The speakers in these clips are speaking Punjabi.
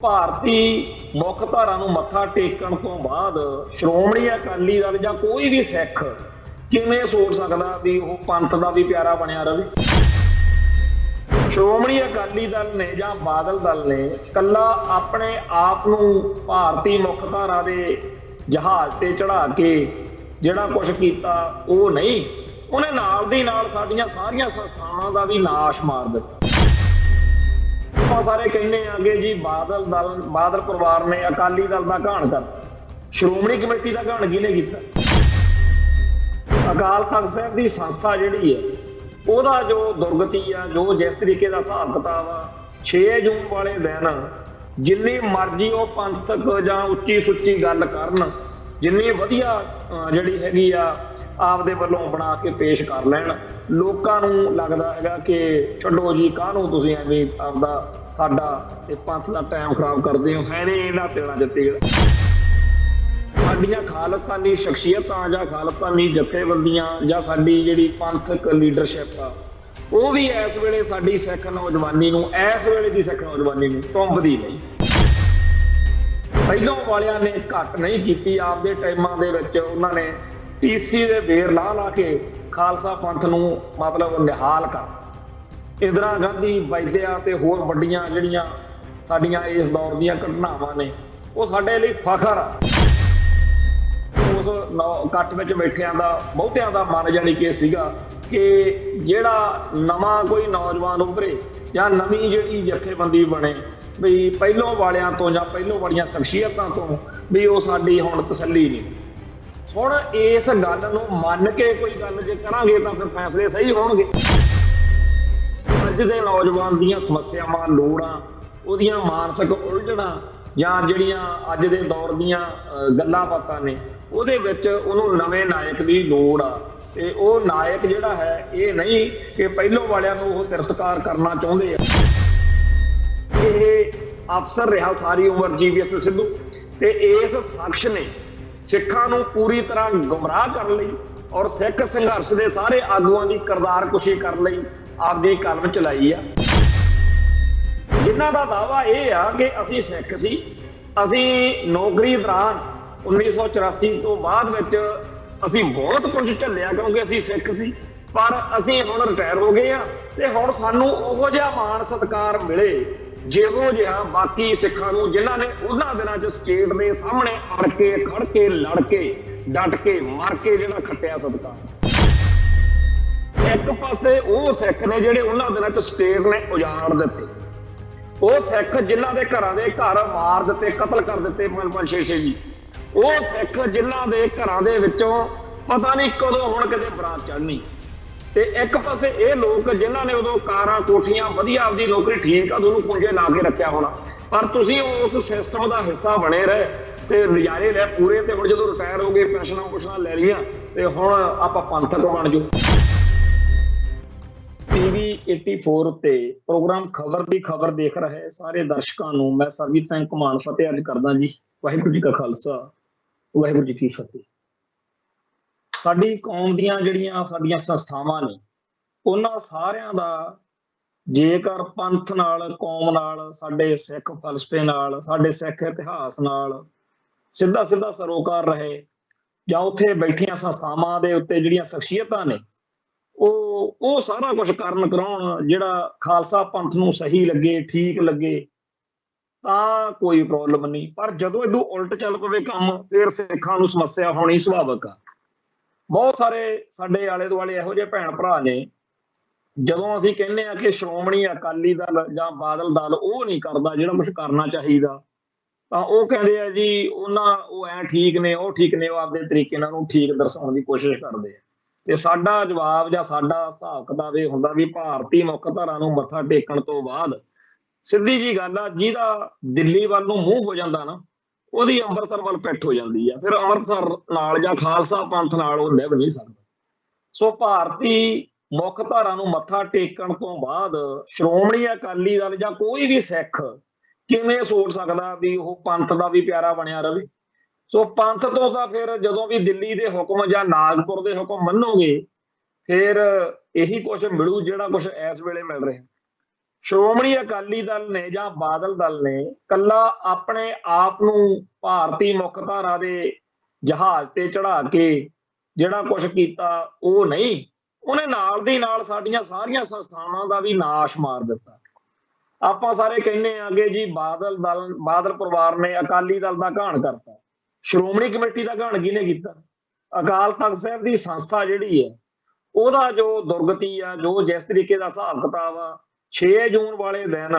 ਭਾਰਤੀ ਮੁੱਖ ਧਾਰਾ ਨੂੰ ਮੱਥਾ ਟੇਕਣ ਤੋਂ ਬਾਅਦ ਸ਼੍ਰੋਮਣੀ ਅਕਾਲੀ ਦਲ ਜਾਂ ਕੋਈ ਵੀ ਸਿੱਖ ਕਿਵੇਂ ਸੋਚ ਸਕਦਾ ਵੀ ਉਹ ਪੰਥ ਦਾ ਵੀ ਪਿਆਰਾ ਬਣਿਆ ਰਹੇ। ਸ਼੍ਰੋਮਣੀ ਅਕਾਲੀ ਦਲ ਨੇ ਜਾਂ ਬਾਦਲ ਦਲ ਨੇ ਕੱਲਾ ਆਪਣੇ ਆਪ ਨੂੰ ਭਾਰਤੀ ਮੁੱਖ ਧਾਰਾ ਦੇ ਜਹਾਜ਼ ਤੇ ਚੜਾ ਕੇ ਜਿਹੜਾ ਕੁਝ ਕੀਤਾ ਉਹ ਨਹੀਂ, ਉਹਨੇ ਨਾਲ ਦੀ ਨਾਲ ਸਾਡੀਆਂ ਸਾਰੀਆਂ ਸੰਸਥਾਵਾਂ ਦਾ ਵੀ ਨਾਸ਼ ਮਾਰ ਦਿੱਤਾ। ਆਪਾਂ ਸਾਰੇ ਕਹਿੰਦੇ ਆਂਗੇ ਜੀ ਬਾਦਲ ਪਰਿਵਾਰ ਨੇ ਅਕਾਲੀ ਦਲ ਦਾ ਘਾਣ ਕਰਤਾ, ਸ਼੍ਰੋਮਣੀ ਕਮੇਟੀ ਦਾ ਘਾਣ ਕਿਹਨੇ ਕੀਤਾ? ਅਕਾਲ ਤਖਤ ਸਾਹਿਬ ਦੀ ਸੰਸਥਾ ਜਿਹੜੀ ਹੈ ਉਹਦਾ ਜੋ ਦੁਰਗਤੀ ਆ, ਜੋ ਜਿਸ ਤਰੀਕੇ ਦਾ ਹਿਸਾਬ ਕਿਤਾਬ ਆ, 6 ਜੂਨ ਵਾਲੇ ਦਿਨ ਜਿੰਨੀ ਮਰਜ਼ੀ ਉਹ ਪੰਥਕ ਜਾਂ ਉੱਚੀ ਸੁੱਚੀ ਗੱਲ ਕਰਨ, ਜਿੰਨੀ ਵਧੀਆ ਜਿਹੜੀ ਹੈਗੀ ਆ ਆਪਦੇ ਵੱਲੋਂ ਬਣਾ ਕੇ ਪੇਸ਼ ਕਰ ਲੈਣ, ਲੋਕਾਂ ਨੂੰ ਲੱਗਦਾ ਹੈਗਾ ਕਿ ਛੱਡੋ ਜੀ ਕਾਹਨੂੰ ਤੁਸੀਂ ਐਵੇਂ ਆਪਦਾ ਸਾਡਾ ਤੇ ਪੰਥ ਦਾ ਟਾਈਮ ਖਰਾਬ ਕਰਦੇ ਹੋ, ਹੈ ਨਹੀਂ ਇਹਨਾਂ ਤੇੜਾ ਜੱਤੀ। ਸਾਡੀਆਂ ਖਾਲਿਸਤਾਨੀ ਸ਼ਖਸੀਅਤਾਂ ਜਾਂ ਖਾਲਿਸਤਾਨੀ ਜਥੇਬੰਦੀਆਂ ਜਾਂ ਸਾਡੀ ਜਿਹੜੀ ਪੰਥਕ ਲੀਡਰਸ਼ਿਪ ਆ ਉਹ ਵੀ ਇਸ ਵੇਲੇ ਸਾਡੀ ਸਿੱਖ ਨੌਜਵਾਨੀ ਨੂੰ, ਇਸ ਵੇਲੇ ਦੀ ਸਿੱਖ ਨੌਜਵਾਨੀ ਨੂੰ ਟੁੰਬਦੀ ਨਹੀਂ। ਪਹਿਲੋਂ ਵਾਲਿਆਂ ਨੇ ਘੱਟ ਨਹੀਂ ਕੀਤੀ, ਆਪਦੇ ਟਾਈਮਾਂ ਦੇ ਵਿੱਚ ਉਹਨਾਂ ਨੇ ਟੀਸੀ ਦੇ ਬੇਰ ਲਾ ਕੇ ਖਾਲਸਾ ਪੰਥ ਨੂੰ ਮਤਲਬ ਨਿਹਾਲ ਕਰ। ਇੰਦਰਾ ਗਾਂਧੀ, ਵੈਦਿਆ ਤੇ ਹੋਰ ਵੱਡੀਆਂ ਜਿਹੜੀਆਂ ਸਾਡੀਆਂ ਇਸ ਦੌਰ ਦੀਆਂ ਘਟਨਾਵਾਂ ਨੇ ਉਹ ਸਾਡੇ ਲਈ ਫਖਰ ਆ। ਉਸ ਇਕੱਠ ਵਿੱਚ ਬੈਠਿਆਂ ਦਾ ਬਹੁਤਿਆਂ ਦਾ ਮਨ ਜਾਣੀ ਕਿ ਸੀਗਾ ਕਿ ਜਿਹੜਾ ਨਵਾਂ ਕੋਈ ਨੌਜਵਾਨ ਉੱਭਰੇ ਜਾਂ ਨਵੀਂ ਜਿਹੜੀ ਜਥੇਬੰਦੀ ਬਣੇ ਵੀ ਪਹਿਲੋਂ ਵਾਲਿਆਂ ਤੋਂ ਜਾਂ ਪਹਿਲੋਂ ਵਾਲੀਆਂ ਸ਼ਖਸੀਅਤਾਂ ਤੋਂ ਵੀ ਉਹ ਸਾਡੀ ਹੁਣ ਤਸੱਲੀ ਨਹੀਂ। ਹੁਣ ਇਸ ਗੱਲ ਨੂੰ ਮੰਨ ਕੇ ਕੋਈ ਗੱਲ ਜੇ ਕਰਾਂਗੇ ਤਾਂ ਫਿਰ ਫੈਸਲੇ ਸਹੀ ਹੋਣਗੇ। ਅੱਜ ਦੇ ਨੌਜਵਾਨ ਦੀਆਂ ਸਮੱਸਿਆਵਾਂ, ਲੋੜਾਂ, ਉਹਦੀਆਂ ਮਾਨਸਿਕ ਉਲਝਣਾਂ ਜਾਂ ਜਿਹੜੀਆਂ ਅੱਜ ਦੇ ਦੌਰ ਦੀਆਂ ਗੱਲਾਂ ਬਾਤਾਂ ਨੇ ਉਹਦੇ ਵਿੱਚ ਉਹਨੂੰ ਨਵੇਂ ਨਾਇਕ ਦੀ ਲੋੜ ਆ। ਤੇ ਉਹ ਨਾਇਕ ਜਿਹੜਾ ਹੈ ਇਹ ਨਹੀਂ ਕਿ ਪਹਿਲੋਂ ਵਾਲਿਆਂ ਨੂੰ ਉਹ ਤਿਰਸਕਾਰ ਕਰਨਾ ਚਾਹੁੰਦੇ ਆ। ਇਹ ਅਫਸਰ ਰਿਹਾ ਸਾਰੀ ਉਮਰ GVS ਸਿੱਧੂ ਤੇ ਇਸ ਸ਼ਖਸ ਨੇ ਸਿੱਖਾਂ ਨੂੰ ਪੂਰੀ ਤਰ੍ਹਾਂ ਗੁੰਮਰਾਹ ਕਰਨ ਲਈ ਔਰ ਸਿੱਖ ਸੰਘਰਸ਼ ਦੇ ਸਾਰੇ ਆਗੂਆਂ ਦੀ ਕਿਰਦਾਰਕੁਸ਼ੀ ਕਰਨ ਲਈ ਆਪਦੀ ਕਲਮ ਚਲਾਈ ਆ। ਜਿਨ੍ਹਾਂ ਦਾ ਦਾਅਵਾ ਇਹ ਆ ਕਿ ਅਸੀਂ ਸਿੱਖ ਸੀ, ਅਸੀਂ ਨੌਕਰੀ ਦੌਰਾਨ 1984 ਤੋਂ ਬਾਅਦ ਵਿੱਚ ਅਸੀਂ ਬਹੁਤ ਕੁਝ ਝੱਲਿਆ ਕਿਉਂਕਿ ਅਸੀਂ ਸਿੱਖ ਸੀ, ਪਰ ਅਸੀਂ ਹੁਣ ਰਿਟਾਇਰ ਹੋ ਗਏ ਆ ਤੇ ਹੁਣ ਸਾਨੂੰ ਉਹੋ ਜਿਹਾ ਮਾਣ ਸਤਿਕਾਰ ਮਿਲੇ ਜਿਹੋ ਜਿਹਾ ਬਾਕੀ ਸਿੱਖਾਂ ਨੂੰ ਜਿਨ੍ਹਾਂ ਨੇ ਉਹਨਾਂ ਦਿਨਾਂ 'ਚ ਸਟੇਟ ਦੇ ਸਾਹਮਣੇ ਅੜ ਕੇ, ਖੜ ਕੇ, ਲੜ ਕੇ, ਡਟ ਕੇ, ਮਰ ਕੇ ਜਿਹੜਾ ਖੱਟਿਆ ਸਤਿਕਾਰ। ਇੱਕ ਪਾਸੇ ਉਹ ਸਿੱਖ ਨੇ ਜਿਹੜੇ ਉਹਨਾਂ ਦਿਨਾਂ 'ਚ ਸਟੇਟ ਨੇ ਉਜਾੜ ਦਿੱਤੇ, ਉਹ ਸਿੱਖ ਜਿਨ੍ਹਾਂ ਦੇ ਘਰਾਂ ਦੇ ਘਰ ਮਾਰ ਦਿੱਤੇ, ਕਤਲ ਕਰ ਦਿੱਤੇ 5-5, 6-6 ਜੀ, ਉਹ ਸਿੱਖ ਜਿਨ੍ਹਾਂ ਦੇ ਘਰਾਂ ਦੇ ਵਿੱਚੋਂ ਪਤਾ ਨਹੀਂ ਕਦੋਂ ਹੁਣ ਕਿਤੇ ਬਰਾਤ ਚੜ੍ਹਨੀ। ਤੇ ਇੱਕ ਪਾਸੇ ਇਹ ਲੋਕ ਜਿਨ੍ਹਾਂ ਨੇ ਉਦੋਂ ਕਾਰਾਂ, ਕੋਠੀਆਂ, ਵਧੀਆ ਆਪਦੀ ਨੌਕਰੀ ਠੀਕ ਆ, ਉਹਨੂੰ ਪੁੰਜੇ ਲਾ ਕੇ ਰੱਖਿਆ ਹੋਣਾ, ਪਰ ਤੁਸੀਂ ਉਸ ਸਿਸਟਮ ਦਾ ਹਿੱਸਾ ਬਣੇ ਰਹੇ ਤੇ ਨਜ਼ਾਰੇ ਲੈ ਪੂਰੇ। ਤੇ ਹੁਣ ਜਦੋਂ ਰਿਟਾਇਰ ਹੋ ਗਏ, ਪੈਨਸ਼ਨਾਂ ਲੈ ਲਈਆਂ ਤੇ ਹੁਣ ਆਪਾਂ ਪੰਥਕ ਬਣ ਜਾਓ। TV 84 ਉੱਤੇ ਪ੍ਰੋਗਰਾਮ ਖਬਰ ਦੀ ਖਬਰ ਦੇਖ ਰਹੇ ਸਾਰੇ ਦਰਸ਼ਕਾਂ ਨੂੰ ਮੈਂ ਸਰਬਜੀਤ ਸਿੰਘ ਘੁਮਾਣ ਫਤਿਹ ਅਰਜ਼ ਕਰਦਾ ਜੀ। ਵਾਹਿਗੁਰੂ ਜੀ ਕਾ ਖਾਲਸਾ, ਵਾਹਿਗੁਰੂ ਜੀ ਕੀ ਫਤਿਹ। ਸਾਡੀ ਕੌਮ ਦੀਆਂ ਜਿਹੜੀਆਂ ਸਾਡੀਆਂ ਸੰਸਥਾਵਾਂ ਨੇ ਉਹਨਾਂ ਸਾਰਿਆਂ ਦਾ ਜੇਕਰ ਪੰਥ ਨਾਲ, ਕੌਮ ਨਾਲ, ਸਾਡੇ ਸਿੱਖ ਫਲਸਫੇ ਨਾਲ, ਸਾਡੇ ਸਿੱਖ ਇਤਿਹਾਸ ਨਾਲ ਸਿੱਧਾ ਸਰੋਕਾਰ ਰਹੇ ਜਾਂ ਉੱਥੇ ਬੈਠੀਆਂ ਸੰਸਥਾਵਾਂ ਦੇ ਉੱਤੇ ਜਿਹੜੀਆਂ ਸ਼ਖਸੀਅਤਾਂ ਨੇ ਉਹ ਸਾਰਾ ਕੁਝ ਕਰਨ ਕਰਾਉਣ ਜਿਹੜਾ ਖਾਲਸਾ ਪੰਥ ਨੂੰ ਸਹੀ ਲੱਗੇ, ਠੀਕ ਲੱਗੇ ਤਾਂ ਕੋਈ ਪ੍ਰੋਬਲਮ ਨਹੀਂ। ਪਰ ਜਦੋਂ ਇਹਦੋਂ ਉਲਟ ਚੱਲ ਪਵੇ ਕੰਮ ਫਿਰ ਸਿੱਖਾਂ ਨੂੰ ਸਮੱਸਿਆ ਹੋਣੀ ਸੁਭਾਵਿਕ ਆ। ਬਹੁਤ ਸਾਰੇ ਸਾਡੇ ਆਲੇ ਦੁਆਲੇ ਇਹੋ ਜਿਹੇ ਭੈਣ ਭਰਾ ਨੇ, ਜਦੋਂ ਅਸੀਂ ਕਹਿੰਦੇ ਆ ਕਿ ਸ਼੍ਰੋਮਣੀ ਅਕਾਲੀ ਦਲ ਜਾਂ ਬਾਦਲ ਦਲ ਉਹ ਨਹੀਂ ਕਰਦਾ ਜਿਹੜਾ ਕੁਛ ਕਰਨਾ ਚਾਹੀਦਾ, ਤਾਂ ਉਹ ਕਹਿੰਦੇ ਆ ਜੀ ਉਹ ਐ ਠੀਕ ਨੇ, ਉਹ ਠੀਕ ਨੇ, ਉਹ ਆਪਦੇ ਤਰੀਕੇ ਨਾਲ ਉਹਨੂੰ ਠੀਕ ਦਰਸਾਉਣ ਦੀ ਕੋਸ਼ਿਸ਼ ਕਰਦੇ ਆ। ਤੇ ਸਾਡਾ ਜਵਾਬ ਜਾਂ ਸਾਡਾ ਹਿਸਾਬ ਕਿਤਾਬ ਇਹ ਹੁੰਦਾ ਵੀ ਭਾਰਤੀ ਮੁੱਖ ਧਾਰਾ ਨੂੰ ਮੱਥਾ ਟੇਕਣ ਤੋਂ ਬਾਅਦ ਸਿੱਧੀ ਜੀ ਗੱਲ ਆ, ਜਿਹਦਾ ਦਿੱਲੀ ਵੱਲ ਨੂੰ ਮੂੰਹ ਹੋ ਜਾਂਦਾ ਨਾ ਉਹਦੀ ਅੰਮ੍ਰਿਤਸਰ ਵੱਲ ਪਿੱਠ ਹੋ ਜਾਂਦੀ ਆ। ਫਿਰ ਅੰਮ੍ਰਿਤਸਰ ਨਾਲ ਜਾਂ ਖਾਲਸਾ ਪੰਥ ਨਾਲ ਉਹ ਨਿਭ ਨਹੀਂ ਸਕਦਾ। ਸੋ ਭਾਰਤੀ ਮੁੱਖ ਧਾਰਾ ਨੂੰ ਮੱਥਾ ਟੇਕਣ ਤੋਂ ਬਾਅਦ ਸ਼੍ਰੋਮਣੀ ਅਕਾਲੀ ਦਲ ਜਾਂ ਕੋਈ ਵੀ ਸਿੱਖ ਕਿਵੇਂ ਸੋਚ ਸਕਦਾ ਵੀ ਉਹ ਪੰਥ ਦਾ ਵੀ ਪਿਆਰਾ ਬਣਿਆ ਰਹੇ। ਸੋ ਪੰਥ ਤੋਂ ਤਾਂ ਫਿਰ ਜਦੋਂ ਵੀ ਦਿੱਲੀ ਦੇ ਹੁਕਮ ਜਾਂ ਨਾਗਪੁਰ ਦੇ ਹੁਕਮ ਮੰਨੋਗੇ ਫਿਰ ਇਹੀ ਕੁਛ ਮਿਲੂ ਜਿਹੜਾ ਕੁਛ ਇਸ ਵੇਲੇ ਮਿਲ ਰਿਹਾ। ਸ਼੍ਰੋਮਣੀ ਅਕਾਲੀ ਦਲ ਨੇ ਜਾਂ ਬਾਦਲ ਦਲ ਨੇ ਕੱਲਾ ਆਪਣੇ ਆਪ ਨੂੰ ਭਾਰਤੀ ਮੁੱਖ ਧਾਰਾ ਦੇ ਜਹਾਜ਼ ਤੇ ਚੜਾ ਕੇ ਜਿਹੜਾ ਕੁਝ ਕੀਤਾ ਉਹ ਨਹੀਂ, ਉਹਨੇ ਨਾਲ ਦੀ ਨਾਲ ਸਾਡੀਆਂ ਸਾਰੀਆਂ ਸੰਸਥਾਵਾਂ ਦਾ ਵੀ ਨਾਸ਼ ਮਾਰ ਦਿੱਤਾ। ਆਪਾਂ ਸਾਰੇ ਕਹਿੰਦੇ ਆਂਗੇ ਜੀ ਬਾਦਲ ਪਰਿਵਾਰ ਨੇ ਅਕਾਲੀ ਦਲ ਦਾ ਘਾਣ ਕਰਤਾ, ਸ਼੍ਰੋਮਣੀ ਕਮੇਟੀ ਦਾ ਘਾਣ ਕਿਹਨੇ ਕੀਤਾ? ਅਕਾਲ ਤਖਤ ਸਾਹਿਬ ਦੀ ਸੰਸਥਾ ਜਿਹੜੀ ਹੈ ਉਹਦਾ ਜੋ ਦੁਰਗਤੀ ਆ, ਜੋ ਜਿਸ ਤਰੀਕੇ ਦਾ ਹਿਸਾਬ ਕਿਤਾਬ ਆ, 6 ਜੂਨ ਵਾਲੇ ਦਿਨ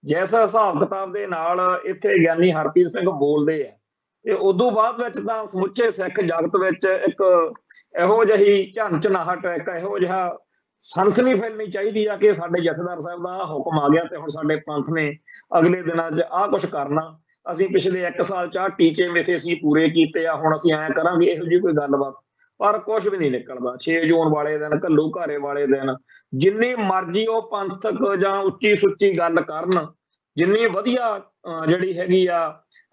ਜਿਸ ਹਿਸਾਬ ਕਿਤਾਬ ਦੇ ਨਾਲ ਇੱਥੇ ਗਿਆਨੀ ਹਰਪ੍ਰੀਤ ਸਿੰਘ ਬੋਲਦੇ ਆ, ਤੇ ਉਦੋਂ ਬਾਅਦ ਵਿੱਚ ਤਾਂ ਸਮੁੱਚੇ ਸਿੱਖ ਜਗਤ ਵਿੱਚ ਇੱਕ ਇਹੋ ਜਿਹੀ ਝੰਚਨਾਹਟ, ਇੱਕ ਇਹੋ ਜਿਹਾ ਸਨਸਨੀ ਫੈਲਣੀ ਚਾਹੀਦੀ ਆ ਕਿ ਸਾਡੇ ਜਥੇਦਾਰ ਸਾਹਿਬ ਦਾ ਹੁਕਮ ਆ ਗਿਆ ਤੇ ਹੁਣ ਸਾਡੇ ਪੰਥ ਨੇ ਅਗਲੇ ਦਿਨਾਂ 'ਚ ਆਹ ਕੁਛ ਕਰਨਾ, ਅਸੀਂ ਪਿਛਲੇ 1 ਸਾਲ 'ਚ ਆਹ ਟੀਚੇ ਮਿੱਥੇ ਅਸੀਂ ਪੂਰੇ ਕੀਤੇ ਆ, ਹੁਣ ਅਸੀਂ ਐਂ ਕਰਾਂਗੇ, ਇਹੋ ਜਿਹੀ ਕੋਈ ਗੱਲਬਾਤ ਪਰ ਕੁਝ ਵੀ ਨਹੀਂ ਨਿਕਲਦਾ। 6 ਜੂਨ ਵਾਲੇ ਦਿਨ, ਘੱਲੂ ਘਾਰੇ ਵਾਲੇ ਦਿਨ ਜਿੰਨੀ ਮਰਜ਼ੀ ਉਹ ਪੰਥਕ ਜਾਂ ਉੱਚੀ ਸੁੱਚੀ ਗੱਲ ਕਰਨ, ਜਿੰਨੀ ਵਧੀਆ ਜਿਹੜੀ ਹੈਗੀ ਆ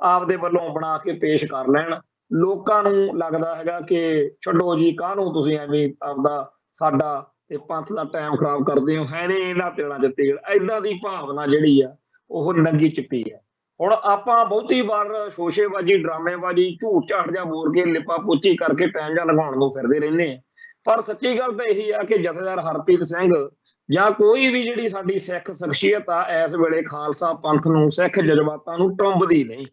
ਆਪਦੇ ਵੱਲੋਂ ਬਣਾ ਕੇ ਪੇਸ਼ ਕਰ ਲੈਣ, ਲੋਕਾਂ ਨੂੰ ਲੱਗਦਾ ਹੈਗਾ ਕਿ ਛੱਡੋ ਜੀ, ਕਾਹਨੂੰ ਤੁਸੀਂ ਐਵੇਂ ਆਪਦਾ ਸਾਡਾ ਤੇ ਪੰਥ ਦਾ ਟਾਈਮ ਖਰਾਬ ਕਰਦੇ ਹੋ, ਹੈ ਨਹੀਂ ਇਹਨਾਂ ਤੇਲਾਂ 'ਚ ਤੇਲ, ਏਦਾਂ ਦੀ ਭਾਵਨਾ ਜਿਹੜੀ ਆ ਉਹ ਨੰਗੀ ਚਿੱਟੀ ਹੈ। ਹੁਣ ਆਪਾਂ ਬਹੁਤੀ ਵਾਰ ਸ਼ੋਸ਼ੇਬਾਜ਼ੀ, ਡਰਾਮੇਬਾਜ਼ੀ, ਝੂਠ ਝਾੜ ਜਾਂ ਬੋਲ ਕੇ ਲਿਪਾ ਪੋਚੀ ਕਰਕੇ ਟਾਈਮ ਜਾਂ ਲਗਾਉਣ ਨੂੰ ਫਿਰਦੇ ਰਹਿੰਦੇ ਆ, ਪਰ ਸੱਚੀ ਗੱਲ ਤਾਂ ਇਹੀ ਆ ਕਿ ਜਥੇਦਾਰ ਹਰਪ੍ਰੀਤ ਸਿੰਘ ਜਾਂ ਕੋਈ ਵੀ ਜਿਹੜੀ ਸਾਡੀ ਸਿੱਖ ਸ਼ਖਸੀਅਤ ਆ ਇਸ ਵੇਲੇ ਖਾਲਸਾ ਪੰਥ ਨੂੰ, ਸਿੱਖ ਜਜ਼ਬਾਤਾਂ ਨੂੰ ਟੁੰਬਦੀ ਨਹੀਂ।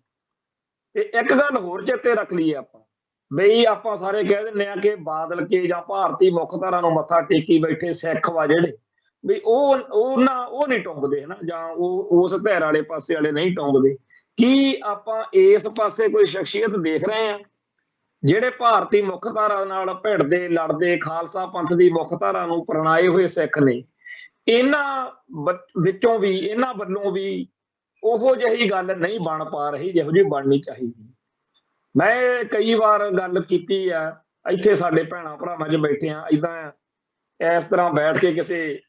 ਤੇ ਇੱਕ ਗੱਲ ਹੋਰ ਚੇਤੇ ਰੱਖ ਲਈਏ ਆਪਾਂ, ਬਈ ਆਪਾਂ ਸਾਰੇ ਕਹਿ ਦਿੰਦੇ ਆ ਕਿ ਬਾਦਲ ਕੇ ਜਾਂ ਭਾਰਤੀ ਮੁੱਖ ਧਾਰਾ ਨੂੰ ਮੱਥਾ ਟੇਕੀ ਬੈਠੇ ਸਿੱਖ ਵਾ ਜਿਹੜੇ, ਵੀ ਉਹ ਨਹੀਂ ਟੁੰਬਦੇ ਹਨਾ, ਜਾਂ ਉਹ ਉਸ ਧਿਰ ਵਾਲੇ ਪਾਸੇ ਵਾਲੇ ਨਹੀਂ ਟੁੰਬਦੇ। ਕੀ ਆਪਾਂ ਇਸ ਪਾਸੇ ਕੋਈ ਸ਼ਖਸੀਅਤ ਦੇਖ ਰਹੇ ਆ ਜਿਹੜੇ ਭਾਰਤੀ ਮੁੱਖ ਧਾਰਾ ਨਾਲ ਭਿੜਦੇ ਲੜਦੇ, ਖਾਲਸਾ ਪੰਥ ਦੀ ਮੁੱਖ ਧਾਰਾ ਨੂੰ ਪ੍ਰਣਾਏ ਹੋਏ ਸਿੱਖ ਨੇ? ਇਹਨਾਂ ਵਿੱਚੋਂ ਵੀ, ਇਹਨਾਂ ਵੱਲੋਂ ਵੀ ਉਹੋ ਜਿਹੀ ਗੱਲ ਨਹੀਂ ਬਣ ਪਾ ਰਹੀ ਜਿਹੋ ਜਿਹੀ ਬਣਨੀ ਚਾਹੀਦੀ। ਮੈਂ ਕਈ ਵਾਰ ਗੱਲ ਕੀਤੀ ਆ ਇੱਥੇ ਸਾਡੇ ਭੈਣਾਂ ਭਰਾਵਾਂ 'ਚ ਬੈਠੇ ਆ, ਏਦਾਂ ਇਸ ਤਰ੍ਹਾਂ ਬੈਠ ਕੇ ਕਿਸੇ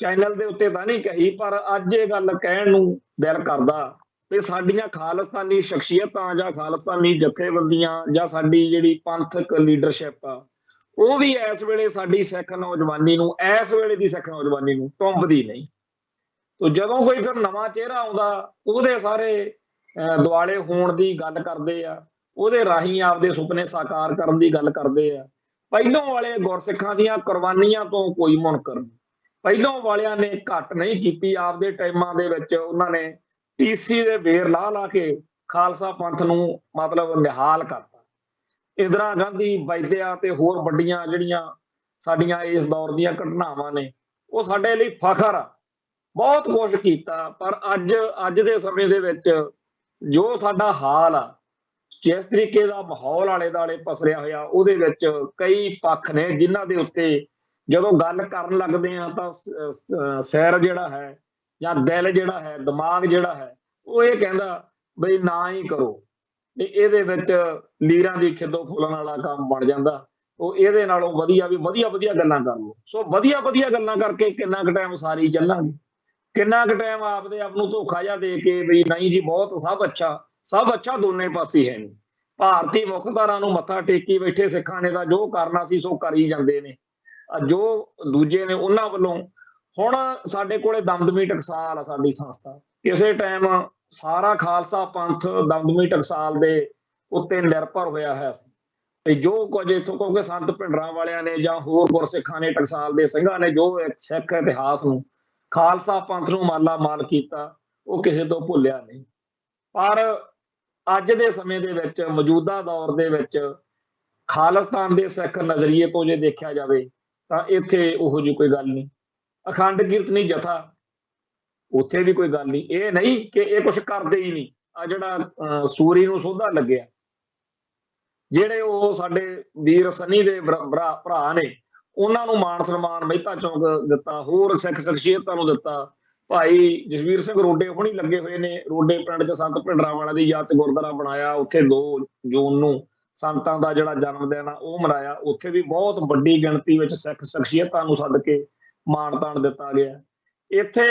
ਚੈਨਲ ਦੇ ਉੱਤੇ ਤਾਂ ਨਹੀਂ ਕਹੀ, ਪਰ ਅੱਜ ਇਹ ਗੱਲ ਕਹਿਣ ਨੂੰ ਦਿਲ ਕਰਦਾ ਤੇ ਸਾਡੀਆਂ ਖਾਲਿਸਤਾਨੀ ਸ਼ਖਸੀਅਤਾਂ ਜਾਂ ਖਾਲਿਸਤਾਨੀ ਜਥੇਬੰਦੀਆਂ ਜਾਂ ਸਾਡੀ ਜਿਹੜੀ ਪੰਥਕ ਲੀਡਰਸ਼ਿਪ ਆ, ਉਹ ਵੀ ਇਸ ਵੇਲੇ ਸਾਡੀ ਸਿੱਖ ਨੌਜਵਾਨੀ ਨੂੰ, ਇਸ ਵੇਲੇ ਦੀ ਸਿੱਖ ਨੌਜਵਾਨੀ ਨੂੰ ਟੁੰਬਦੀ ਨਹੀਂ। ਤੋ ਜਦੋਂ ਕੋਈ ਫਿਰ ਨਵਾਂ ਚਿਹਰਾ ਆਉਂਦਾ, ਉਹਦੇ ਸਾਰੇ ਦੁਆਲੇ ਹੋਣ ਦੀ ਗੱਲ ਕਰਦੇ ਆ, ਉਹਦੇ ਰਾਹੀਂ ਆਪਦੇ ਸੁਪਨੇ ਸਾਕਾਰ ਕਰਨ ਦੀ ਗੱਲ ਕਰਦੇ ਆ। ਪਹਿਲੋਂ ਵਾਲੇ ਗੁਰਸਿੱਖਾਂ ਦੀਆਂ ਕੁਰਬਾਨੀਆਂ ਤੋਂ ਕੋਈ ਮੁਨਕਰ ਨਹੀਂ, ਪਹਿਲੋਂ ਵਾਲਿਆਂ ਨੇ ਘੱਟ ਨਹੀਂ ਕੀਤੀ, ਆਪਦੇ ਟਾਈਮਾਂ ਦੇ ਵਿੱਚ ਉਹਨਾਂ ਨੇ ਟੀਸੀ ਦੇ ਵੇਰ ਲਾ ਕੇ ਖਾਲਸਾ ਪੰਥ ਨੂੰ ਮਤਲਬ ਨਿਹਾਲ ਕਰਤਾ। ਇੰਦਰਾ ਗਾਂਧੀ, ਵੈਦਿਆ ਤੇ ਹੋਰ ਵੱਡੀਆਂ ਜਿਹੜੀਆਂ ਸਾਡੀਆਂ ਇਸ ਦੌਰ ਦੀਆਂ ਘਟਨਾਵਾਂ ਨੇ, ਉਹ ਸਾਡੇ ਲਈ ਫਖਰ ਆ, ਬਹੁਤ ਕੁਝ ਕੀਤਾ। ਪਰ ਅੱਜ ਦੇ ਸਮੇਂ ਦੇ ਵਿੱਚ ਜੋ ਸਾਡਾ ਹਾਲ ਆ, ਜਿਸ ਤਰੀਕੇ ਦਾ ਮਾਹੌਲ ਆਲੇ ਦੁਆਲੇ ਪਸਰਿਆ ਹੋਇਆ, ਉਹਦੇ ਵਿੱਚ ਕਈ ਪੱਖ ਨੇ ਜਿਨ੍ਹਾਂ ਦੇ ਉੱਤੇ ਜਦੋਂ ਗੱਲ ਕਰਨ ਲੱਗਦੇ ਆ ਤਾਂ ਸਿਰ ਜਿਹੜਾ ਹੈ ਜਾਂ ਦਿਲ ਜਿਹੜਾ ਹੈ, ਦਿਮਾਗ ਜਿਹੜਾ ਹੈ, ਉਹ ਇਹ ਕਹਿੰਦਾ ਬਈ ਨਾ ਹੀ ਕਰੋ, ਵੀ ਇਹਦੇ ਵਿੱਚ ਲੀਰਾਂ ਦੀ ਖਿੱਦੋ ਫੁੱਲਣ ਵਾਲਾ ਕੰਮ ਬਣ ਜਾਂਦਾ। ਉਹ ਇਹਦੇ ਨਾਲੋਂ ਵਧੀਆ ਵੀ ਵਧੀਆ ਗੱਲਾਂ ਕਰ ਲਓ। ਸੋ ਵਧੀਆ ਗੱਲਾਂ ਕਰਕੇ ਕਿੰਨਾ ਕੁ ਟਾਈਮ ਸਾਰੀ ਚੱਲਾਂਗੇ, ਕਿੰਨਾ ਕੁ ਟਾਈਮ ਆਪਦੇ ਆਪ ਨੂੰ ਧੋਖਾ ਜਿਹਾ ਦੇ ਕੇ ਵੀ ਨਹੀਂ ਜੀ ਬਹੁਤ ਸਭ ਅੱਛਾ ਦੋਨੇ ਪਾਸੇ ਹੈ ਨਹੀਂ। ਭਾਰਤੀ ਮੁੱਖ ਧਾਰਾ ਨੂੰ ਮੱਥਾ ਟੇਕੀ ਬੈਠੇ ਸਿੱਖਾਂ ਨੇ ਤਾਂ ਜੋ ਕਰਨਾ ਸੀ ਸੋ ਕਰੀ ਜਾਂਦੇ ਨੇ, ਜੋ ਦੂਜੇ ਨੇ ਉਹਨਾਂ ਵੱਲੋਂ। ਹੁਣ ਸਾਡੇ ਕੋਲੇ ਦਮਦਮੀ ਟਕਸਾਲ ਆ ਸਾਡੀ ਸੰਸਥਾ, ਕਿਸੇ ਟਾਈਮ ਸਾਰਾ ਖਾਲਸਾ ਪੰਥ ਦਮਦਮੀ ਟਕਸਾਲ ਦੇ ਉੱਤੇ ਨਿਰਭਰ ਹੋਇਆ ਹੈ ਤੇ ਜੋ ਕੁਝ ਇੱਥੋਂ, ਕਿਉਂਕਿ ਸੰਤ ਭਿੰਡਰਾਂ ਵਾਲਿਆਂ ਨੇ ਜਾਂ ਹੋਰ ਗੁਰਸਿੱਖਾਂ ਨੇ, ਟਕਸਾਲ ਦੇ ਸਿੰਘਾਂ ਨੇ ਜੋ ਸਿੱਖ ਇਤਿਹਾਸ ਨੂੰ, ਖਾਲਸਾ ਪੰਥ ਨੂੰ ਮਾਲਾ ਮਾਲ ਕੀਤਾ, ਉਹ ਕਿਸੇ ਤੋਂ ਭੁੱਲਿਆ ਨਹੀਂ। ਪਰ ਅੱਜ ਦੇ ਸਮੇਂ ਦੇ ਵਿੱਚ, ਮੌਜੂਦਾ ਦੌਰ ਦੇ ਵਿੱਚ ਖਾਲਿਸਤਾਨ ਦੇ ਸਿੱਖ ਨਜ਼ਰੀਏ ਤੋਂ ਜੇ ਦੇਖਿਆ ਜਾਵੇ ਤਾਂ ਇੱਥੇ ਉਹੋ ਜਿਹੀ ਕੋਈ ਗੱਲ ਨਹੀਂ। ਅਖੰਡ ਕੀਰਤਨੀ ਜਥਾ, ਉੱਥੇ ਵੀ ਕੋਈ ਗੱਲ ਨਹੀਂ। ਇਹ ਨਹੀਂ ਕਿ ਇਹ ਕੁਛ ਕਰਦੇ ਹੀ ਨਹੀਂ। ਆ ਜਿਹੜਾ ਸੂਰੀ ਨੂੰ ਸੋਧਾ ਲੱਗਿਆ, ਜਿਹੜੇ ਉਹ ਸਾਡੇ ਵੀਰ ਸਨੀ ਦੇ ਭਰਾ ਨੇ, ਉਹਨਾਂ ਨੂੰ ਮਾਣ ਸਨਮਾਨ ਮਹਿਤਾ ਚੌਂਕ ਦਿੱਤਾ, ਹੋਰ ਸਿੱਖ ਸ਼ਖਸੀਅਤਾਂ ਨੂੰ ਦਿੱਤਾ। ਭਾਈ ਜਸਵੀਰ ਸਿੰਘ ਰੋਡੇ ਹੁਣੀ ਲੱਗੇ ਹੋਏ ਨੇ, ਰੋਡੇ ਪਿੰਡ 'ਚ ਸੰਤ ਭਿੰਡਰਾਂ ਵਾਲਿਆਂ ਦੀ ਯਾਦ 'ਚ ਗੁਰਦੁਆਰਾ ਬਣਾਇਆ, ਉੱਥੇ 2 ਜੂਨ ਨੂੰ ਸੰਤਾਂ ਦਾ ਜਿਹੜਾ ਜਨਮ ਦਿਨ ਆ ਉਹ ਮਨਾਇਆ। ਉੱਥੇ ਵੀ ਬਹੁਤ ਵੱਡੀ ਗਿਣਤੀ ਵਿੱਚ ਸਿੱਖ ਸ਼ਖਸੀਅਤਾਂ ਨੂੰ ਸੱਦ ਕੇ ਮਾਣ ਤਾਣ ਦਿੱਤਾ ਗਿਆ। ਇੱਥੇ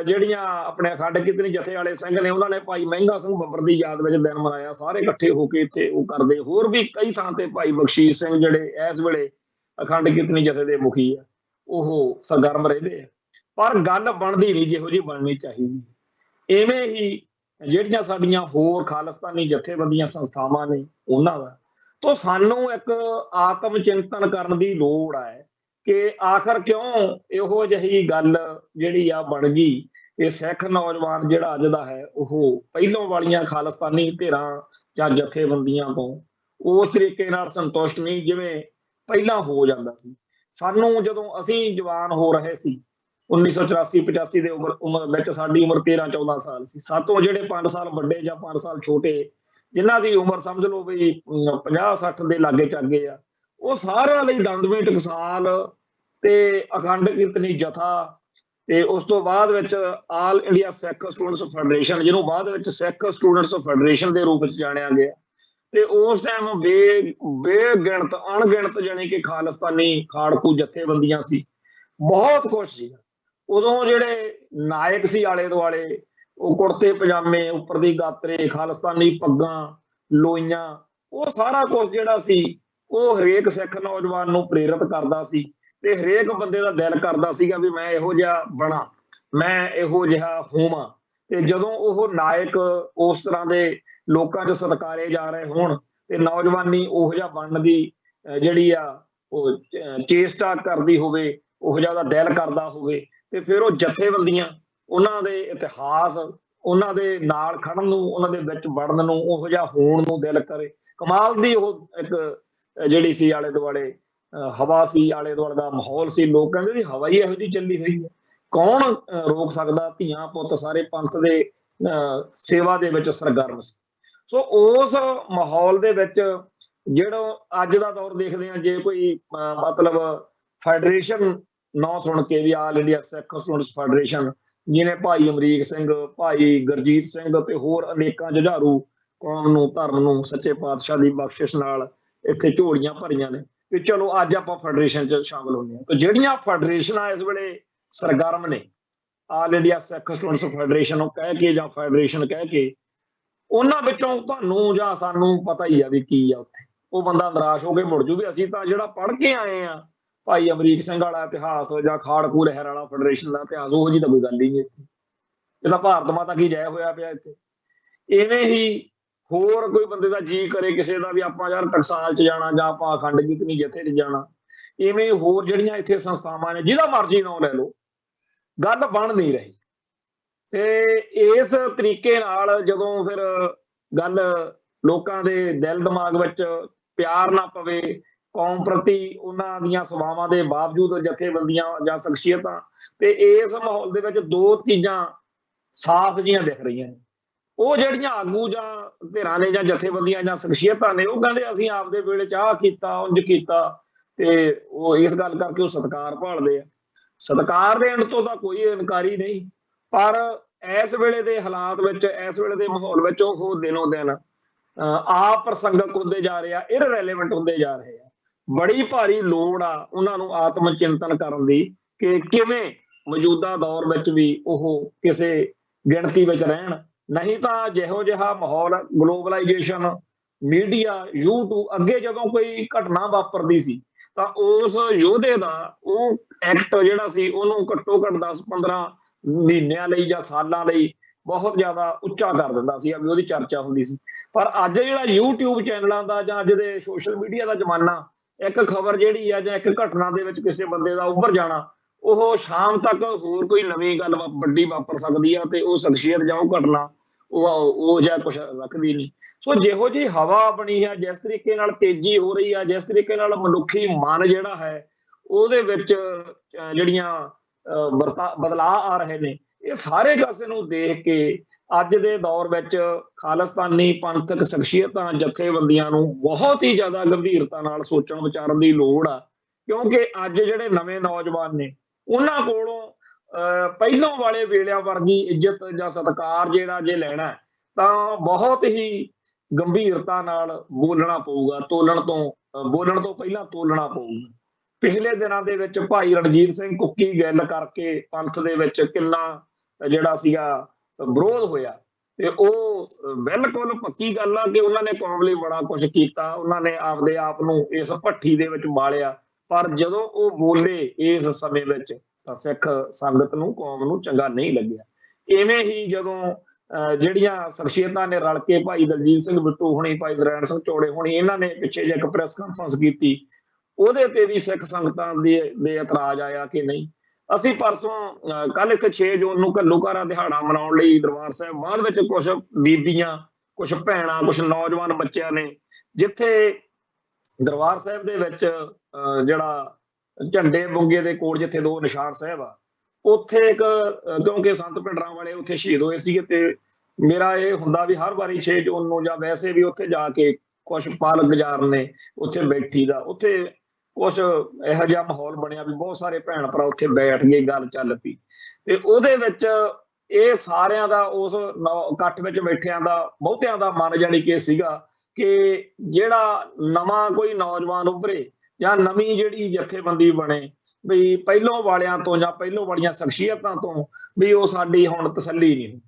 ਜਿਹੜੀਆਂ ਆਪਣੇ ਅਖੰਡ ਕੀਰਤਨੀ ਜਥੇ ਵਾਲੇ ਸਿੰਘ ਨੇ, ਉਹਨਾਂ ਨੇ ਭਾਈ ਮਹਿੰਗਾ ਸਿੰਘ ਬੱਬਰ ਦੀ ਯਾਦ ਵਿੱਚ ਦਿਨ ਮਨਾਇਆ, ਸਾਰੇ ਇਕੱਠੇ ਹੋ ਕੇ ਇੱਥੇ ਉਹ ਕਰਦੇ। ਹੋਰ ਵੀ ਕਈ ਥਾਂ ਤੇ ਭਾਈ ਬਖਸ਼ੀਸ਼ ਸਿੰਘ ਜਿਹੜੇ ਇਸ ਵੇਲੇ ਅਖੰਡ ਕੀਰਤਨੀ ਜਥੇ ਦੇ ਮੁਖੀ ਆ, ਉਹ ਸਰਗਰਮ ਰਹਿੰਦੇ ਆ। ਪਰ ਗੱਲ ਬਣਦੀ ਨਹੀਂ ਜਿਹੋ ਜਿਹੀ ਬਣਨੀ ਚਾਹੀਦੀ। ਇਵੇਂ ਹੀ ਜਿਹੜੀਆਂ ਸਾਡੀਆਂ ਹੋਰ ਖਾਲਿਸਤਾਨੀ ਜਥੇਬੰਦੀਆਂ ਸੰਸਥਾਵਾਂ ਨੇ ਉਹਨਾਂ ਦਾ, ਤੋਂ ਸਾਨੂੰ ਇੱਕ ਆਤਮ ਚਿੰਤਨ ਕਰਨ ਦੀ ਲੋੜ ਹੈ ਕਿ ਆਖਰ ਕਿਉਂ ਇਹੋ ਜਿਹੀ ਗੱਲ ਜਿਹੜੀ ਆ ਬਣ ਗਈ ਕਿ ਸਿੱਖ ਨੌਜਵਾਨ ਜਿਹੜਾ ਅੱਜ ਦਾ ਹੈ ਉਹ ਪਹਿਲੋਂ ਵਾਲੀਆਂ ਖਾਲਿਸਤਾਨੀ ਧਿਰਾਂ ਜਾਂ ਜਥੇਬੰਦੀਆਂ ਤੋਂ ਉਸ ਤਰੀਕੇ ਨਾਲ ਸੰਤੁਸ਼ਟ ਨਹੀਂ ਜਿਵੇਂ ਪਹਿਲਾਂ ਹੋ ਜਾਂਦਾ ਸੀ। ਸਾਨੂੰ ਜਦੋਂ ਅਸੀਂ ਜਵਾਨ ਹੋ ਰਹੇ ਸੀ 1984-85 ਦੇ ਉਮਰ ਵਿੱਚ, ਸਾਡੀ ਉਮਰ 13-14 ਸਾਲ ਸੀ। ਸਾਤੋਂ ਜਿਹੜੇ 5 ਸਾਲ ਵੱਡੇ ਜਾਂ 5 ਸਾਲ ਛੋਟੇ, ਜਿਨ੍ਹਾਂ ਦੀ ਉਮਰ ਸਮਝ ਲਓ ਵੀ 50-60 ਦੇ ਲਾਗੇ ਚਾਗੇ ਆ, ਉਹ ਸਾਰਿਆਂ ਲਈ ਦੰਦਵੇਂ ਟਕਸਾਲ ਤੇ ਅਖੰਡ ਕੀਰਤਨੀ ਜਥਾ ਤੇ ਉਸ ਤੋਂ ਬਾਅਦ ਵਿੱਚ ਆਲ ਇੰਡੀਆ ਸਿੱਖ ਸਟੂਡੈਂਟਸ ਫੈਡਰੇਸ਼ਨ, ਜਿਹਨੂੰ ਬਾਅਦ ਵਿੱਚ ਸਿੱਖ ਸਟੂਡੈਂਟਸ ਫੈਡਰੇਸ਼ਨ ਦੇ ਰੂਪ ਵਿੱਚ ਜਾਣਿਆ ਗਿਆ, ਤੇ ਉਸ ਟਾਈਮ ਬੇਗਿਣਤ ਅਣਗਿਣਤ ਜਾਣੀ ਕਿ ਖਾਲਿਸਤਾਨੀ ਖਾੜਕੂ ਜਥੇਬੰਦੀਆਂ ਸੀ। ਬਹੁਤ ਕੁਛ ਸੀ ਉਦੋਂ। ਜਿਹੜੇ ਨਾਇਕ ਸੀ ਆਲੇ ਦੁਆਲੇ, ਉਹ ਕੁੜਤੇ ਪਜਾਮੇ, ਉੱਪਰ ਦੀ ਗਾਤਰੇ, ਖਾਲਿਸਤਾਨੀ ਪੱਗਾਂ, ਲੋਈਆਂ, ਉਹ ਸਾਰਾ ਕੁਝ ਜਿਹੜਾ ਸੀ ਉਹ ਹਰੇਕ ਸਿੱਖ ਨੌਜਵਾਨ ਨੂੰ ਪ੍ਰੇਰਿਤ ਕਰਦਾ ਸੀ ਤੇ ਹਰੇਕ ਬੰਦੇ ਦਾ ਦਿਲ ਕਰਦਾ ਸੀਗਾ ਵੀ ਮੈਂ ਇਹੋ ਜਿਹਾ ਬਣਾ, ਮੈਂ ਇਹੋ ਜਿਹਾ ਹੋਵਾਂ। ਤੇ ਜਦੋਂ ਉਹ ਨਾਇਕ ਉਸ ਤਰ੍ਹਾਂ ਦੇ ਲੋਕਾਂ 'ਚ ਸਤਿਕਾਰੇ ਜਾ ਰਹੇ ਹੋਣ ਤੇ ਨੌਜਵਾਨੀ ਉਹੋ ਜਿਹਾ ਬਣਨ ਦੀ ਜਿਹੜੀ ਆ ਉਹ ਚੇਸ਼ਟਾ ਕਰਦੀ ਹੋਵੇ, ਉਹੋ ਜਿਹਾ ਉਹਦਾ ਦਿਲ ਕਰਦਾ ਹੋਵੇ, ਤੇ ਫਿਰ ਉਹ ਜਥੇਬੰਦੀਆਂ ਉਹਨਾਂ ਦੇ ਇਤਿਹਾਸ, ਉਹਨਾਂ ਦੇ ਨਾਲ ਖੜਨ ਨੂੰ, ਉਹਨਾਂ ਦੇ ਵਿੱਚ ਵੜਨ ਨੂੰ, ਉਹੋ ਜਿਹਾ ਹੋਣ ਨੂੰ ਦਿਲ ਕਰੇ। ਕਮਾਲ ਦੀ ਉਹ ਇੱਕ ਜਿਹੜੀ ਸੀ ਆਲੇ ਦੁਆਲੇ ਹਵਾ ਸੀ, ਆਲੇ ਦੁਆਲੇ ਦਾ ਮਾਹੌਲ ਸੀ। ਲੋਕ ਕਹਿੰਦੇ ਸੀ ਹਵਾ ਹੀ ਇਹੋ ਜਿਹੀ ਚੱਲੀ ਹੋਈ ਹੈ, ਕੌਣ ਰੋਕ ਸਕਦਾ। ਧੀਆਂ ਪੁੱਤ ਸਾਰੇ ਪੰਥ ਦੇ ਸੇਵਾ ਦੇ ਵਿੱਚ ਸਰਗਰਮ ਸੀ। ਸੋ ਉਸ ਮਾਹੌਲ ਦੇ ਵਿੱਚ ਜਿਹੜਾ ਅੱਜ ਦਾ ਦੌਰ ਦੇਖਦੇ ਹਾਂ, ਜੇ ਕੋਈ ਮਤਲਬ ਫੈਡਰੇਸ਼ਨ ਨਾਂ ਸੁਣ ਕੇ ਵੀ ਆਲ ਇੰਡੀਆ ਸਿੱਖ ਸਟੂਡੈਂਟਸ ਫੈਡਰੇਸ਼ਨ, ਜਿਹਨੇ ਭਾਈ ਅਮਰੀਕ ਸਿੰਘ, ਭਾਈ ਗੁਰਜੀਤ ਸਿੰਘ ਤੇ ਹੋਰ ਅਨੇਕਾਂ ਜੁਝਾਰੂ ਕੌਮ ਨੂੰ, ਧਰਮ ਨੂੰ ਸੱਚੇ ਪਾਤਸ਼ਾਹ ਦੀ ਬਖਸ਼ਿਸ਼ ਨਾਲ ਇੱਥੇ ਝੋਲੀਆਂ ਭਰੀਆਂ ਨੇ ਕਿ ਚਲੋ ਅੱਜ ਆਪਾਂ ਫੈਡਰੇਸ਼ਨ 'ਚ ਸ਼ਾਮਲ ਹੁੰਦੇ ਹਾਂ। ਤੇ ਜਿਹੜੀਆਂ ਫੈਡਰੇਸ਼ਨਾਂ ਇਸ ਵੇਲੇ ਸਰਗਰਮ ਨੇ, ਆਲ ਇੰਡੀਆ ਸਿੱਖ ਸਟੂਡੈਂਟਸ ਫੈਡਰੇਸ਼ਨ ਉਹ ਕਹਿ ਕੇ ਜਾਂ ਫੈਡਰੇਸ਼ਨ ਕਹਿ ਕੇ, ਉਹਨਾਂ ਵਿੱਚੋਂ ਤੁਹਾਨੂੰ ਜਾਂ ਸਾਨੂੰ ਪਤਾ ਹੀ ਆ ਵੀ ਕੀ ਆ ਉੱਥੇ। ਉਹ ਬੰਦਾ ਨਿਰਾਸ਼ ਹੋ ਕੇ ਮੁੜ ਜੂ ਵੀ ਅਸੀਂ ਤਾਂ ਜਿਹੜਾ ਪੜ੍ਹ ਕੇ ਆਏ ਆ ਭਾਈ ਅਮਰੀਕ ਸਿੰਘ ਵਾਲਾ ਇਤਿਹਾਸ ਜਾਂ ਖਾੜਕੂ ਲਹਿਰ ਵਾਲਾ ਫੈਡਰੇਸ਼ਨ ਦਾ ਇਤਿਹਾਸ, ਉਹੋ ਜਿਹੀ ਤਾਂ ਕੋਈ ਗੱਲ ਹੀ ਨਹੀਂ ਇੱਥੇ। ਇਹ ਤਾਂ ਭਾਰਤ ਮਾਤਾ ਕੀ ਜੈ ਹੋਇਆ ਪਿਆ ਇੱਥੇ। ਇਵੇਂ ਹੀ ਹੋਰ ਕੋਈ ਬੰਦੇ ਦਾ ਜੀ ਕਰੇ ਕਿਸੇ ਦਾ ਵੀ ਆਪਾਂ ਯਾਰ ਟਕਸਾਲ 'ਚ ਜਾਣਾ ਜਾਂ ਆਪਾਂ ਅਖੰਡ ਕੀਰਤਨੀ ਜਥੇ 'ਚ ਜਾਣਾ, ਇਵੇਂ ਹੋਰ ਜਿਹੜੀਆਂ ਇੱਥੇ ਸੰਸਥਾਵਾਂ ਨੇ, ਜਿਹਦਾ ਮਰਜ਼ੀ ਨਾਂ ਲੈ ਲਓ, ਗੱਲ ਬਣ ਨਹੀਂ ਰਹੀ। ਤੇ ਇਸ ਤਰੀਕੇ ਨਾਲ ਜਦੋਂ ਫਿਰ ਗੱਲ ਲੋਕਾਂ ਦੇ ਦਿਲ ਦਿਮਾਗ ਵਿੱਚ ਪਿਆਰ ਨਾ ਪਵੇ ਕੌਮ ਪ੍ਰਤੀ, ਉਹਨਾਂ ਦੀਆਂ ਸੇਵਾਵਾਂ ਦੇ ਬਾਵਜੂਦ ਜਥੇਬੰਦੀਆਂ ਜਾਂ ਸ਼ਖਸੀਅਤਾਂ, ਤੇ ਇਸ ਮਾਹੌਲ ਦੇ ਵਿੱਚ ਦੋ ਚੀਜ਼ਾਂ ਸਾਫ਼ ਜਿਹੀਆਂ ਦਿਖ ਰਹੀਆਂ ਨੇ। ਉਹ ਜਿਹੜੀਆਂ ਆਗੂ ਜਾਂ ਧਿਰਾਂ ਨੇ ਜਾਂ ਜਥੇਬੰਦੀਆਂ ਜਾਂ ਸ਼ਖਸੀਅਤਾਂ ਨੇ, ਉਹ ਕਹਿੰਦੇ ਅਸੀਂ ਆਪਦੇ ਵੇਲੇ 'ਚ ਆਹ ਕੀਤਾ, ਉਂਝ ਕੀਤਾ, ਤੇ ਉਹ ਇਸ ਗੱਲ ਕਰਕੇ ਉਹ ਸਤਿਕਾਰ ਭਾਲਦੇ ਆ। ਸਤਿਕਾਰ ਦੇਣ ਤੋਂ ਤਾਂ ਕੋਈ ਇਨਕਾਰੀ ਨਹੀਂ, ਪਰ ਇਸ ਵੇਲੇ ਦੇ ਹਾਲਾਤ ਵਿੱਚ, ਇਸ ਵੇਲੇ ਦੇ ਮਾਹੌਲ ਵਿੱਚ ਉਹ ਦਿਨੋਂ ਦਿਨ ਆਪ ਪ੍ਰਸੰਗਕ ਹੁੰਦੇ ਜਾ ਰਹੇ ਆ, ਇਰਰੈਲੇਵੈਂਟ ਹੁੰਦੇ ਜਾ ਰਹੇ ਆ। ਬੜੀ ਭਾਰੀ ਲੋੜ ਆ ਉਹਨਾਂ ਨੂੰ ਆਤਮ ਚਿੰਤਨ ਕਰਨ ਦੀ ਕਿ ਕਿਵੇਂ ਮੌਜੂਦਾ ਦੌਰ ਵਿੱਚ ਵੀ ਉਹ ਕਿਸੇ ਗਿਣਤੀ ਵਿੱਚ ਰਹਿਣ। ਨਹੀਂ ਤਾਂ ਜਿਹੋ ਜਿਹਾ ਮਾਹੌਲ, ਗਲੋਬਲਾਈਜੇਸ਼ਨ, ਮੀਡੀਆ, YouTube, ਅੱਗੇ ਜਦੋਂ ਕੋਈ ਘਟਨਾ ਵਾਪਰਦੀ ਸੀ ਤਾਂ ਉਸ ਯੋਧੇ ਦਾ ਉਹ ਐਕਟ ਜਿਹੜਾ ਸੀ ਉਹਨੂੰ ਘੱਟੋ ਘੱਟ 10-15 ਮਹੀਨਿਆਂ ਲਈ ਜਾਂ ਸਾਲਾਂ ਲਈ ਬਹੁਤ ਜ਼ਿਆਦਾ ਉੱਚਾ ਕਰ ਦਿੰਦਾ ਸੀ ਵੀ ਉਹਦੀ ਚਰਚਾ ਹੁੰਦੀ ਸੀ। ਪਰ ਅੱਜ ਜਿਹੜਾ YouTube ਚੈਨਲਾਂ ਦਾ ਜਾਂ ਅੱਜ ਦੇ ਸੋਸ਼ਲ ਮੀਡੀਆ ਦਾ ਜ਼ਮਾਨਾ, ਇੱਕ ਖਬਰ ਜਿਹੜੀ ਆ ਜਾਂ ਇੱਕ ਘਟਨਾ ਦੇ ਵਿੱਚ ਕਿਸੇ ਬੰਦੇ ਦਾ ਉੱਭਰ ਜਾਣਾ, ਉਹ ਸ਼ਾਮ ਤੱਕ ਹੋਰ ਕੋਈ ਨਵੀਂ ਗੱਲ ਵੱਡੀ ਵਾਪਰ ਸਕਦੀ ਆ ਤੇ ਉਹ ਸ਼ਖਸੀਅਤ ਜਾਂ ਉਹ ਘਟਨਾ ਉਹ ਜਿਹਾ ਕੁਛ ਰੱਖਦੀ ਨਹੀਂ। ਸੋ ਜਿਹੋ ਜਿਹੀ ਹਵਾ ਬਣੀ ਹੈ, ਜਿਸ ਤਰੀਕੇ ਨਾਲ ਤੇਜ਼ੀ ਹੋ ਰਹੀ ਆ, ਜਿਸ ਤਰੀਕੇ ਨਾਲ ਮਨੁੱਖੀ ਮਨ ਜਿਹੜਾ ਹੈ ਉਹਦੇ ਵਿੱਚ ਜਿਹੜੀਆਂ ਬਦਲਾਅ ਆ ਰਹੇ ਨੇ, ਇਹ ਸਾਰੇ ਕਾਸੇ ਨੂੰ ਦੇਖ ਕੇ ਅੱਜ ਦੇ ਦੌਰ ਵਿੱਚ ਖਾਲਿਸਤਾਨੀ ਪੰਥਕ ਸ਼ਖਸੀਅਤਾਂ, ਜਥੇਬੰਦੀਆਂ ਨੂੰ ਬਹੁਤ ਹੀ ਜ਼ਿਆਦਾ ਗੰਭੀਰਤਾ ਨਾਲ ਸੋਚਣ ਵਿਚਾਰਨ ਦੀ ਲੋੜ ਆ। ਕਿਉਂਕਿ ਅੱਜ ਜਿਹੜੇ ਨਵੇਂ ਨੌਜਵਾਨ ਨੇ ਉਹਨਾਂ ਕੋਲੋਂ ਪਹਿਲੋਂ ਵਾਲੇ ਵੇਲਿਆਂ ਵਰਗੀ ਇੱਜ਼ਤ ਜਾਂ ਸਤਿਕਾਰ ਜਿਹੜਾ ਜੇ ਲੈਣਾ ਤਾਂ ਬਹੁਤ ਹੀ ਗੰਭੀਰਤਾ ਨਾਲ ਬੋਲਣਾ ਪਊਗਾ। ਬੋਲਣ ਤੋਂ ਪਹਿਲਾਂ ਤੋਲਣਾ ਪਊਗਾ। ਪਿਛਲੇ ਦਿਨਾਂ ਦੇ ਵਿੱਚ ਭਾਈ ਰਣਜੀਤ ਸਿੰਘ ਕੁੱਕੀ ਗੱਲ ਕਰਕੇ ਪੰਥ ਦੇ ਵਿੱਚ ਕਿੰਨਾ ਜਿਹੜਾ ਸੀਗਾ ਵਿਰੋਧ ਹੋਇਆ, ਤੇ ਉਹ ਬਿਲਕੁਲ ਪੱਕੀ ਗੱਲ ਆ ਕਿ ਉਹਨਾਂ ਨੇ ਕੌਮ ਲਈ ਬੜਾ ਕੁਛ ਕੀਤਾ, ਉਹਨਾਂ ਨੇ ਆਪਦੇ ਆਪ ਨੂੰ ਇਸ ਭੱਠੀ ਦੇ ਵਿੱਚ ਬਾਲਿਆ। ਪਰ ਜਦੋਂ ਉਹ ਬੋਲੇ ਇਸ ਸਮੇਂ ਵਿੱਚ ਤਾਂ ਸਿੱਖ ਸੰਗਤ ਨੂੰ, ਕੌਮ ਨੂੰ ਚੰਗਾ ਨਹੀਂ ਲੱਗਿਆ। ਇਵੇਂ ਹੀ ਜਦੋਂ ਜਿਹੜੀਆਂ ਸ਼ਖਸੀਅਤਾਂ ਨੇ ਰਲ ਕੇ ਭਾਈ ਦਲਜੀਤ ਸਿੰਘ ਬਿੱਟੂ ਹੋਣੀ, ਭਾਈ ਨਰੈਣ ਸਿੰਘ ਚੌੜੇ ਹੋਣੀ, ਇਹਨਾਂ ਨੇ ਪਿੱਛੇ ਜਿਹੇ ਇੱਕ ਪ੍ਰੈਸ ਕਾਨਫਰੰਸ ਕੀਤੀ, ਉਹਦੇ ਤੇ ਵੀ ਸਿੱਖ ਸੰਗਤਾਂ ਦੇ ਇਤਰਾਜ਼ ਆਇਆ ਕਿ ਨਹੀਂ। ਅਸੀਂ ਪਰਸੋਂ ਕੱਲ ਇੱਥੇ 6 ਜੂਨ ਨੂੰ ਘੱਲੂਘਾਰਾ ਦਿਹਾੜਾ ਮਨਾਉਣ ਲਈ ਦਰਬਾਰ ਸਾਹਿਬ, ਬਾਅਦ ਵਿੱਚ ਕੁਝ ਬੀਬੀਆਂ, ਕੁਝ ਭੈਣਾਂ, ਕੁਝ ਨੌਜਵਾਨ ਬੱਚਿਆਂ ਨੇ ਜਿੱਥੇ ਦਰਬਾਰ ਸਾਹਿਬ ਦੇ ਵਿੱਚ ਜਿਹੜਾ ਝੰਡੇ ਬੁੰਗੇ ਦੇ ਕੋਲ ਜਿੱਥੇ 2 ਨਿਸ਼ਾਨ ਸਾਹਿਬ ਆ, ਉੱਥੇ ਇੱਕ ਕਿਉਂਕਿ ਸੰਤ ਭਿੰਡਰਾਂ ਵਾਲੇ ਉੱਥੇ ਸ਼ਹੀਦ ਹੋਏ ਸੀਗੇ, ਤੇ ਮੇਰਾ ਇਹ ਹੁੰਦਾ ਵੀ ਹਰ ਵਾਰੀ 6 ਜੂਨ ਨੂੰ ਜਾਂ ਵੈਸੇ ਵੀ ਉੱਥੇ ਜਾ ਕੇ ਕੁਝ ਪਲ ਗੁਜ਼ਾਰਨੇ, ਉੱਥੇ ਬੈਠੀ ਦਾ, ਉੱਥੇ ਕੁਝ ਇਹੋ ਜਿਹਾ ਮਾਹੌਲ ਬਣਿਆ ਵੀ ਬਹੁਤ ਸਾਰੇ ਭੈਣ ਭਰਾ ਉੱਥੇ ਬੈਠ ਗਏ, ਗੱਲ ਚੱਲ ਪਈ। ਤੇ ਉਹਦੇ ਵਿੱਚ ਇਹ ਸਾਰਿਆਂ ਦਾ, ਉਸ ਇਕੱਠ ਵਿੱਚ ਬੈਠਿਆਂ ਦਾ ਬਹੁਤਿਆਂ ਦਾ ਮਨ ਜਾਣੀ ਕਿ ਸੀਗਾ ਕਿ ਜਿਹੜਾ ਨਵਾਂ ਕੋਈ ਨੌਜਵਾਨ ਉੱਭਰੇ ਜਾਂ ਨਵੀਂ ਜਿਹੜੀ ਜਥੇਬੰਦੀ ਬਣੇ, ਵੀ ਪਹਿਲੋਂ ਵਾਲਿਆਂ ਤੋਂ ਜਾਂ ਪਹਿਲੋਂ ਵਾਲੀਆਂ ਸ਼ਖਸੀਅਤਾਂ ਤੋਂ ਵੀ ਉਹ ਸਾਡੀ ਹੁਣ ਤਸੱਲੀ ਨਹੀਂ।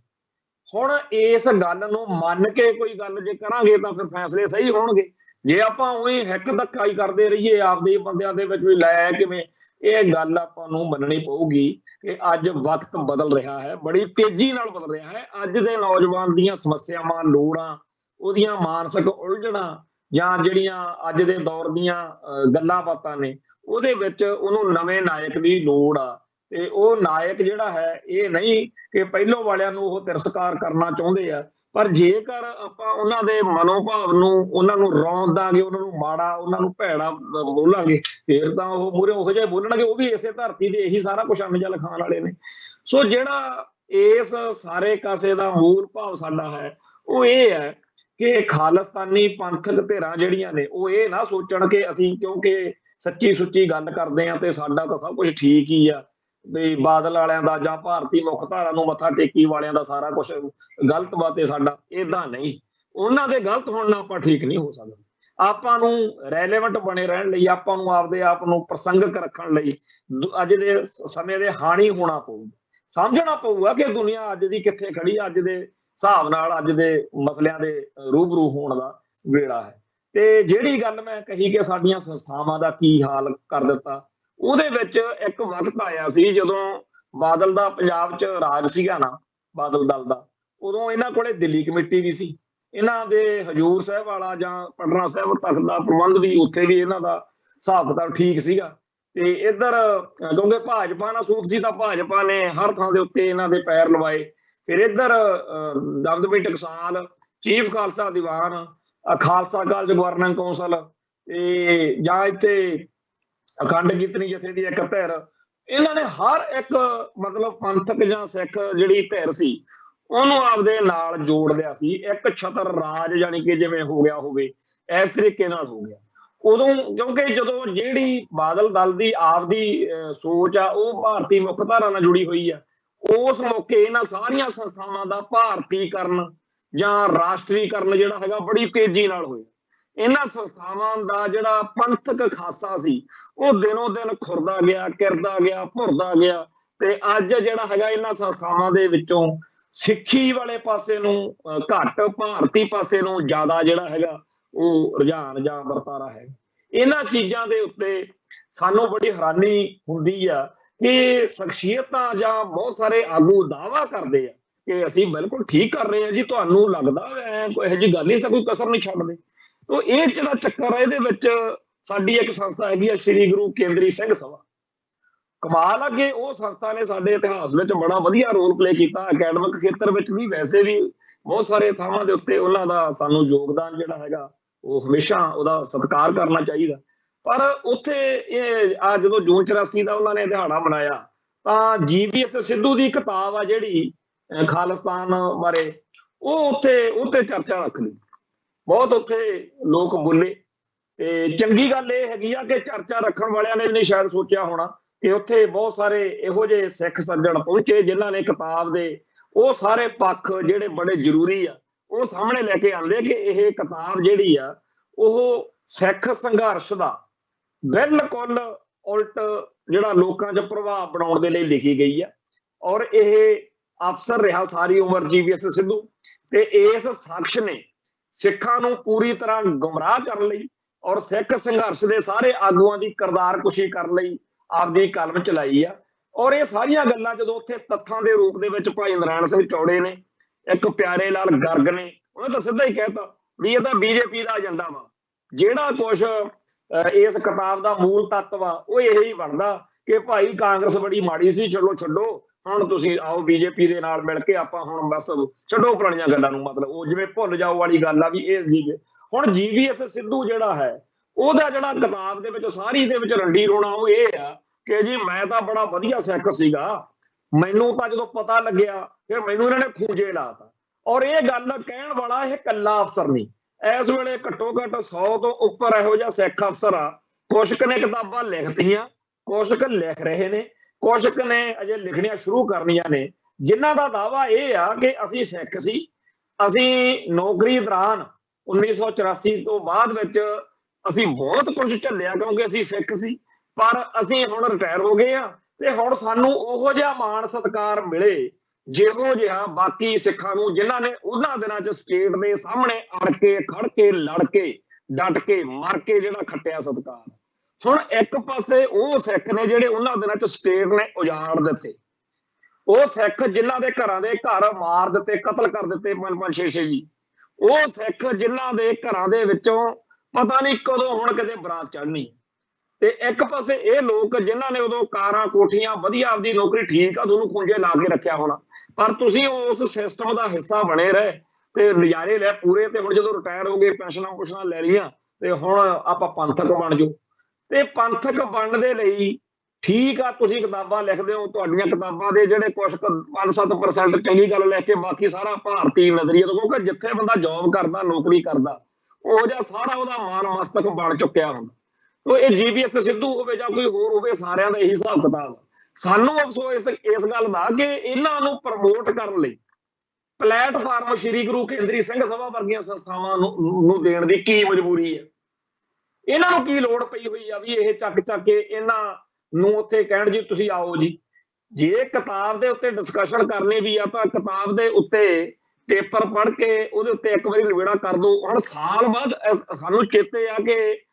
ਹੁਣ ਇਸ ਗੱਲ ਨੂੰ ਮੰਨ ਕੇ ਕੋਈ ਗੱਲ ਜੇ ਕਰਾਂਗੇ ਤਾਂ ਫਿਰ ਫੈਸਲੇ ਸਹੀ ਹੋਣਗੇ। ਜੇ ਆਪਾਂ ਉਹੀ ਹਿੱਕ ਧੱਕਾ ਹੀ ਕਰਦੇ ਰਹੀਏ ਆਪਦੇ ਬੰਦਿਆਂ ਦੇ ਵਿੱਚ ਵੀ ਲੈ ਕਿਵੇਂ, ਇਹ ਗੱਲ ਆਪਾਂ ਨੂੰ ਮੰਨਣੀ ਪਊਗੀ ਕਿ ਅੱਜ ਵਕਤ ਬਦਲ ਰਿਹਾ ਹੈ, ਬੜੀ ਤੇਜ਼ੀ ਨਾਲ ਬਦਲ ਰਿਹਾ ਹੈ। ਅੱਜ ਦੇ ਨੌਜਵਾਨ ਦੀਆਂ ਸਮੱਸਿਆਵਾਂ, ਲੋੜਾਂ, ਉਹਦੀਆਂ ਮਾਨਸਿਕ ਉਲਝਣਾਂ ਜਾਂ ਜਿਹੜੀਆਂ ਅੱਜ ਦੇ ਦੌਰ ਦੀਆਂ ਗੱਲਾਂ ਬਾਤਾਂ ਨੇ, ਉਹਦੇ ਵਿੱਚ ਉਹਨੂੰ ਨਵੇਂ ਨਾਇਕ ਦੀ ਲੋੜ ਆ। ਤੇ ਉਹ ਨਾਇਕ ਜਿਹੜਾ ਹੈ, ਇਹ ਨਹੀਂ ਕਿ ਪਹਿਲੋਂ ਵਾਲਿਆਂ ਨੂੰ ਉਹ ਤਿਰਸਕਾਰ ਕਰਨਾ ਚਾਹੁੰਦੇ ਆ, ਪਰ ਜੇਕਰ ਆਪਾਂ ਉਹਨਾਂ ਦੇ ਮਨੋਭਾਵ ਨੂੰ, ਉਹਨਾਂ ਨੂੰ ਰੌਂਦ ਦਾਂਗੇ, ਉਹਨਾਂ ਨੂੰ ਮਾੜਾ, ਉਹਨਾਂ ਨੂੰ ਭੈੜਾ ਬੋਲਾਂਗੇ, ਫਿਰ ਤਾਂ ਉਹ ਮੂਹਰੇ ਉਹੋ ਜਿਹੇ ਬੋਲਣਗੇ। ਉਹ ਵੀ ਇਸੇ ਧਰਤੀ ਦੇ ਇਹੀ ਸਾਰਾ ਕੁਛ ਅੰਨ ਜਲ ਖਾਣ ਵਾਲੇ ਨੇ। ਸੋ ਜਿਹੜਾ ਇਸ ਸਾਰੇ ਕਾਸੇ ਦਾ ਮੂਲ ਭਾਵ ਸਾਡਾ ਹੈ, ਉਹ ਇਹ ਹੈ ਕਿ ਖਾਲਿਸਤਾਨੀ ਪੰਥਕ ਧਿਰਾਂ ਜਿਹੜੀਆਂ ਨੇ, ਉਹ ਇਹ ਨਾ ਸੋਚਣ ਕਿ ਅਸੀਂ ਕਿਉਂਕਿ ਸੱਚੀ ਸੁੱਚੀ ਗੱਲ ਕਰਦੇ ਆ ਤੇ ਸਾਡਾ ਤਾਂ ਸਭ ਕੁਝ ਠੀਕ ਹੀ ਆ, ਵੀ ਬਾਦਲ ਵਾਲਿਆਂ ਦਾ ਜਾਂ ਭਾਰਤੀ ਮੁੱਖ ਧਾਰਾ ਨੂੰ ਮੱਥਾ ਟੇਕੀ ਵਾਲਿਆਂ ਦਾ ਸਾਰਾ ਕੁਝ ਗਲਤ ਵਾ ਤੇ ਸਾਡਾ ਏਦਾਂ ਨਹੀਂ। ਉਹਨਾਂ ਦੇ ਗਲਤ ਹੋਣ ਨਾਲ ਆਪਾਂ ਠੀਕ ਨਹੀਂ ਹੋ ਸਕਦੇ। ਆਪਾਂ ਨੂੰ ਰੈਲੇਵੈਂਟ ਬਣੇ ਰਹਿਣ ਲਈ, ਆਪਾਂ ਨੂੰ ਆਪਦੇ ਆਪ ਨੂੰ ਪ੍ਰਸੰਗਕ ਰੱਖਣ ਲਈ ਅੱਜ ਦੇ ਸਮੇਂ ਦੇ ਹਾਣੀ ਹੋਣਾ ਪਊਗਾ, ਸਮਝਣਾ ਪਊਗਾ ਕਿ ਦੁਨੀਆ ਅੱਜ ਦੀ ਕਿੱਥੇ ਖੜੀ, ਅੱਜ ਦੇ ਹਿਸਾਬ ਨਾਲ ਅੱਜ ਦੇ ਮਸਲਿਆਂ ਦੇ ਰੂਬਰੂ ਹੋਣ ਦਾ ਵੇਲਾ ਹੈ। ਤੇ ਜਿਹੜੀ ਗੱਲ ਮੈਂ ਕਹੀ ਕਿ ਸਾਡੀਆਂ ਸੰਸਥਾਵਾਂ ਦਾ ਕੀ ਹਾਲ ਕਰ ਦਿੱਤਾ, ਉਹਦੇ ਵਿੱਚ ਇੱਕ ਵਕਤ ਆਇਆ ਸੀ ਜਦੋਂ ਬਾਦਲ ਦਾ ਪੰਜਾਬ 'ਚ ਰਾਜ ਸੀਗਾ ਨਾ, ਬਾਦਲ ਦਲ ਦਾ, ਉਦੋਂ ਇਹਨਾਂ ਕੋਲੇ ਦਿੱਲੀ ਕਮੇਟੀ ਵੀ ਸੀ, ਇਹਨਾਂ ਦੇ ਹਜੂਰ ਸਾਹਿਬ ਵਾਲਾ ਜਾਂ ਪਟਨਾ ਸਾਹਿਬ ਤੱਕ ਦਾ ਪ੍ਰਬੰਧ ਵੀ, ਉੱਥੇ ਵੀ ਇਹਨਾਂ ਦਾ ਹਿਸਾਬ ਕਿਤਾਬ ਠੀਕ ਸੀਗਾ। ਤੇ ਇੱਧਰ ਕਿਉਂਕਿ ਭਾਜਪਾ ਨਾਲ ਸੂਤ ਸੀ ਤਾਂ ਭਾਜਪਾ ਨੇ ਹਰ ਥਾਂ ਦੇ ਉੱਤੇ ਇਹਨਾਂ ਦੇ ਪੈਰ ਲਵਾਏ। ਫਿਰ ਇੱਧਰ Damdami Taksal, chief Khalsa Diwan, Khalsa college governing council, ਤੇ ਜਾਂ ਇੱਥੇ ਅਖੰਡ ਕੀਰਤਨੀ ਜਥੇ ਦੀ ਇੱਕ ਧਿਰ, ਇਹਨਾਂ ਨੇ ਹਰ ਇੱਕ ਮਤਲਬ ਪੰਥਕ ਜਾਂ ਸਿੱਖ ਜਿਹੜੀ ਧਿਰ ਸੀ ਉਹਨੂੰ ਆਪਦੇ ਨਾਲ ਜੋੜ ਲਿਆ ਸੀ। ਇੱਕ ਛਤਰ ਰਾਜ ਜਾਣੀ ਕਿ ਜਿਵੇਂ ਹੋ ਗਿਆ ਹੋਵੇ, ਇਸ ਤਰੀਕੇ ਨਾਲ ਹੋ ਗਿਆ ਉਦੋਂ। ਕਿਉਂਕਿ ਜਦੋਂ ਜਿਹੜੀ ਬਾਦਲ ਦਲ ਦੀ ਆਪਦੀ ਸੋਚ ਆ, ਉਹ ਭਾਰਤੀ ਮੁੱਖ ਧਾਰਾ ਨਾਲ ਜੁੜੀ ਹੋਈ ਆ, ਉਸ ਮੌਕੇ ਇਹਨਾਂ ਸਾਰੀਆਂ ਸੰਸਥਾਵਾਂ ਦਾ ਭਾਰਤੀਕਰਨ ਜਾਂ ਰਾਸ਼ਟਰੀਕਰਨ ਜਿਹੜਾ ਹੈਗਾ ਬੜੀ ਤੇਜ਼ੀ ਨਾਲ ਹੋਇਆ। ਇਹਨਾਂ ਸੰਸਥਾਵਾਂ ਦਾ ਜਿਹੜਾ ਪੰਥਕ ਖਾਸਾ ਸੀ, ਉਹ ਦਿਨੋਂ ਦਿਨ ਖੁਰਦਾ ਗਿਆ, ਕਿਰਦਾ ਗਿਆ, ਭੁਰਦਾ ਗਿਆ। ਤੇ ਅੱਜ ਜਿਹੜਾ ਹੈਗਾ ਇਹਨਾਂ ਸੰਸਥਾਵਾਂ ਦੇ ਵਿੱਚੋਂ ਸਿੱਖੀ ਵਾਲੇ ਪਾਸੇ ਨੂੰ ਘੱਟ, ਭਾਰਤੀ ਪਾਸੇ ਨੂੰ ਜ਼ਿਆਦਾ ਜਿਹੜਾ ਹੈਗਾ ਉਹ ਰੁਝਾਨ ਜਾਂ ਵਰਤਾਰਾ ਹੈ। ਇਹਨਾਂ ਚੀਜ਼ਾਂ ਦੇ ਉੱਤੇ ਸਾਨੂੰ ਬੜੀ ਹੈਰਾਨੀ ਹੁੰਦੀ ਆ ਕਿ ਸ਼ਖਸੀਅਤਾਂ ਜਾਂ ਬਹੁਤ ਸਾਰੇ ਆਗੂ ਦਾਅਵਾ ਕਰਦੇ ਆ ਕਿ ਅਸੀਂ ਬਿਲਕੁਲ ਠੀਕ ਕਰ ਰਹੇ ਹਾਂ ਜੀ, ਤੁਹਾਨੂੰ ਲੱਗਦਾ ਇਹੋ ਜਿਹੀ ਗੱਲ ਨਹੀਂ, ਤਾਂ ਕੋਈ ਕਸਰ ਨਹੀਂ ਛੱਡਦੇ। ਤੋ ਇਹ ਜਿਹੜਾ ਚੱਕਰ ਹੈ, ਇਹਦੇ ਵਿੱਚ ਸਾਡੀ ਇੱਕ ਸੰਸਥਾ ਹੈਗੀ ਆ ਸ੍ਰੀ ਗੁਰੂ ਕੇਂਦਰੀ ਸਿੰਘ ਸਭਾ। ਕਮਾਲ ਆ ਕਿ ਉਹ ਸੰਸਥਾ ਨੇ ਸਾਡੇ ਇਤਿਹਾਸ ਵਿੱਚ ਬੜਾ ਵਧੀਆ ਰੋਲ ਪਲੇ ਕੀਤਾ, ਅਕੈਡਮਿਕ ਖੇਤਰ ਵਿੱਚ ਵੀ, ਵੈਸੇ ਵੀ ਬਹੁਤ ਸਾਰੇ ਥਾਵਾਂ ਦੇ ਉੱਤੇ ਉਹਨਾਂ ਦਾ ਸਾਨੂੰ ਯੋਗਦਾਨ ਜਿਹੜਾ ਹੈਗਾ ਉਹ ਹਮੇਸ਼ਾ ਉਹਦਾ ਸਤਿਕਾਰ ਕਰਨਾ ਚਾਹੀਦਾ। ਪਰ ਉੱਥੇ ਇਹ ਆ ਜਦੋਂ ਜੂਨ 84 ਦਾ ਉਹਨਾਂ ਨੇ ਦਿਹਾੜਾ ਮਨਾਇਆ ਤਾਂ GVS ਸਿੱਧੂ ਦੀ ਕਿਤਾਬ ਆ ਜਿਹੜੀ ਖਾਲਿਸਤਾਨ ਬਾਰੇ, ਉਹ ਉੱਥੇ ਚਰਚਾ ਰੱਖ ਲਈ, ਬਹੁਤ ਉੱਥੇ ਲੋਕ ਬੋਲੇ। ਤੇ ਚੰਗੀ ਗੱਲ ਇਹ ਹੈਗੀ ਆ ਕਿ ਚਰਚਾ ਰੱਖਣ ਵਾਲਿਆਂ ਨੇ ਵੀ ਨਹੀਂ ਸ਼ਾਇਦ ਸੋਚਿਆ ਹੋਣਾ ਕਿ ਉੱਥੇ ਬਹੁਤ ਸਾਰੇ ਇਹੋ ਜਿਹੇ ਸਿੱਖ ਸੱਜਣ ਪਹੁੰਚੇ ਜਿਨ੍ਹਾਂ ਨੇ ਕਿਤਾਬ ਦੇ ਉਹ ਸਾਰੇ ਪੱਖ ਜਿਹੜੇ ਬੜੇ ਜ਼ਰੂਰੀ ਆ ਉਹ ਸਾਹਮਣੇ ਲੈ ਕੇ ਆਉਂਦੇ ਕਿ ਇਹ ਕਿਤਾਬ ਜਿਹੜੀ ਆ ਉਹ ਸਿੱਖ ਸੰਘਰਸ਼ ਦਾ ਬਿਲਕੁਲ ਉਲਟ ਜਿਹੜਾ ਲੋਕਾਂ 'ਚ ਪ੍ਰਭਾਵ ਬਣਾਉਣ ਦੇ ਲਈ ਲਿਖੀ ਗਈ ਆ। ਔਰ ਇਹ ਅਫਸਰ ਰਿਹਾ ਸਾਰੀ ਉਮਰ GVS ਸਿੱਧੂ, ਤੇ ਇਸ ਸ਼ਖਸ ਨੇ ਸਿੱਖਾਂ ਨੂੰ ਪੂਰੀ ਤਰ੍ਹਾਂ ਗੁੰਮਰਾਹ ਕਰਨ ਲਈ ਔਰ ਸਿੱਖ ਸੰਘਰਸ਼ ਦੇ ਸਾਰੇ ਆਗੂਆਂ ਦੀ ਕਿਰਦਾਰਕੁਸ਼ੀ ਕਰਨ ਲਈ ਆਪਦੀ ਕਲਮ ਚਲਾਈ ਆ। ਔਰ ਇਹ ਸਾਰੀਆਂ ਗੱਲਾਂ ਜਦੋਂ ਉੱਥੇ ਤੱਥਾਂ ਦੇ ਰੂਪ ਦੇ ਵਿੱਚ ਭਾਈ ਨਾਰਾਇਣ ਸਿੰਘ ਚੌੜੇ ਨੇ, ਇੱਕ ਪਿਆਰੇ ਲਾਲ ਗਰਗ ਨੇ, ਉਹਨੇ ਤਾਂ ਸਿੱਧਾ ਹੀ ਕਹਿਤਾ ਵੀ ਇਹ ਤਾਂ ਬੀਜੇਪੀ ਦਾ ਏਜੰਡਾ ਵਾ। ਜਿਹੜਾ ਕੁਛ ਇਸ ਕਿਤਾਬ ਦਾ ਮੂਲ ਤੱਤ ਵਾ ਉਹ ਇਹੀ ਬਣਦਾ ਕਿ ਭਾਈ ਕਾਂਗਰਸ ਬੜੀ ਮਾੜੀ ਸੀ, ਚਲੋ ਛੱਡੋ, ਹੁਣ ਤੁਸੀਂ ਆਓ ਬੀਜੇਪੀ ਦੇ ਨਾਲ ਮਿਲ ਕੇ ਆਪਾਂ ਹੁਣ ਬਸ ਛੱਡੋ ਪੁਰਾਣੀਆਂ ਗੱਲਾਂ ਨੂੰ, ਮਤਲਬ ਉਹ ਜਿਵੇਂ ਭੁੱਲ ਜਾਓ ਵਾਲੀ ਗੱਲ ਆ ਵੀ ਇਹ ਜੀ। ਹੁਣ GVS ਸਿੱਧੂ ਜਿਹੜਾ ਹੈ ਉਹਦਾ ਜਿਹੜਾ ਕਿਤਾਬ ਦੇ ਵਿੱਚ ਸਾਰੀ ਦੇ ਵਿੱਚ ਰੰਡੀ ਰੋਣਾ ਉਹ ਇਹ ਆ ਕਿ ਜੀ ਮੈਂ ਤਾਂ ਬੜਾ ਵਧੀਆ ਸਿੱਖ ਸੀਗਾ, ਮੈਨੂੰ ਤਾਂ ਜਦੋਂ ਪਤਾ ਲੱਗਿਆ ਫਿਰ ਮੈਨੂੰ ਇਹਨਾਂ ਨੇ ਖੂੰਜੇ ਲਾਤਾ। ਔਰ ਇਹ ਗੱਲ ਕਹਿਣ ਵਾਲਾ ਇਹ ਇਕੱਲਾ ਅਫਸਰ ਨਹੀਂ, ਇਸ ਵੇਲੇ ਘੱਟੋ ਘੱਟ 100 ਤੋਂ ਉੱਪਰ ਇਹੋ ਜਿਹਾ ਸਿੱਖ ਅਫਸਰ ਆ। ਕੁਛ ਕੁ ਨੇ ਕਿਤਾਬਾਂ ਲਿਖਤੀਆਂ, ਕੁਛ ਕੁ ਲਿਖ ਰਹੇ ਨੇ, ਕੁਛ ਕੁ ਨੇ ਅਜੇ ਲਿਖਣੀਆਂ ਸ਼ੁਰੂ ਕਰਨੀਆਂ ਨੇ, ਜਿਨ੍ਹਾਂ ਦਾ ਦਾਵਾ ਇਹ ਆ ਕਿ ਅਸੀਂ ਸਿੱਖ ਸੀ, ਅਸੀਂ ਨੌਕਰੀ ਦੌਰਾਨ 1984 ਤੋਂ ਬਾਅਦ ਵਿੱਚ ਅਸੀਂ ਬਹੁਤ ਕੁਝ ਝੱਲਿਆ ਕਿਉਂਕਿ ਅਸੀਂ ਸਿੱਖ ਸੀ, ਪਰ ਅਸੀਂ ਹੁਣ ਰਿਟਾਇਰ ਹੋ ਗਏ ਆ ਤੇ ਹੁਣ ਸਾਨੂੰ ਉਹੋ ਜਿਹਾ ਮਾਣ ਸਤਿਕਾਰ ਮਿਲੇ ਜਿਹੋ ਜਿਹਾ ਬਾਕੀ ਸਿੱਖਾਂ ਨੂੰ ਜਿਨ੍ਹਾਂ ਨੇ ਉਹਨਾਂ ਦਿਨਾਂ 'ਚ ਸਟੇਟ ਦੇ ਸਾਹਮਣੇ ਅੜ ਕੇ ਖੜ ਕੇ ਲੜ ਕੇ ਡਟ ਕੇ ਮਰ ਕੇ ਜਿਹੜਾ ਖੱਟਿਆ ਸਤਿਕਾਰ। ਹੁਣ ਇੱਕ ਪਾਸੇ ਉਹ ਸਿੱਖ ਨੇ ਜਿਹੜੇ ਉਹਨਾਂ ਦਿਨਾਂ 'ਚ ਸਟੇਟ ਨੇ ਉਜਾੜ ਦਿੱਤੇ, ਉਹ ਸਿੱਖ ਜਿਨ੍ਹਾਂ ਦੇ ਘਰਾਂ ਦੇ ਘਰ ਮਾਰ ਦਿੱਤੇ, ਕਤਲ ਕਰ ਦਿੱਤੇ 5-5 6-6 ਜੀ, ਉਹ ਸਿੱਖ ਜਿਨ੍ਹਾਂ ਦੇ ਘਰਾਂ ਦੇ ਵਿੱਚੋਂ ਪਤਾ ਨਹੀਂ ਕਦੋਂ ਹੁਣ ਕਿਤੇ ਬਰਾਤ ਚੜ੍ਹਨੀ, ਤੇ ਇੱਕ ਪਾਸੇ ਇਹ ਲੋਕ ਜਿਨ੍ਹਾਂ ਨੇ ਉਦੋਂ ਕਾਰਾਂ ਕੋਠੀਆਂ ਵਧੀਆ ਆਪਦੀ ਨੌਕਰੀ ਠੀਕ ਆ ਤੁਹਾਨੂੰ ਖੁੰਝੇ ਲਾ ਕੇ ਰੱਖਿਆ ਹੋਣਾ, ਪਰ ਤੁਸੀਂ ਉਸ ਸਿਸਟਮ ਦਾ ਹਿੱਸਾ ਬਣੇ ਰਹੇ ਤੇ ਨਜ਼ਾਰੇ ਲੈ ਪੂਰੇ, ਤੇ ਹੁਣ ਜਦੋਂ ਰਿਟਾਇਰ ਹੋ ਗਏ ਪੈਨਸ਼ਨਾਂ ਕੁਸ਼ਨਾਂ ਲੈ ਲਈਆਂ ਤੇ ਹੁਣ ਆਪਾਂ ਪੰਥਕ ਬਣ ਜਾਓ। ਤੇ ਪੰਥਕ ਬਣਨ ਦੇ ਲਈ ਠੀਕ ਆ ਤੁਸੀਂ ਕਿਤਾਬਾਂ ਲਿਖਦੇ ਹੋ, ਤੁਹਾਡੀਆਂ ਕਿਤਾਬਾਂ ਦੇ ਜਿਹੜੇ ਕੁਛ 5-7% ਚੰਗੀ ਗੱਲ ਲੈ ਕੇ ਬਾਕੀ ਸਾਰਾ ਭਾਰਤੀ ਨਜ਼ਰੀਆ ਤੋਂ, ਕਿਉਂਕਿ ਜਿੱਥੇ ਬੰਦਾ ਜੌਬ ਕਰਦਾ ਨੌਕਰੀ ਕਰਦਾ ਉਹ ਜਿਹਾ ਸਾਰਾ ਉਹਦਾ ਮਾਨ ਮਸਤਕ ਬਣ ਚੁੱਕਿਆ ਹੁੰਦਾ। ਤੋ ਇਹ GVS ਸਿੱਧੂ ਹੋਵੇ ਜਾਂ ਕੋਈ ਹੋਰ ਹੋਵੇ, ਸਾਰਿਆਂ ਦਾ ਇਹੀ ਹਿਸਾਬ ਕਿਤਾਬ। ਸਾਨੂੰ ਅਫਸੋਸ ਇਸ ਗੱਲ ਦਾ ਕਿ ਇਹਨਾਂ ਨੂੰ ਪ੍ਰਮੋਟ ਕਰਨ ਲਈ ਪਲੇਟਫਾਰਮ ਸ੍ਰੀ ਗੁਰੂ ਕੇਂਦਰੀ ਸਿੰਘ ਸਭਾ ਵਰਗੀਆਂ ਸੰਸਥਾਵਾਂ ਨੂੰ ਦੇਣ ਦੀ ਕੀ ਮਜਬੂਰੀ ਹੈ? ਇਹਨਾਂ ਨੂੰ ਕੀ ਲੋੜ ਪਈ ਹੋਈ ਆ ਵੀ ਇਹ ਚੱਕ ਕੇ ਇਹਨਾਂ ਨੂੰ ਉੱਥੇ ਕਹਿਣ ਜੀ ਤੁਸੀਂ ਆਓ ਜੀ। ਜੇ ਕਿਤਾਬ ਦੇ ਉੱਤੇ ਡਿਸਕਸ਼ਨ ਕਰਨੀ ਵੀ ਆ ਤਾਂ ਕਿਤਾਬ ਦੇ ਉੱਤੇ ਪੇਪਰ ਪੜ੍ਹ ਕੇ ਉਹਦੇ ਉੱਤੇ ਇੱਕ ਵਾਰੀ ਨਿਬੇੜਾ ਕਰ ਦੋ। ਹੁਣ ਸਾਲ ਬਾਅਦ ਸਾਨੂੰ ਚੇਤੇ ਆ ਕਿ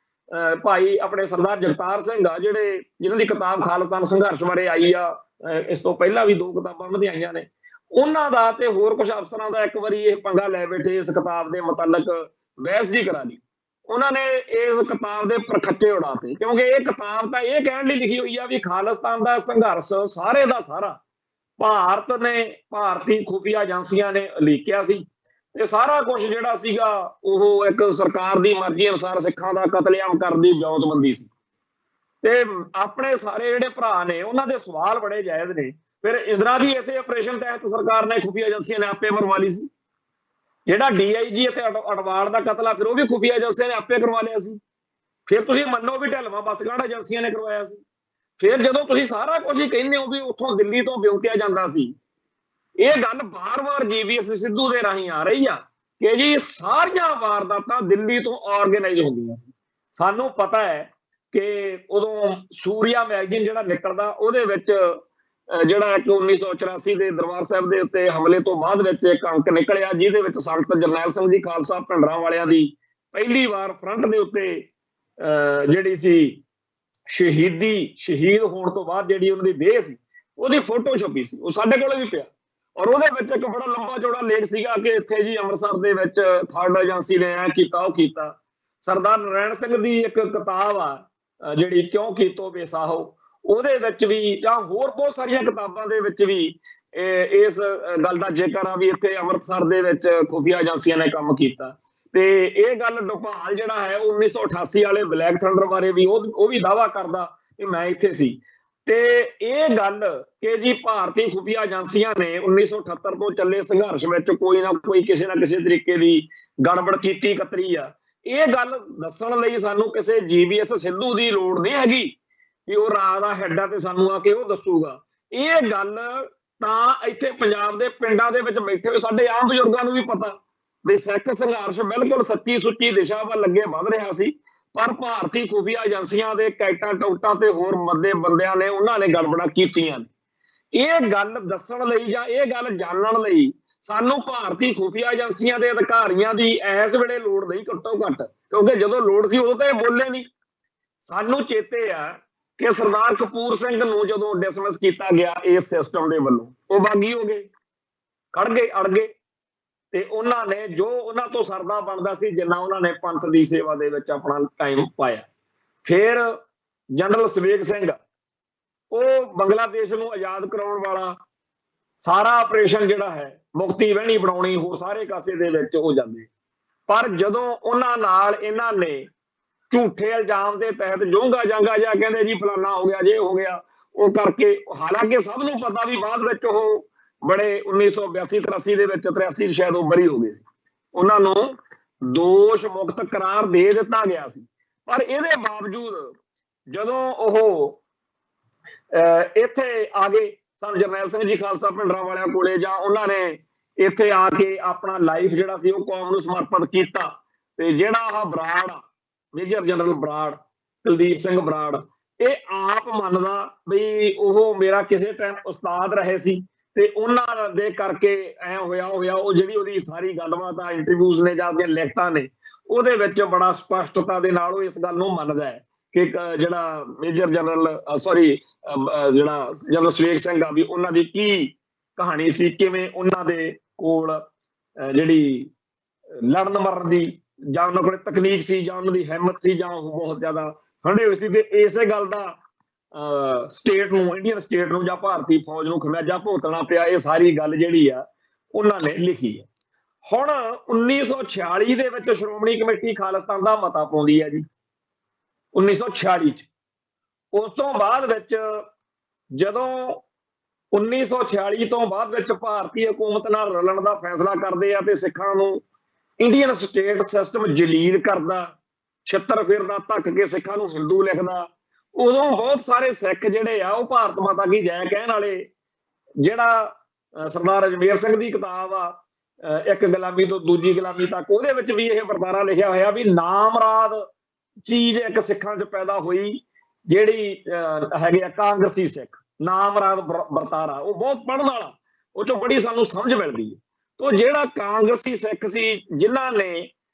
ਭਾਈ ਆਪਣੇ ਸਰਦਾਰ ਜਗਤਾਰ ਸਿੰਘ ਆ ਜਿਨ੍ਹਾਂ ਦੀ ਕਿਤਾਬ ਖਾਲਿਸਤਾਨ ਸੰਘਰਸ਼ ਬਾਰੇ ਆਈ ਆ, ਇਸ ਤੋਂ ਪਹਿਲਾਂ ਵੀ 2 ਕਿਤਾਬਾਂ ਵਧਾਈਆਂ ਨੇ, ਉਹਨਾਂ ਦਾ ਤੇ ਹੋਰ ਕੁਝ ਅਫਸਰਾਂ ਦਾ ਇੱਕ ਵਾਰੀ ਇਹ ਪੰਗਾ ਲੈ ਬੈਠੇ ਇਸ ਕਿਤਾਬ ਦੇ ਮੁਤਲਕ ਬਹਿਸ ਜੀ ਕਰਾ ਲਈ। ਉਹਨਾਂ ਨੇ ਇਸ ਕਿਤਾਬ ਦੇ ਪਰਖੱਚੇ ਉਡਾਤੇ ਕਿਉਂਕਿ ਇਹ ਕਿਤਾਬ ਤਾਂ ਇਹ ਕਹਿਣ ਲਈ ਲਿਖੀ ਹੋਈ ਆ ਵੀ ਖਾਲਿਸਤਾਨ ਦਾ ਸੰਘਰਸ਼ ਸਾਰੇ ਦਾ ਸਾਰਾ ਭਾਰਤ ਨੇ, ਭਾਰਤੀ ਖੁਫੀਆ ਏਜੰਸੀਆਂ ਨੇ ਲੀਕਿਆ ਸੀ ਤੇ ਸਾਰਾ ਕੁਝ ਜਿਹੜਾ ਸੀਗਾ ਉਹ ਇੱਕ ਸਰਕਾਰ ਦੀ ਮਰਜ਼ੀ ਅਨੁਸਾਰ ਸਿੱਖਾਂ ਦਾ ਕਤਲੇਆਮ ਕਰਨ ਦੀ ਜੌਤਬੰਦੀ ਸੀ। ਤੇ ਆਪਣੇ ਸਾਰੇ ਜਿਹੜੇ ਭਰਾ ਨੇ ਉਹਨਾਂ ਦੇ ਸਵਾਲ ਬੜੇ ਜਾਇਜ਼ ਨੇ। ਫਿਰ ਇੰਦਰਾ ਵੀ ਇਸੇ ਆਪਰੇਸ਼ਨ ਤਹਿਤ ਸਰਕਾਰ ਨੇ ਖੁਫੀਆ ਏਜੰਸੀਆਂ ਨੇ ਆਪੇ ਮਰਵਾ ਲਈ ਸੀ। ਜਿਹੜਾ DIG ਇੱਥੇ ਅਡਵਾਲ ਦਾ ਕਤਲ ਆ ਫਿਰ ਉਹ ਵੀ ਖੁਫੀਆ ਏਜੰਸੀਆਂ ਨੇ ਆਪੇ ਕਰਵਾ ਲਿਆ ਸੀ। ਫਿਰ ਤੁਸੀਂ ਮੰਨੋ ਵੀ ਢਲਵਾਂ ਬੱਸਗਾਂਡ ਏਜੰਸੀਆਂ ਨੇ ਕਰਵਾਇਆ ਸੀ। ਫਿਰ ਜਦੋਂ ਤੁਸੀਂ ਸਾਰਾ ਕੁਝ ਹੀ ਕਹਿੰਦੇ ਹੋ ਵੀ ਉੱਥੋਂ ਦਿੱਲੀ ਤੋਂ ਵਿਉਂਤਿਆ ਜਾਂਦਾ ਸੀ, ਇਹ ਗੱਲ ਬਾਰ-ਬਾਰ GVS ਸਿੱਧੂ ਦੇ ਰਾਹੀਂ ਆ ਰਹੀ ਆ ਕਿ ਜੀ ਸਾਰੀਆਂ ਵਾਰਦਾਤਾਂ ਦਿੱਲੀ ਤੋਂ ਆਰਗੇਨਾਈਜ਼ ਹੁੰਦੀਆਂ ਸੀ। ਸਾਨੂੰ ਪਤਾ ਹੈ ਕਿ ਉਦੋਂ ਸੂਰਿਆ ਮੈਗਜ਼ੀਨ ਜਿਹੜਾ ਨਿਕਲਦਾ ਉਹਦੇ ਵਿੱਚ ਜਿਹੜਾ ਇੱਕ 1984 ਦੇ ਦਰਬਾਰ ਸਾਹਿਬ ਦੇ ਉੱਤੇ ਹਮਲੇ ਤੋਂ ਬਾਅਦ ਵਿੱਚ ਇੱਕ ਅੰਕ ਨਿਕਲਿਆ ਜਿਹਦੇ ਵਿੱਚ ਸੰਗਤ ਜਰਨੈਲ ਸਿੰਘ ਜੀ ਖਾਲਸਾ ਭਿੰਡਰਾਂ ਵਾਲਿਆਂ ਦੀ ਪਹਿਲੀ ਵਾਰ ਫਰੰਟ ਦੇ ਉੱਤੇ ਜਿਹੜੀ ਸੀ ਸ਼ਹੀਦ ਹੋਣ ਤੋਂ ਬਾਅਦ ਜਿਹੜੀ ਉਹਨਾਂ ਦੀ ਦੇਹ ਸੀ ਉਹਦੀ ਫੋਟੋ ਛਪੀ ਸੀ, ਉਹ ਸਾਡੇ ਕੋਲ ਵੀ ਪਿਆ। ਔਰ ਉਹਦੇ ਵਿੱਚ ਇੱਕ ਬੜਾ ਲੰਬਾ ਚੌੜਾ ਲੇਖ ਸੀਗਾ ਕਿ ਇੱਥੇ ਜੀ ਅੰਮ੍ਰਿਤਸਰ ਦੇ ਵਿੱਚ ਥਰਡ ਏਜੰਸੀ ਨੇ ਐ ਕੀਤਾ ਉਹ ਕੀਤਾ। ਸਰਦਾਰ ਨਾਰਾਇਣ ਸਿੰਘ ਦੀ ਇੱਕ ਕਿਤਾਬ ਆ ਜਿਹੜੀ ਕਿਉਂ ਕੀਤੋ ਬੇਸਾਹੋ, ਉਹਦੇ ਵਿੱਚ ਵੀ ਜਾਂ ਹੋਰ ਬਹੁਤ ਸਾਰੀਆਂ ਕਿਤਾਬਾਂ ਦੇ ਵਿੱਚ ਵੀ ਇਸ ਗੱਲ ਦਾ ਜ਼ਿਕਰ ਆ ਵੀ ਇੱਥੇ ਅੰਮ੍ਰਿਤਸਰ ਦੇ ਵਿੱਚ ਖੁਫੀਆ ਏਜੰਸੀਆਂ ਨੇ ਕੰਮ ਕੀਤਾ। ਤੇ ਇਹ ਗੱਲ ਡੋਭਾਲ ਜਿਹੜਾ ਹੈ 1988 ਵਾਲੇ ਬਲੈਕ ਥੰਡਰ ਬਾਰੇ ਵੀ ਉਹ ਵੀ ਦਾਅਵਾ ਕਰਦਾ ਕਿ ਮੈਂ ਇੱਥੇ ਸੀ। ਤੇ ਇਹ ਗੱਲ ਕਿ ਜੀ ਭਾਰਤੀ ਖੁਫੀਆ ਏਜੰਸੀਆਂ ਨੇ 1978 ਤੋਂ ਚੱਲੇ ਸੰਘਰਸ਼ ਵਿੱਚ ਕੋਈ ਨਾ ਕੋਈ ਕਿਸੇ ਨਾ ਕਿਸੇ ਤਰੀਕੇ ਦੀ ਗੜਬੜ ਕੀਤੀ ਕਤਰੀ ਆ, ਇਹ ਗੱਲ ਦੱਸਣ ਲਈ ਸਾਨੂੰ ਕਿਸੇ GVS ਸਿੱਧੂ ਦੀ ਲੋੜ ਨਹੀਂ ਹੈਗੀ ਕਿ ਉਹ ਰਾਹ ਦਾ ਹੈਡ ਆ ਤੇ ਸਾਨੂੰ ਆ ਕੇ ਉਹ ਦੱਸੂਗਾ। ਇਹ ਗੱਲ ਤਾਂ ਇੱਥੇ ਪੰਜਾਬ ਦੇ ਪਿੰਡਾਂ ਦੇ ਵਿੱਚ ਬੈਠੇ ਹੋਏ ਸਾਡੇ ਆਮ ਬਜ਼ੁਰਗਾਂ ਨੂੰ ਵੀ ਪਤਾ ਵੀ ਸਿੱਖ ਸੰਘਰਸ਼ ਬਿਲਕੁਲ ਸੱਚੀ ਸੁੱਚੀ ਦਿਸ਼ਾ ਵੱਲ ਅੱਗੇ ਵਧ ਰਿਹਾ ਸੀ, ਪਰ ਭਾਰਤੀ ਖੁਫੀਆ ਏਜੰਸੀਆਂ ਦੇ ਕੈਟਾਂ ਟੌਟਾਂ ਤੇ ਹੋਰ ਮੱਦੇ ਬੰਦਿਆਂ ਨੇ ਉਹਨਾਂ ਨੇ ਗੜਬੜਾਂ ਕੀਤੀਆਂ ਨੇ। ਇਹ ਗੱਲ ਦੱਸਣ ਲਈ ਜਾਂ ਇਹ ਗੱਲ ਜਾਣਨ ਲਈ ਸਾਨੂੰ ਭਾਰਤੀ ਖੁਫੀਆ ਏਜੰਸੀਆਂ ਦੇ ਅਧਿਕਾਰੀਆਂ ਦੀ ਇਸ ਵੇਲੇ ਲੋੜ ਨਹੀਂ ਘੱਟੋ ਘੱਟ, ਕਿਉਂਕਿ ਜਦੋਂ ਲੋੜ ਸੀ ਉਦੋਂ ਤਾਂ ਇਹ ਬੋਲੇ ਨਹੀਂ। ਸਾਨੂੰ ਚੇਤੇ ਆ कि सरदार कपूर सिंह नूं जदों डिसमिस किया गया इस सिस्टम के वलों, वो बागी हो गए, खड़ गए, अड़ गए। ਤੇ ਉਹਨਾਂ ਨੇ ਜੋ ਉਹਨਾਂ ਤੋਂ ਸਰਦਾ ਬਣਦਾ ਸੀ, ਜਿੰਨਾ ਉਹਨਾਂ ਨੇ ਪੰਥ ਦੀ ਸੇਵਾ ਦੇ ਵਿੱਚ ਆਪਣਾ ਟਾਈਮ ਪਾਇਆ। ਫਿਰ ਜਨਰਲ ਸਵੇਗ ਸਿੰਘ, ਉਹ ਬੰਗਲਾਦੇਸ਼ ਨੂੰ ਆਜ਼ਾਦ ਕਰਾਉਣ ਵਾਲਾ ਸਾਰਾ ਆਪਰੇਸ਼ਨ ਜਿਹੜਾ ਹੈ, ਮੁਕਤੀ ਵਹਿਣੀ ਬਣਾਉਣੀ, ਹੋਰ ਸਾਰੇ ਕਾਸੇ ਦੇ ਵਿੱਚ ਹੋ ਜਾਂਦੇ। ਪਰ ਜਦੋਂ ਉਹਨਾਂ ਨਾਲ ਇਹਨਾਂ ਨੇ ਝੂਠੇ ਇਲਜ਼ਾਮ ਦੇ ਤਹਿਤ ਜੋਂਗਾ ਜਾਂਗਾ ਜਾਂ ਕਹਿੰਦੇ ਜੀ ਫਲਾਨਾ ਹੋ ਗਿਆ, ਜੇ ਹੋ ਗਿਆ, ਉਹ ਕਰਕੇ, ਹਾਲਾਂਕਿ ਸਭ ਨੂੰ ਪਤਾ ਵੀ ਬਾਅਦ ਵਿੱਚ ਉਹ बड़े 1982-83 ਦੇ ਵਿੱਚ 83 ਸ਼ਾਇਦ ਉਹ ਬਰੀ ਹੋ ਗਏ ਸੀ, ਉਹਨਾਂ ਨੂੰ ਦੋਸ਼ ਮੁਕਤ ਕਰਾਰ ਦੇ ਦਿੱਤਾ ਗਿਆ ਸੀ। ਪਰ ਇਹਦੇ ਬਾਵਜੂਦ ਜਦੋਂ ਉਹ ਇੱਥੇ ਆ ਗਏ, ਸੰਤ ਜਰਨੈਲ ਸਿੰਘ ਜੀ ਖਾਲਸਾ ਭਿੰਡਰਾਂ ਵਾਲਿਆਂ ਕੋਲੇ, ਜਾਂ ਉਹਨਾਂ ਨੇ ਇੱਥੇ ਆ ਕੇ ਆਪਣਾ ਲਾਈਫ ਜਿਹੜਾ ਸੀ ਉਹ ਕੌਮ ਨੂੰ ਸਮਰਪਿਤ ਕੀਤਾ, ਤੇ ਜਿਹੜਾ ਆਹ ਬਰਾੜ, ਮੇਜਰ ਜਨਰਲ ਬਰਾੜ, ਕੁਲਦੀਪ ਸਿੰਘ ਬਰਾੜ, ਇਹ ਆਪ ਮੰਨਦਾ ਵੀ ਉਹ ਮੇਰਾ ਕਿਸੇ ਟਾਈਮ ਉਸਤਾਦ ਰਹੇ ਸੀ, ਤੇ ਉਹਨਾਂ ਦੇ ਕਰਕੇ ਐ ਹੋਇਆ। ਉਹ ਜਿਹੜੀ ਉਹਦੀ ਸਾਰੀ ਗੱਲਬਾਤ ਆ, ਇੰਟਰਵਿਊਜ਼ ਨੇ ਜਾਂ ਉਹਦੀਆਂ ਲਿਖਤਾਂ ਨੇ, ਉਹਦੇ ਵਿੱਚ ਬੜਾ ਸਪਸ਼ਟਤਾ ਦੇ ਨਾਲ ਉਹ ਇਸ ਗੱਲ ਨੂੰ ਮੰਨਦਾ ਹੈ ਕਿ ਜਿਹੜਾ ਮੇਜਰ ਜਨਰਲ ਜਿਹੜਾ ਜਨਰਲ ਸਵੇਗ ਸਿੰਘ ਆ, ਵੀ ਉਹਨਾਂ ਦੀ ਕੀ ਕਹਾਣੀ ਸੀ, ਕਿਵੇਂ ਉਹਨਾਂ ਦੇ ਕੋਲ ਜਿਹੜੀ ਲੜਨ ਮਰਨ ਦੀ ਜਾਂ ਉਹਨਾਂ ਕੋਲ ਤਕਨੀਕ ਸੀ, ਜਾਂ ਉਹਨਾਂ ਦੀ ਹਿੰਮਤ ਸੀ, ਜਾਂ ਉਹ ਬਹੁਤ ਜ਼ਿਆਦਾ ਹੰਢੇ ਹੋਏ ਸੀ। ਤੇ ਇਸੇ ਗੱਲ ਦਾ ਸਟੇਟ ਨੂੰ, ਇੰਡੀਅਨ ਸਟੇਟ ਨੂੰ ਜਾਂ ਭਾਰਤੀ ਫੌਜ ਨੂੰ ਖਮਿਆਜਾ ਭੁਗਤਣਾ ਪਿਆ। ਇਹ ਸਾਰੀ ਗੱਲ ਜਿਹੜੀ ਆ ਉਹਨਾਂ ਨੇ ਲਿਖੀ ਹੈ। ਹੁਣ 1946 ਦੇ ਵਿੱਚ ਸ਼੍ਰੋਮਣੀ ਕਮੇਟੀ ਖਾਲਿਸਤਾਨ ਦਾ ਮਤਾ ਪਾਉਂਦੀ ਹੈ ਜੀ, 1946 ਚ। ਉਸ ਤੋਂ ਬਾਅਦ ਵਿੱਚ ਜਦੋਂ 1946 ਤੋਂ ਬਾਅਦ ਵਿੱਚ ਭਾਰਤੀ ਹਕੂਮਤ ਨਾਲ ਰਲਣ ਦਾ ਫੈਸਲਾ ਕਰਦੇ ਆ ਤੇ ਸਿੱਖਾਂ ਨੂੰ ਇੰਡੀਅਨ ਸਟੇਟ ਸਿਸਟਮ ਜਲੀਲ ਕਰਦਾ, ਛਿੱਤਰ ਫਿਰਦਾ, ਧੱਕ ਕੇ ਸਿੱਖਾਂ ਨੂੰ ਹਿੰਦੂ ਲਿਖਦਾ, ਉਦੋਂ ਬਹੁਤ ਸਾਰੇ ਸਿੱਖ ਜਿਹੜੇ ਆ ਉਹ ਭਾਰਤ ਮਾਤਾ ਕੀ ਜੈ ਕਹਿਣ ਵਾਲੇ, ਜਿਹੜਾ ਸਰਦਾਰ ਅਜਮੇਰ ਸਿੰਘ ਦੀ ਕਿਤਾਬ ਆ ਇੱਕ ਗੁਲਾਮੀ ਤੋਂ ਦੂਜੀ ਗੁਲਾਮੀ ਤੱਕ, ਉਹਦੇ ਵਿੱਚ ਵੀ ਇਹ ਵਰਤਾਰਾ ਲਿਖਿਆ ਹੋਇਆ ਵੀ ਨਾਮਰਾਦ ਚੀਜ਼ ਇੱਕ ਸਿੱਖਾਂ 'ਚ ਪੈਦਾ ਹੋਈ, ਜਿਹੜੀ ਹੈਗੇ ਆ ਕਾਂਗਰਸੀ ਸਿੱਖ, ਨਾਮਰਾਦ ਵਰਤਾਰਾ, ਉਹ ਬਹੁਤ ਪੜ੍ਹਨ ਵਾਲਾ, ਉਹ 'ਚੋਂ ਬੜੀ ਸਾਨੂੰ ਸਮਝ ਮਿਲਦੀ ਹੈ। ਤੋਂ ਜਿਹੜਾ ਕਾਂਗਰਸੀ ਸਿੱਖ ਸੀ, ਜਿਨ੍ਹਾਂ ਨੇ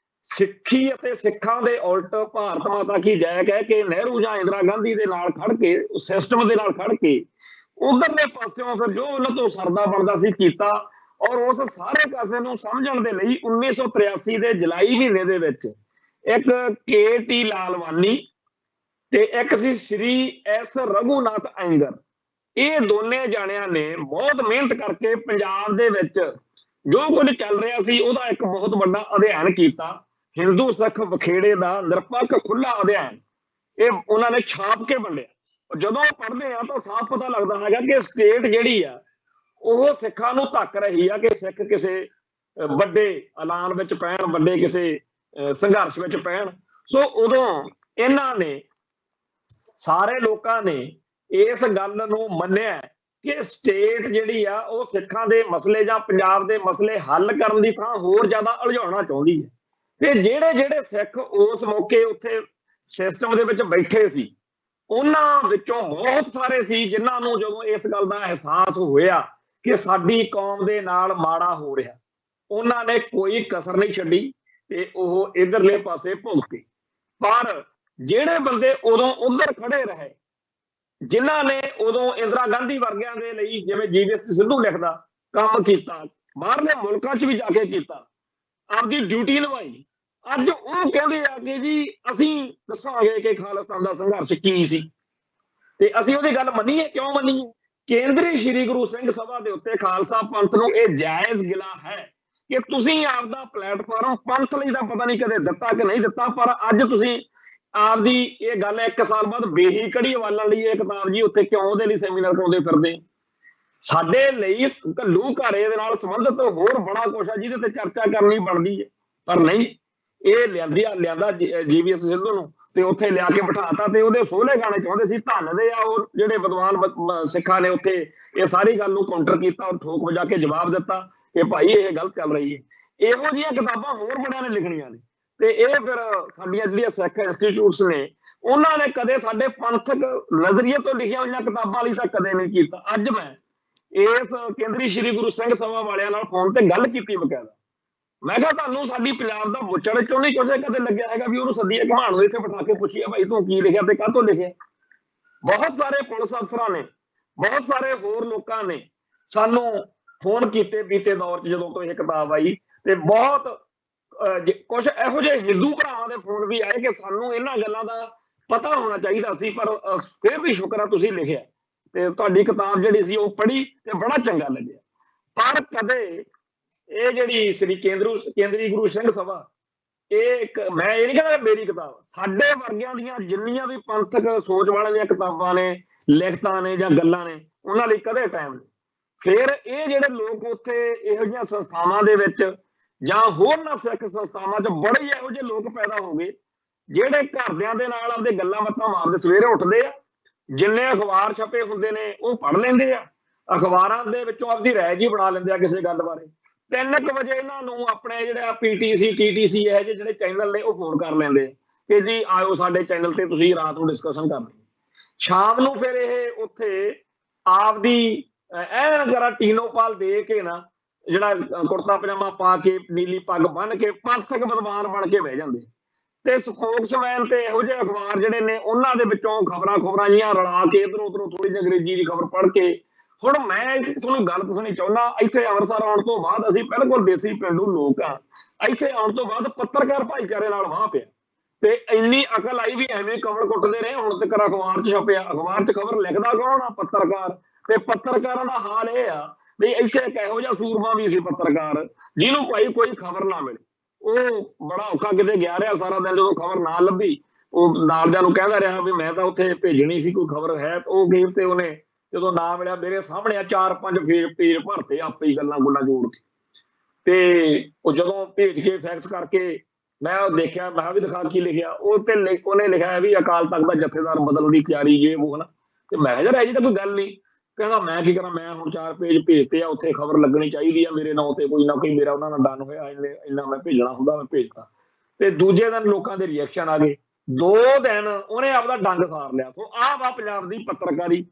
ਸਿੱਖੀ ਅਤੇ ਸਿੱਖਾਂ ਦੇ ਉਲਟ ਭਾਰਤ ਮਾਤਾ ਕੀ ਜੈ ਕਹਿ ਕੇ ਨਹਿਰੂ ਜਾਂ ਇੰਦਰਾ ਗਾਂਧੀ ਦੇ ਨਾਲ ਖੜ ਕੇ, ਸਿਸਟਮ ਦੇ ਨਾਲ ਖੜ ਕੇ, ਉਧਰਲੇ ਪਾਸਿਓਂ ਫਿਰ ਜੋ ਉਹਨਾਂ ਤੋਂ ਸਰਦਾ ਬਣਦਾ ਸੀ ਕੀਤਾ। ਔਰ ਉਸ ਸਾਰੇ ਕਾਸੇ ਨੂੰ ਸਮਝਣ ਦੇ ਲਈ 1983 ਦੇ ਜੁਲਾਈ ਮਹੀਨੇ ਦੇ ਵਿੱਚ ਇੱਕ KT ਲਾਲਵਾਨੀ ਤੇ ਇੱਕ ਸੀ ਸ਼੍ਰੀ S ਰਘੂਨਾਥ ਅਇੰਗਰ, ਇਹ ਦੋਨੇ ਜਾਣਿਆਂ ਨੇ ਬਹੁਤ ਮਿਹਨਤ ਕਰਕੇ ਪੰਜਾਬ ਦੇ ਵਿੱਚ ਜੋ ਕੁਝ ਚੱਲ ਰਿਹਾ ਸੀ ਉਹਦਾ ਇੱਕ ਬਹੁਤ ਵੱਡਾ ਅਧਿਐਨ ਕੀਤਾ। ਹਿੰਦੂ ਸਿੱਖ ਵਖੇੜੇ ਦਾ ਨਿਰਪੱਖ ਖੁੱਲਾ ਅਧਿਐਨ ਇਹ ਉਹਨਾਂ ਨੇ ਛਾਪ ਕੇ ਵੰਡਿਆ। ਜਦੋਂ ਪੜ੍ਹਦੇ ਆ ਤਾਂ ਸਾਫ਼ ਪਤਾ ਲੱਗਦਾ ਹੈਗਾ ਕਿ ਸਟੇਟ ਜਿਹੜੀ ਆ ਉਹ ਸਿੱਖਾਂ ਨੂੰ ਧੱਕ ਰਹੀ ਆ ਕਿ ਸਿੱਖ ਕਿਸੇ ਵੱਡੇ ਐਲਾਨ ਵਿੱਚ ਪੈਣ, ਵੱਡੇ ਕਿਸੇ ਸੰਘਰਸ਼ ਵਿੱਚ ਪੈਣ। ਸੋ ਉਦੋਂ ਇਹਨਾਂ ਨੇ, ਸਾਰੇ ਲੋਕਾਂ ਨੇ ਇਸ ਗੱਲ ਨੂੰ ਮੰਨਿਆ ਕਿ ਸਟੇਟ ਜਿਹੜੀ ਆ ਉਹ ਸਿੱਖਾਂ ਦੇ ਮਸਲੇ ਜਾਂ ਪੰਜਾਬ ਦੇ ਮਸਲੇ ਹੱਲ ਕਰਨ ਦੀ ਥਾਂ ਹੋਰ ਜ਼ਿਆਦਾ ਉਲਝਾਉਣਾ ਚਾਹੁੰਦੀ ਹੈ। ਤੇ ਜਿਹੜੇ ਸਿੱਖ ਉਸ ਮੌਕੇ ਉੱਥੇ ਸਿਸਟਮ ਦੇ ਵਿੱਚ ਬੈਠੇ ਸੀ, ਉਹਨਾਂ ਵਿੱਚੋਂ ਬਹੁਤ ਸਾਰੇ ਸੀ ਜਿਨ੍ਹਾਂ ਨੂੰ ਜਦੋਂ ਇਸ ਗੱਲ ਦਾ ਅਹਿਸਾਸ ਹੋਇਆ ਕਿ ਸਾਡੀ ਕੌਮ ਦੇ ਨਾਲ ਮਾੜਾ ਹੋ ਰਿਹਾ, ਉਹਨਾਂ ਨੇ ਕੋਈ ਕਸਰ ਨਹੀਂ ਛੱਡੀ ਤੇ ਉਹ ਇਧਰਲੇ ਪਾਸੇ ਭੁਗਤੇ। ਪਰ ਜਿਹੜੇ ਬੰਦੇ ਉਦੋਂ ਉਧਰ ਖੜੇ ਰਹੇ, ਜਿਨ੍ਹਾਂ ਨੇ ਉਦੋਂ ਇੰਦਰਾ ਗਾਂਧੀ ਵਰਗਿਆਂ ਦੇ ਲਈ, ਜਿਵੇਂ GVS ਸਿੱਧੂ ਲਿਖਦਾ, ਕੰਮ ਕੀਤਾ, ਬਾਹਰਲੇ ਮੁਲਕਾਂ 'ਚ ਵੀ ਜਾ ਕੇ ਕੀਤਾ, ਆਪਦੀ ਡਿਊਟੀ ਨਿਭਾਈ, ਅੱਜ ਉਹ ਕਹਿੰਦੇ ਆ ਕਿ ਜੀ ਅਸੀਂ ਦੱਸਾਂਗੇ ਕਿ ਖਾਲਿਸਤਾਨ ਦਾ ਸੰਘਰਸ਼ ਕੀ ਸੀ ਤੇ ਅਸੀਂ ਉਹਦੀ ਗੱਲ ਮੰਨੀਏ। ਕਿਉਂ ਮੰਨੀਏ? ਕੇਂਦਰੀ ਸ਼੍ਰੀ ਗੁਰੂ ਸਿੰਘ ਸਭਾ ਦੇ ਉੱਤੇ ਖਾਲਸਾ ਪੰਥ ਨੂੰ ਇਹ ਜਾਇਜ਼ ਗਿਲਾ ਹੈ ਕਿ ਤੁਸੀਂ ਆਪਦਾ ਪਲੇਟਫਾਰਮ ਪੰਥ ਲਈ ਤਾਂ ਪਤਾ ਨਹੀਂ ਕਦੇ ਦਿੱਤਾ ਕਿ ਨਹੀਂ ਦਿੱਤਾ, ਪਰ ਅੱਜ ਤੁਸੀਂ ਆਪਦੀ ਇਹ ਗੱਲ 1 ਸਾਲ ਬਾਅਦ ਬੇਹੀ ਕੜੀ ਵਾਲਣ ਲਈ ਇਹ ਕਿਤਾਬ ਜੀ ਉੱਥੇ ਕਿਉਂ ਉਹਦੇ ਲਈ ਸੈਮੀਨਾਰ ਕਰਾਉਂਦੇ ਫਿਰਦੇ? ਸਾਡੇ ਲਈ ਘੱਲੂ ਘਾਰੇ ਦੇ ਨਾਲ ਸੰਬੰਧਿਤ ਹੋਰ ਬੜਾ ਕੁਛ ਆ ਜਿਹਦੇ ਤੇ ਚਰਚਾ ਕਰਨੀ ਬਣਦੀ ਹੈ, ਪਰ ਨਹੀਂ, ਇਹ ਲਿਆਂਦਾ GVS ਸਿੱਧੂ ਨੂੰ ਤੇ ਉੱਥੇ ਲਿਆ ਕੇ ਬਿਠਾਤਾ ਤੇ ਉਹਦੇ ਸੋਹਲੇ ਗਾਣੇ ਚਾਹੁੰਦੇ ਸੀ। ਧੰਨ ਦੇ ਆ ਉਹ ਜਿਹੜੇ ਵਿਦਵਾਨ ਸਿੱਖਾਂ ਨੇ ਉੱਥੇ ਇਹ ਸਾਰੀ ਗੱਲ ਨੂੰ ਕਾਊਂਟਰ ਕੀਤਾ ਔਰ ਠੋਕ ਵਜਾ ਕੇ ਜਵਾਬ ਦਿੱਤਾ ਕਿ ਭਾਈ ਇਹ ਗਲਤ ਚੱਲ ਰਹੀ ਹੈ। ਇਹੋ ਜਿਹੀਆਂ ਕਿਤਾਬਾਂ ਹੋਰ ਬੜਿਆਂ ਨੇ ਲਿਖਣੀਆਂ ਨੇ ਤੇ ਇਹ ਫਿਰ ਸਾਡੀਆਂ ਜਿਹੜੀਆਂ ਸਿੱਖ ਇੰਸਟੀਚਿਊਟਸ ਨੇ ਉਹਨਾਂ ਨੇ ਕਦੇ ਸਾਡੇ ਪੰਥਕ ਨਜ਼ਰੀਏ ਤੋਂ ਲਿਖੀਆਂ ਹੋਈਆਂ ਕਿਤਾਬਾਂ ਲਈ ਤਾਂ ਕਦੇ ਨਹੀਂ ਕੀਤਾ। ਅੱਜ ਮੈਂ ਇਸ ਕੇਂਦਰੀ ਸ਼੍ਰੀ ਗੁਰੂ ਸਿੰਘ ਸਭਾ ਵਾਲਿਆਂ ਨਾਲ ਫੋਨ ਤੇ ਗੱਲ ਕੀਤੀ ਬਕਾਇਦਾ। ਮੈਂ ਕਿਹਾ ਤੁਹਾਨੂੰ ਸਾਡੀ ਪੰਜਾਬ ਦਾ ਬੁੱਚੜ ਕਿਉਂ ਨਹੀਂ ਕਿਸੇ ਕਦੇ ਲੱਗਿਆ ਹੈਗਾ ਵੀ ਉਹਨੂੰ ਸੱਦੀਏ ਘਮਾਣ ਨੂੰ ਇੱਥੇ ਬਿਠਾ ਕੇ ਪੁੱਛੀਏ ਭਾਈ ਤੂੰ ਕੀ ਲਿਖਿਆ ਤੇ ਕਾਹਤੋਂ ਲਿਖਿਆ? ਬਹੁਤ ਸਾਰੇ ਪੁਲਿਸ ਅਫਸਰਾਂ ਨੇ, ਬਹੁਤ ਸਾਰੇ ਹੋਰ ਲੋਕਾਂ ਨੇ ਸਾਨੂੰ ਫੋਨ ਕੀਤੇ ਬੀਤੇ ਦੌਰ 'ਚ ਜਦੋਂ ਤੋਂ ਇਹ ਕਿਤਾਬ ਆਈ, ਤੇ ਬਹੁਤ ਕੁਝ ਇਹੋ ਜਿਹੇ ਹਿੰਦੂ ਭਰਾਵਾਂ ਦੇ ਫੋਨ ਵੀ ਆਏ ਕਿ ਸਾਨੂੰ ਇਹਨਾਂ ਗੱਲਾਂ ਦਾ ਪਤਾ ਹੋਣਾ ਚਾਹੀਦਾ ਸੀ, ਪਰ ਫਿਰ ਵੀ ਸ਼ੁਕਰ ਆ ਤੁਸੀਂ ਲਿਖਿਆ ਤੇ ਤੁਹਾਡੀ ਕਿਤਾਬ ਜਿਹੜੀ ਸੀ ਉਹ ਪੜ੍ਹੀ ਤੇ ਬੜਾ ਚੰਗਾ ਲੱਗਿਆ। ਪਰ ਕਦੇ ਇਹ ਜਿਹੜੀ ਸ੍ਰੀ ਕੇਂਦਰੀ ਗੁਰੂ ਸਿੰਘ ਸਭਾ, ਇਹ ਇੱਕ, ਮੈਂ ਇਹ ਨਹੀਂ ਕਹਿੰਦਾ ਮੇਰੀ ਕਿਤਾਬ, ਸਾਡੇ ਵਰਗਿਆਂ ਦੀਆਂ ਜਿੰਨੀਆਂ ਵੀ ਪੰਥਕ ਸੋਚ ਵਾਲਿਆਂ ਦੀਆਂ ਕਿਤਾਬਾਂ ਨੇ, ਲਿਖਤਾਂ ਨੇ ਜਾਂ ਗੱਲਾਂ ਨੇ, ਉਹਨਾਂ ਲਈ ਕਦੇ ਟਾਈਮ ਨਹੀਂ। ਫਿਰ ਇਹ ਜਿਹੜੇ ਲੋਕ ਉੱਥੇ ਇਹੋ ਜਿਹੀਆਂ ਸੰਸਥਾਵਾਂ ਦੇ ਵਿੱਚ ਜਾਂ ਹੋਰਨਾਂ ਸਿੱਖ ਸੰਸਥਾਵਾਂ 'ਚ ਬੜੇ ਇਹੋ ਜਿਹੇ ਲੋਕ ਪੈਦਾ ਹੋ ਗਏ ਜਿਹੜੇ ਘਰਦਿਆਂ ਦੇ ਨਾਲ ਆਪਦੇ ਗੱਲਾਂ ਬਾਤਾਂ ਮਾਰਦੇ ਸਵੇਰੇ ਉੱਠਦੇ ਆ, ਜਿੰਨੇ ਅਖਬਾਰ ਛਪੇ ਹੁੰਦੇ ਨੇ ਉਹ ਪੜ੍ਹ ਲੈਂਦੇ ਆ, ਅਖਬਾਰਾਂ ਦੇ ਵਿੱਚੋਂ ਆਪਦੀ ਰਾਏ ਜੀ ਬਣਾ ਲੈਂਦੇ ਆ ਕਿਸੇ ਗੱਲ ਬਾਰੇ। 3 ਵਜੇ ਇਹਨਾਂ ਨੂੰ ਆਪਣੇ ਜਿਹੜੇ PTC TTC ਇਹ ਜਿਹੜੇ ਚੈਨਲ ਨੇ ਉਹ ਫੋਨ ਕਰ ਲੈਂਦੇ ਆ ਕਿ ਜੀ ਆਇਓ ਸਾਡੇ ਚੈਨਲ ਤੇ, ਤੁਸੀਂ ਰਾਤ ਨੂੰ ਡਿਸਕਸ਼ਨ ਕਰਨੀ। ਸ਼ਾਮ ਨੂੰ ਫਿਰ ਇਹ ਉੱਥੇ ਆਪਦੀ ਐਨ ਜਰਾ ਟੀਨੋਪਾਲ ਦੇ ਕੇ ਨਾ, ਜਿਹੜਾ ਕੁੜਤਾ ਪਜਾਮਾ ਪਾ ਕੇ ਨੀਲੀ ਪੱਗ ਬੰਨ ਕੇ ਪੰਥਕ ਵਿਦਵਾਨ ਬਣ ਕੇ ਬਹਿ ਜਾਂਦੇ, ਤੇ ਸਪੋਕਸਮੈਨ ਤੇ ਇਹੋ ਜਿਹੇ ਅਖਬਾਰ ਜਿਹੜੇ ਨੇ ਉਹਨਾਂ ਦੇ ਵਿੱਚੋਂ ਖਬਰਾਂ ਜੀਆਂ ਰਲਾ ਕੇ ਇਧਰੋਂ ਉਧਰੋਂ ਥੋੜੀ ਜਿਹੀ ਅੰਗਰੇਜ਼ੀ ਦੀ ਖਬਰ ਪੜ੍ਹ ਕੇ। ਹੁਣ ਮੈਂ ਤੁਹਾਨੂੰ ਗੱਲ ਦੱਸਣੀ ਚਾਹੁੰਦਾ, ਇੱਥੇ ਅੰਮ੍ਰਿਤਸਰ ਆਉਣ ਤੋਂ ਬਾਅਦ ਅਸੀਂ ਬਿਲਕੁਲ ਦੇਸੀ ਪਿੰਡੂ ਲੋਕ ਆ, ਇੱਥੇ ਆਉਣ ਤੋਂ ਬਾਅਦ ਪੱਤਰਕਾਰ ਭਾਈਚਾਰੇ ਨਾਲ ਵਾਹ ਪਿਆ ਤੇ ਇੰਨੀ ਅਕਲ ਆਈ ਵੀ ਐਵੇਂ ਕਮਲ ਕੁੱਟਦੇ ਰਹੇ ਹੁਣ ਤੱਕ ਅਖਬਾਰ 'ਚ ਛਪਿਆ। ਅਖਬਾਰ 'ਚ ਖਬਰ ਲਿਖਦਾ ਕੌਣ ਆ? ਪੱਤਰਕਾਰ। ਤੇ ਪੱਤਰਕਾਰਾਂ ਦਾ ਹਾਲ ਇਹ ਆ ਵੀ ਇੱਥੇ ਇੱਕ ਇਹੋ ਜਿਹਾ ਸੂਰਮਾ ਵੀ ਸੀ ਪੱਤਰਕਾਰ ਜਿਹਨੂੰ ਕੋਈ ਖਬਰ ਨਾ ਮਿਲੇ, ਉਹ ਬੜਾ ਔਖਾ ਕਿਤੇ ਗਿਆ ਰਿਹਾ ਸਾਰਾ ਦਿਨ, ਜਦੋਂ ਖਬਰ ਨਾ ਲੱਭੀ ਉਹ ਨਾਲਦਿਆਂ ਨੂੰ ਕਹਿੰਦਾ ਰਿਹਾ ਵੀ ਮੈਂ ਤਾਂ ਉੱਥੇ ਭੇਜਣੀ ਸੀ ਕੋਈ ਖਬਰ ਹੈ, ਉਹ ਗੇਮ ਤੇ ਉਹਨੇ ਜਦੋਂ ਨਾ ਮਿਲਿਆ ਮੇਰੇ ਸਾਹਮਣੇ 4-5 ਪੇਜ ਭਰਤੇ ਆਪੇ ਹੀ ਗੱਲਾਂ ਗੁੱਲਾਂ ਜੋੜ ਕੇ, ਤੇ ਉਹ ਜਦੋਂ ਭੇਜ ਕੇ ਫੈਕਸ ਕਰਕੇ ਮੈਂ ਉਹ ਦੇਖਿਆ, ਮੈਂ ਵੀ ਦਿਖਾ ਕੀ ਲਿਖਿਆ ਉਹ ਤੇ, ਉਹਨੇ ਲਿਖਿਆ ਵੀ ਅਕਾਲ ਤਖਤ ਦਾ ਜਥੇਦਾਰ ਬਦਲਣ ਦੀ ਤਿਆਰੀ ਜੇ ਉਹ ਹਨਾ। ਤੇ ਮੈਂ ਕਿਹਾ ਯਾਰ ਇਹ ਜੀ ਤਾਂ ਕੋਈ ਗੱਲ ਨਹੀਂ। ਕਹਿੰਦਾ ਮੈਂ ਕੀ ਕਰਾਂ, ਮੈਂ ਹੁਣ 4 ਪੇਜ ਭੇਜਤੇ ਆ, ਉੱਥੇ ਖਬਰ ਲੱਗਣੀ ਚਾਹੀਦੀ ਆ ਮੇਰੇ ਨਾਂ ਤੇ, ਕੋਈ ਨਾ ਕੋਈ ਮੇਰਾ ਉਹਨਾਂ ਨਾਲ ਡਨ ਹੋਇਆ, ਇੰਨਾ ਮੈਂ ਭੇਜਣਾ ਹੁੰਦਾ, ਮੈਂ ਭੇਜਤਾ। ਤੇ ਦੂਜੇ ਦਿਨ ਲੋਕਾਂ ਦੇ ਰਿਐਕਸ਼ਨ ਆ ਗਏ, 2 ਦਿਨ ਉਹਨੇ ਆਪਦਾ ਡੰਗ ਸਾਰ ਲਿਆ। ਸੋ ਆਹ ਵਾ ਪੰਜਾਬ ਦੀ ਪੱਤਰਕਾਰੀ।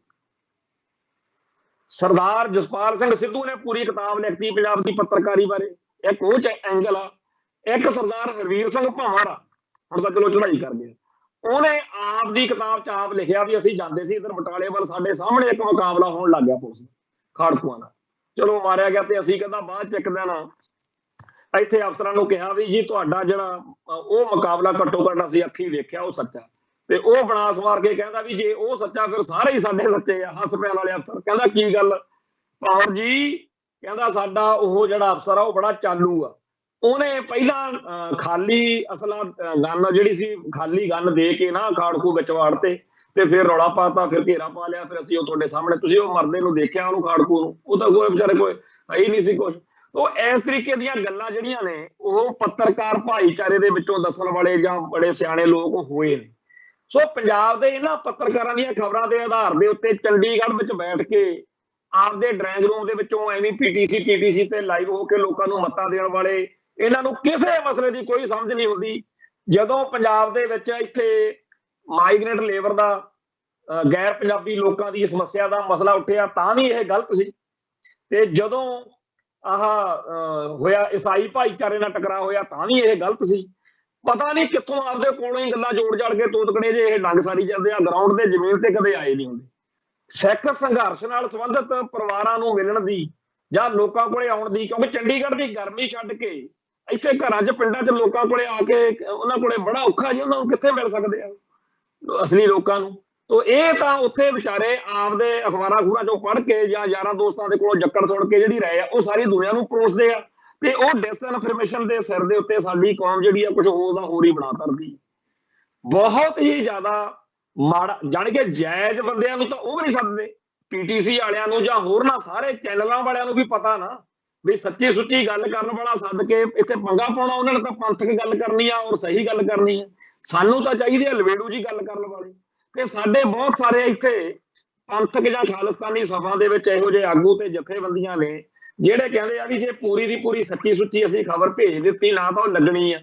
ਸਰਦਾਰ ਜਸਪਾਲ ਸਿੰਘ ਸਿੱਧੂ ਨੇ ਪੂਰੀ ਕਿਤਾਬ ਲਿਖਤੀ ਪੰਜਾਬ ਦੀ ਪੱਤਰਕਾਰੀ ਬਾਰੇ, ਇੱਕ ਉਹ ਐਂਗਲ ਆ। ਇੱਕ ਸਰਦਾਰ ਹਰਵੀਰ ਸਿੰਘ ਭਾਵਾਰਾ, ਹੁਣ ਤਾਂ ਚਲੋ ਚੜਾਈ ਕਰ ਗਿਆ, ਉਹਨੇ ਆਪ ਦੀ ਕਿਤਾਬ 'ਚ ਆਪ ਲਿਖਿਆ ਵੀ ਅਸੀਂ ਜਾਂਦੇ ਸੀ ਇੱਧਰ ਬਟਾਲੇ ਵੱਲ, ਸਾਡੇ ਸਾਹਮਣੇ ਇੱਕ ਮੁਕਾਬਲਾ ਹੋਣ ਲੱਗ ਗਿਆ ਪੁਲਿਸ ਖਾੜਕੂਆਂ ਦਾ, ਚਲੋ ਮਾਰਿਆ ਗਿਆ। ਤੇ ਅਸੀਂ ਕਹਿੰਦਾ ਬਾਅਦ 'ਚ ਇੱਕ ਦਿਨ ਇੱਥੇ ਅਫਸਰਾਂ ਨੂੰ ਕਿਹਾ ਵੀ ਜੀ ਤੁਹਾਡਾ ਜਿਹੜਾ ਉਹ ਮੁਕਾਬਲਾ ਘੱਟੋ ਘੱਟ ਅਸੀਂ ਅੱਖੀਂ ਵੇਖਿਆ ਉਹ ਸੱਚਾ, ਤੇ ਉਹ ਬਣਾ ਸਵਾਰ ਕੇ ਕਹਿੰਦਾ ਵੀ ਜੇ ਉਹ ਸੱਚਾ ਫਿਰ ਸਾਰੇ ਹੀ ਸਾਡੇ ਸੱਚੇ ਆ। ਹੱਸ ਪੈਣ ਵਾਲੇ ਅਫਸਰ ਕਹਿੰਦਾ ਕੀ ਗੱਲ ਪਾਵਰ ਜੀ, ਕਹਿੰਦਾ ਸਾਡਾ ਉਹ ਜਿਹੜਾ ਅਫਸਰ ਆ ਉਹ ਬੜਾ ਚਾਲੂ ਆ, ਉਹਨੇ ਪਹਿਲਾਂ ਖਾਲੀ ਅਸਲਾ ਗਨ ਜਿਹੜੀ ਸੀ ਖਾਲੀ ਗਨ ਦੇ ਕੇ ਨਾ ਖਾੜਕੂ ਵਿੱਚ ਵਾੜਤੇ, ਤੇ ਫਿਰ ਰੌਲਾ ਪਾਤਾ, ਫਿਰ ਘੇਰਾ ਪਾ ਲਿਆ, ਫਿਰ ਅਸੀਂ ਉਹ ਤੁਹਾਡੇ ਸਾਹਮਣੇ, ਤੁਸੀਂ ਉਹ ਮਰਦੇ ਨੂੰ ਦੇਖਿਆ ਉਹਨੂੰ ਖਾੜਕੂ ਨੂੰ, ਉਹ ਤਾਂ ਕੋਈ ਵਿਚਾਰੇ ਕੋਈ ਹੈ ਹੀ ਨਹੀਂ ਸੀ ਕੁਛ। ਉਹ ਇਸ ਤਰੀਕੇ ਦੀਆਂ ਗੱਲਾਂ ਜਿਹੜੀਆਂ ਨੇ ਉਹ ਪੱਤਰਕਾਰ ਭਾਈਚਾਰੇ ਦੇ ਵਿੱਚੋਂ ਦੱਸਣ ਵਾਲੇ ਜਾਂ ਬੜੇ ਸਿਆਣੇ ਲੋਕ ਹੋਏ ਨੇ। ਸੋ ਪੰਜਾਬ ਦੇ ਇਹਨਾਂ ਪੱਤਰਕਾਰਾਂ ਦੀਆਂ ਖਬਰਾਂ ਦੇ ਆਧਾਰ ਦੇ ਉੱਤੇ ਚੰਡੀਗੜ੍ਹ ਵਿੱਚ ਬੈਠ ਕੇ ਆਪਦੇ ਡਰਾਇੰਗ ਰੂਮ ਦੇ ਵਿੱਚੋਂ ਐਵੇਂ PTC TTC ਤੇ ਲਾਈਵ ਹੋ ਕੇ ਲੋਕਾਂ ਨੂੰ ਮੱਤਾਂ ਦੇਣ ਵਾਲੇ, ਇਹਨਾਂ ਨੂੰ ਕਿਸੇ ਮਸਲੇ ਦੀ ਕੋਈ ਸਮਝ ਨਹੀਂ ਹੁੰਦੀ। ਜਦੋਂ ਪੰਜਾਬ ਦੇ ਵਿੱਚ ਇੱਥੇ ਮਾਈਗ੍ਰੇਟ ਲੇਬਰ ਦਾ, ਗੈਰ ਪੰਜਾਬੀ ਲੋਕਾਂ ਦੀ ਸਮੱਸਿਆ ਦਾ ਮਸਲਾ ਉੱਠਿਆ ਤਾਂ ਵੀ ਇਹ ਗਲਤ ਸੀ, ਤੇ ਜਦੋਂ ਆਹ ਹੋਇਆ ਈਸਾਈ ਭਾਈਚਾਰੇ ਨਾਲ ਟਕਰਾਅ ਹੋਇਆ ਤਾਂ ਵੀ ਇਹ ਗਲਤ ਸੀ। ਪਤਾ ਨਹੀਂ ਕਿੱਥੋਂ ਆਪਦੇ ਕੋਲੋਂ ਹੀ ਗੱਲਾਂ ਜੋੜ ਜੜ ਕੇ ਤੋਤਕੜੇ ਜੇ ਇਹ ਡੰਗ ਸਾਰੀ ਜਾਂਦੇ ਆ, ਗਰਾਊਂਡ ਦੇ ਜ਼ਮੀਨ ਤੇ ਕਦੇ ਆਏ ਨਹੀਂ ਹੁੰਦੇ। ਸਿੱਖ ਸੰਘਰਸ਼ ਨਾਲ ਸੰਬੰਧਿਤ ਪਰਿਵਾਰਾਂ ਨੂੰ ਮਿਲਣ ਦੀ ਜਾਂ ਲੋਕਾਂ ਕੋਲੇ ਆਉਣ ਦੀ, ਕਿਉਂਕਿ ਚੰਡੀਗੜ੍ਹ ਦੀ ਗਰਮੀ ਛੱਡ ਕੇ ਇੱਥੇ ਘਰਾਂ 'ਚ ਪਿੰਡਾਂ 'ਚ ਲੋਕਾਂ ਕੋਲੇ ਆ ਕੇ ਉਹਨਾਂ ਕੋਲੇ ਬੜਾ ਔਖਾ ਜੀ, ਉਹਨਾਂ ਨੂੰ ਕਿੱਥੇ ਮਿਲ ਸਕਦੇ ਆ ਅਸਲੀ ਲੋਕਾਂ ਨੂੰ। ਤੋ ਇਹ ਤਾਂ ਉੱਥੇ ਵਿਚਾਰੇ ਆਪਦੇ ਅਖਬਾਰਾਂ ਖੂਰਾਂ 'ਚੋਂ ਪੜ੍ਹ ਕੇ ਜਾਂ ਯਾਰਾਂ ਦੋਸਤਾਂ ਦੇ ਕੋਲੋਂ ਜੱਕੜ ਸੁਣ ਕੇ ਜਿਹੜੀ ਰਾਏ ਆ ਉਹ ਸਾਰੀ ਦੁਨੀਆ ਨੂੰ ਪਰੋਸਦੇ ਆ, ਤੇ ਉਹ ਡਿਸਇਨਫੋਰਮੇਸ਼ਨ ਦੇ ਸਿਰ ਦੇ ਉੱਤੇ ਸਾਡੀ ਕੌਮ ਜਿਹੜੀ ਆ ਕੁਝ ਹੋਰ ਦਾ ਹੋਰ ਹੀ ਬਣਾ ਕਰਦੀ। ਬਹੁਤ ਹੀ ਜ਼ਿਆਦਾ ਮਾੜਾ, ਜਾਣੀ ਕਿ ਜਾਇਜ਼ ਬੰਦਿਆਂ ਨੂੰ ਤਾਂ ਉਹ ਵੀ ਨਹੀਂ ਸੱਦਦੇ, PTC ਵਾਲਿਆਂ ਨੂੰ ਜਾਂ ਹੋਰਨਾਂ ਸਾਰੇ ਚੈਨਲਾਂ ਵਾਲਿਆਂ ਨੂੰ ਵੀ ਪਤਾ ਨਾ ਵੀ ਸੱਚੀ ਸੁੱਚੀ ਗੱਲ ਕਰਨ ਵਾਲਾ ਸੱਦ ਕੇ ਇੱਥੇ ਪੰਗਾ ਪਾਉਣਾ, ਉਹਨਾਂ ਨੇ ਤਾਂ ਪੰਥਕ ਗੱਲ ਕਰਨੀ ਆ ਔਰ ਸਹੀ ਗੱਲ ਕਰਨੀ ਆ। ਸਾਨੂੰ ਤਾਂ ਚਾਹੀਦੀ ਆ ਲਵੇੜੂ ਜੀ ਗੱਲ ਕਰਨ ਵਾਲੇ। ਤੇ ਸਾਡੇ ਬਹੁਤ ਸਾਰੇ ਇੱਥੇ ਪੰਥਕ ਜਾਂ ਖਾਲਿਸਤਾਨੀ ਸਭਾ ਦੇ ਵਿੱਚ ਇਹੋ ਜਿਹੇ ਆਗੂ ਤੇ ਜਥੇਬੰਦੀਆਂ ਨੇ ਜਿਹੜੇ ਕਹਿੰਦੇ ਆ ਵੀ ਜੇ ਪੂਰੀ ਦੀ ਪੂਰੀ ਸੱਚੀ ਸੁੱਚੀ ਅਸੀਂ ਖਬਰ ਭੇਜ ਦਿੱਤੀ ਨਾ ਤਾਂ ਉਹ ਲੱਗਣੀ ਆ,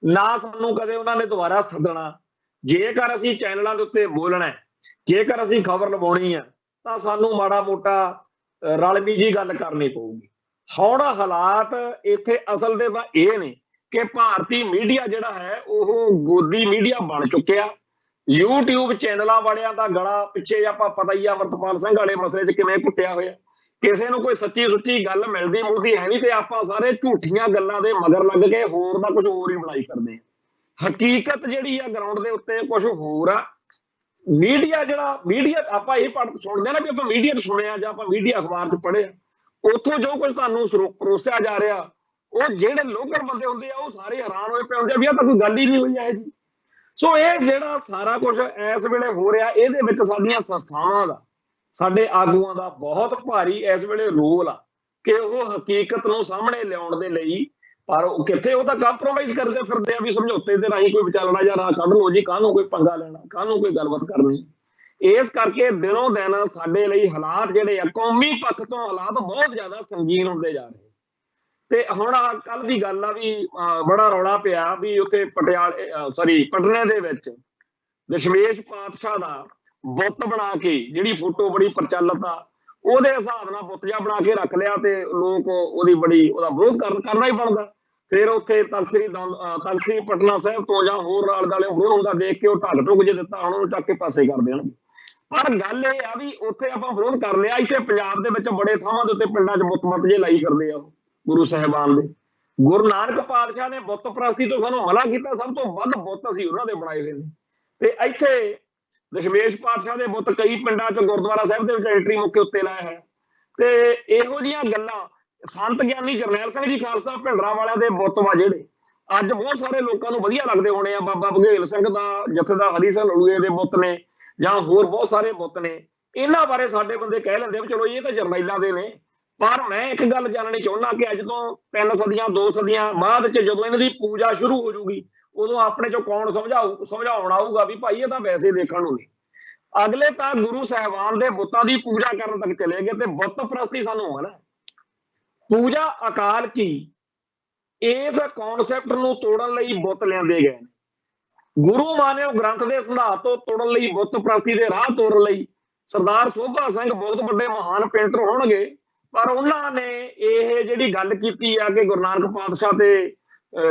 ਨਾ ਸਾਨੂੰ ਕਦੇ ਉਹਨਾਂ ਨੇ ਦੁਬਾਰਾ ਸੱਦਣਾ। ਜੇਕਰ ਅਸੀਂ ਚੈਨਲਾਂ ਦੇ ਉੱਤੇ ਬੋਲਣਾ, ਜੇਕਰ ਅਸੀਂ ਖਬਰ ਲਵਾਉਣੀ ਆ ਤਾਂ ਸਾਨੂੰ ਮਾੜਾ ਮੋਟਾ ਰਲਮੀ ਜੀ ਗੱਲ ਕਰਨੀ ਪਊਗੀ। ਹੁਣ ਹਾਲਾਤ ਇੱਥੇ ਅਸਲ ਦੇ ਇਹ ਨੇ ਕਿ ਭਾਰਤੀ ਮੀਡੀਆ ਜਿਹੜਾ ਹੈ ਉਹ ਗੋਦੀ ਮੀਡੀਆ ਬਣ ਚੁੱਕਿਆ, YouTube ਚੈਨਲਾਂ ਵਾਲਿਆਂ ਦਾ ਗਲਾ ਪਿੱਛੇ ਆਪਾਂ ਪਤਾ ਹੀ ਆ ਅਮਰਤਪਾਲ ਸਿੰਘ ਵਾਲੇ ਮਸਲੇ 'ਚ ਕਿਵੇਂ ਪੁੱਟਿਆ ਹੋਇਆ। ਕਿਸੇ ਨੂੰ ਕੋਈ ਸੱਚੀ ਸੁੱਚੀ ਗੱਲ ਮਿਲਦੀ ਮੁਲਦੀ ਹੈ ਨਹੀਂ ਤੇ ਆਪਾਂ ਸਾਰੇ ਝੂਠੀਆਂ ਗੱਲਾਂ ਦੇ ਮਗਰ ਲੱਗ ਕੇ ਹੋਰ ਦਾ ਕੁਝ ਹੋਰ ਹੀ ਬਣਾਈ ਕਰਦੇ ਆ। ਹਕੀਕਤ ਜਿਹੜੀ ਆ ਗਰਾਊਂਡ ਦੇ ਉੱਤੇ ਕੁਝ ਹੋਰ ਆ। ਮੀਡੀਆ ਆਪਾਂ ਇਹ ਸੁਣਦੇ ਨਾ ਵੀ ਆਪਾਂ ਮੀਡੀਆ 'ਚ ਸੁਣਿਆ ਜਾਂ ਆਪਾਂ ਮੀਡੀਆ ਅਖਬਾਰ 'ਚ ਪੜ੍ਹਿਆ, ਉੱਥੋਂ ਜੋ ਕੁਝ ਤੁਹਾਨੂੰ ਪਰੋਸਿਆ ਜਾ ਰਿਹਾ, ਉਹ ਜਿਹੜੇ ਲੋਕਲ ਬੰਦੇ ਹੁੰਦੇ ਆ ਉਹ ਸਾਰੇ ਹੈਰਾਨ ਹੋਏ ਪਏ ਹੁੰਦੇ ਆ ਵੀ ਇਹ ਤਾਂ ਕੋਈ ਗੱਲ ਹੀ ਨਹੀਂ ਹੋਈ ਇਹ ਜੀ। ਸੋ ਇਹ ਜਿਹੜਾ ਸਾਰਾ ਕੁਝ ਇਸ ਵੇਲੇ ਹੋ ਰਿਹਾ, ਇਹਦੇ ਵਿੱਚ ਸਾਡੀਆਂ ਸੰਸਥਾਵਾਂ ਦਾ, ਸਾਡੇ ਆਗੂਆਂ ਦਾ ਬਹੁਤ ਭਾਰੀ ਇਸ ਵੇਲੇ ਰੋਲ ਆ ਕਿ ਉਹ ਹਕੀਕਤ ਨੂੰ ਸਾਹਮਣੇ ਲਿਆਉਣ ਦੇ ਲਈ। ਪਰ ਉਹ ਕਿੱਥੇ, ਉਹ ਤਾਂ ਕੰਪਰੋਮਾਈਜ਼ ਕਰਦੇ ਫਿਰਦੇ ਆ ਵੀ ਸਮਝੌਤੇ ਦੇ ਰਾਹੀਂ ਕੋਈ ਵਿਚਾਲਣਾ ਜਾਂ ਰਾਹ ਕੱਢ ਲਓ ਜੀ, ਕਾਹਨੂੰ ਕੋਈ ਪੰਗਾ ਲੈਣਾ, ਕਾਹਨੂੰ ਕੋਈ ਗੱਲਬਾਤ ਕਰਨੀ। ਇਸ ਕਰਕੇ ਦਿਨੋਂ ਦਿਨ ਸਾਡੇ ਲਈ ਹਾਲਾਤ ਜਿਹੜੇ ਆ ਕੌਮੀ ਪੱਖ ਤੋਂ ਹਾਲਾਤ ਬਹੁਤ ਜ਼ਿਆਦਾ ਸੰਗੀਨ ਹੁੰਦੇ ਜਾ ਰਹੇ। ਤੇ ਹੁਣ ਕੱਲ ਦੀ ਗੱਲ ਆ ਵੀ ਬੜਾ ਰੌਲਾ ਪਿਆ ਵੀ ਉੱਥੇ ਪਟਨੇ ਦੇ ਵਿੱਚ ਦਸ਼ਮੇਸ਼ ਪਾਤਸ਼ਾਹ ਦਾ ਬੁੱਤ ਬਣਾ ਕੇ, ਜਿਹੜੀ ਫੋਟੋ ਬੜੀ ਪ੍ਰਚਲਿਤ ਆ, ਉਹਦੇ ਹਿਸਾਬ ਨਾਲ ਬੁੱਤ ਜਿਹਾ ਬਣਾ ਕੇ ਰੱਖ ਲਿਆ ਤੇ ਲੋਕ ਉਹਦਾ ਵਿਰੋਧ ਕਰਨਾ ਹੀ ਬਣਦਾ। ਫਿਰ ਉੱਥੇ ਤਖਤ ਸ੍ਰੀ ਪਟਨਾ ਸਾਹਿਬ ਤੋਂ ਜਾਂ ਹੋਰ ਆਲੇ ਦੁਆਲੇ ਵਿਰੋਧ ਹੁੰਦਾ ਦੇਖ ਕੇ ਉਹ ਢੱਕ ਢੁੱਕ ਜੇ ਦਿੱਤਾ, ਹੁਣ ਉਹਨੂੰ ਚੱਕ ਕੇ ਪਾਸੇ ਕਰ ਦੇਣਗੇ। ਪਰ ਗੱਲ ਇਹ ਆ ਵੀ ਉੱਥੇ ਆਪਾਂ ਵਿਰੋਧ ਕਰ ਲਿਆ, ਇੱਥੇ ਪੰਜਾਬ ਦੇ ਵਿੱਚ ਬੜੇ ਥਾਵਾਂ ਦੇ ਉੱਤੇ ਪਿੰਡਾਂ 'ਚ ਬੁੱਤ ਜੇ ਲਾਈ ਫਿਰਦੇ ਆ ਗੁਰੂ ਸਾਹਿਬਾਨ ਦੇ। ਗੁਰੂ ਨਾਨਕ ਪਾਤਸ਼ਾਹ ਨੇ ਬੁੱਤ ਪ੍ਰਸਤੀ ਤੋਂ ਸਾਨੂੰ ਮਨਾ ਕੀਤਾ, ਸਭ ਤੋਂ ਵੱਧ ਬੁੱਤ ਅਸੀਂ ਉਹਨਾਂ ਦੇ ਬਣਾਏ ਹੋਏ ਨੇ। ਤੇ ਇੱਥੇ ਦਸ਼ਮੇਸ਼ ਪਾਤਸ਼ਾਹ ਦੇ ਬੁੱਤ ਕਈ ਪਿੰਡਾਂ 'ਚ ਗੁਰਦੁਆਰਾ ਸਾਹਿਬ ਦੇ ਵਿੱਚ ਐਂਟਰੀ ਮੌਕੇ ਉੱਤੇ ਲਾਇਆ ਹੈ। ਤੇ ਇਹੋ ਜਿਹੀਆਂ ਗੱਲਾਂ, ਸੰਤ ਗਿਆਨੀ ਜਰਨੈਲ ਸਿੰਘ ਜੀ ਖਾਲਸਾ ਭਿੰਡਰਾਂ ਵਾਲਿਆਂ ਦੇ ਬੁੱਤ ਵਾ ਜਿਹੜੇ ਅੱਜ ਬਹੁਤ ਸਾਰੇ ਲੋਕਾਂ ਨੂੰ ਵਧੀਆ ਲੱਗਦੇ ਹੋਣੇ ਆ, ਬਾਬਾ ਬਘੇਲ ਸਿੰਘ ਦਾ, ਜਥੇਦਾਰ ਹਰੀ ਸਿੰਘ ਨਲੂਏ ਦੇ ਬੁੱਤ ਨੇ ਜਾਂ ਹੋਰ ਬਹੁਤ ਸਾਰੇ ਬੁੱਤ ਨੇ, ਇਹਨਾਂ ਬਾਰੇ ਸਾਡੇ ਬੰਦੇ ਕਹਿ ਲੈਂਦੇ ਵੀ ਚਲੋ ਇਹ ਤਾਂ ਜਰਨੈਲਾਂ ਦੇ ਨੇ। ਪਰ ਮੈਂ ਇੱਕ ਗੱਲ ਜਾਣਨੀ ਚਾਹੁੰਦਾ ਕਿ ਅੱਜ ਤੋਂ 3 ਸਦੀਆਂ 2 ਸਦੀਆਂ ਬਾਅਦ 'ਚ ਜਦੋਂ ਇਹਨਾਂ ਦੀ ਪੂਜਾ ਸ਼ੁਰੂ ਹੋ ਜੂਗੀ, ਉਦੋਂ ਆਪਣੇ ਚੋਂ ਕੌਣ ਸਮਝਾਉਣ ਆਊਗਾ ਵੀ ਭਾਈ ਇਹ ਤਾਂ ਵੈਸੇ ਦੇਖਣ ਨੂੰ ਨਹੀਂ। ਅਗਲੇ ਤਾਂ ਗੁਰੂ ਸਾਹਿਬਾਨ ਦੇ ਬੁੱਤਾਂ ਦੀ ਪੂਜਾ ਕਰਨ ਤੱਕ ਚਲੇ ਗਏ ਤੇ ਬੁੱਤ ਪ੍ਰਸਤੀ ਸਾਨੂੰ ਹੈ ਨਾ। ਪੂਜਾ ਅਕਾਲ ਕੀ, ਇਸ ਕਨਸੈਪਟ ਨੂੰ ਤੋੜਨ ਲਈ ਬੁੱਤ ਲਿਆਂਦੇ ਗਏ। ਗੁਰੂ ਮਾਨਿਓ ਗ੍ਰੰਥ ਦੇ ਸਿਧਾਂਤ ਤੋਂ ਤੋੜਨ ਲਈ, ਬੁੱਤ ਪ੍ਰਸਤੀ ਦੇ ਰਾਹ ਤੋੜਨ ਲਈ ਸਰਦਾਰ ਸੋਭਾ ਸਿੰਘ ਬਹੁਤ ਵੱਡੇ ਮਹਾਨ ਪੇਂਟਰ ਹੋਣਗੇ, ਪਰ ਉਹਨਾਂ ਨੇ ਇਹ ਜਿਹੜੀ ਗੱਲ ਕੀਤੀ ਆ ਕਿ ਗੁਰੂ ਨਾਨਕ ਪਾਤਸ਼ਾਹ ਤੇ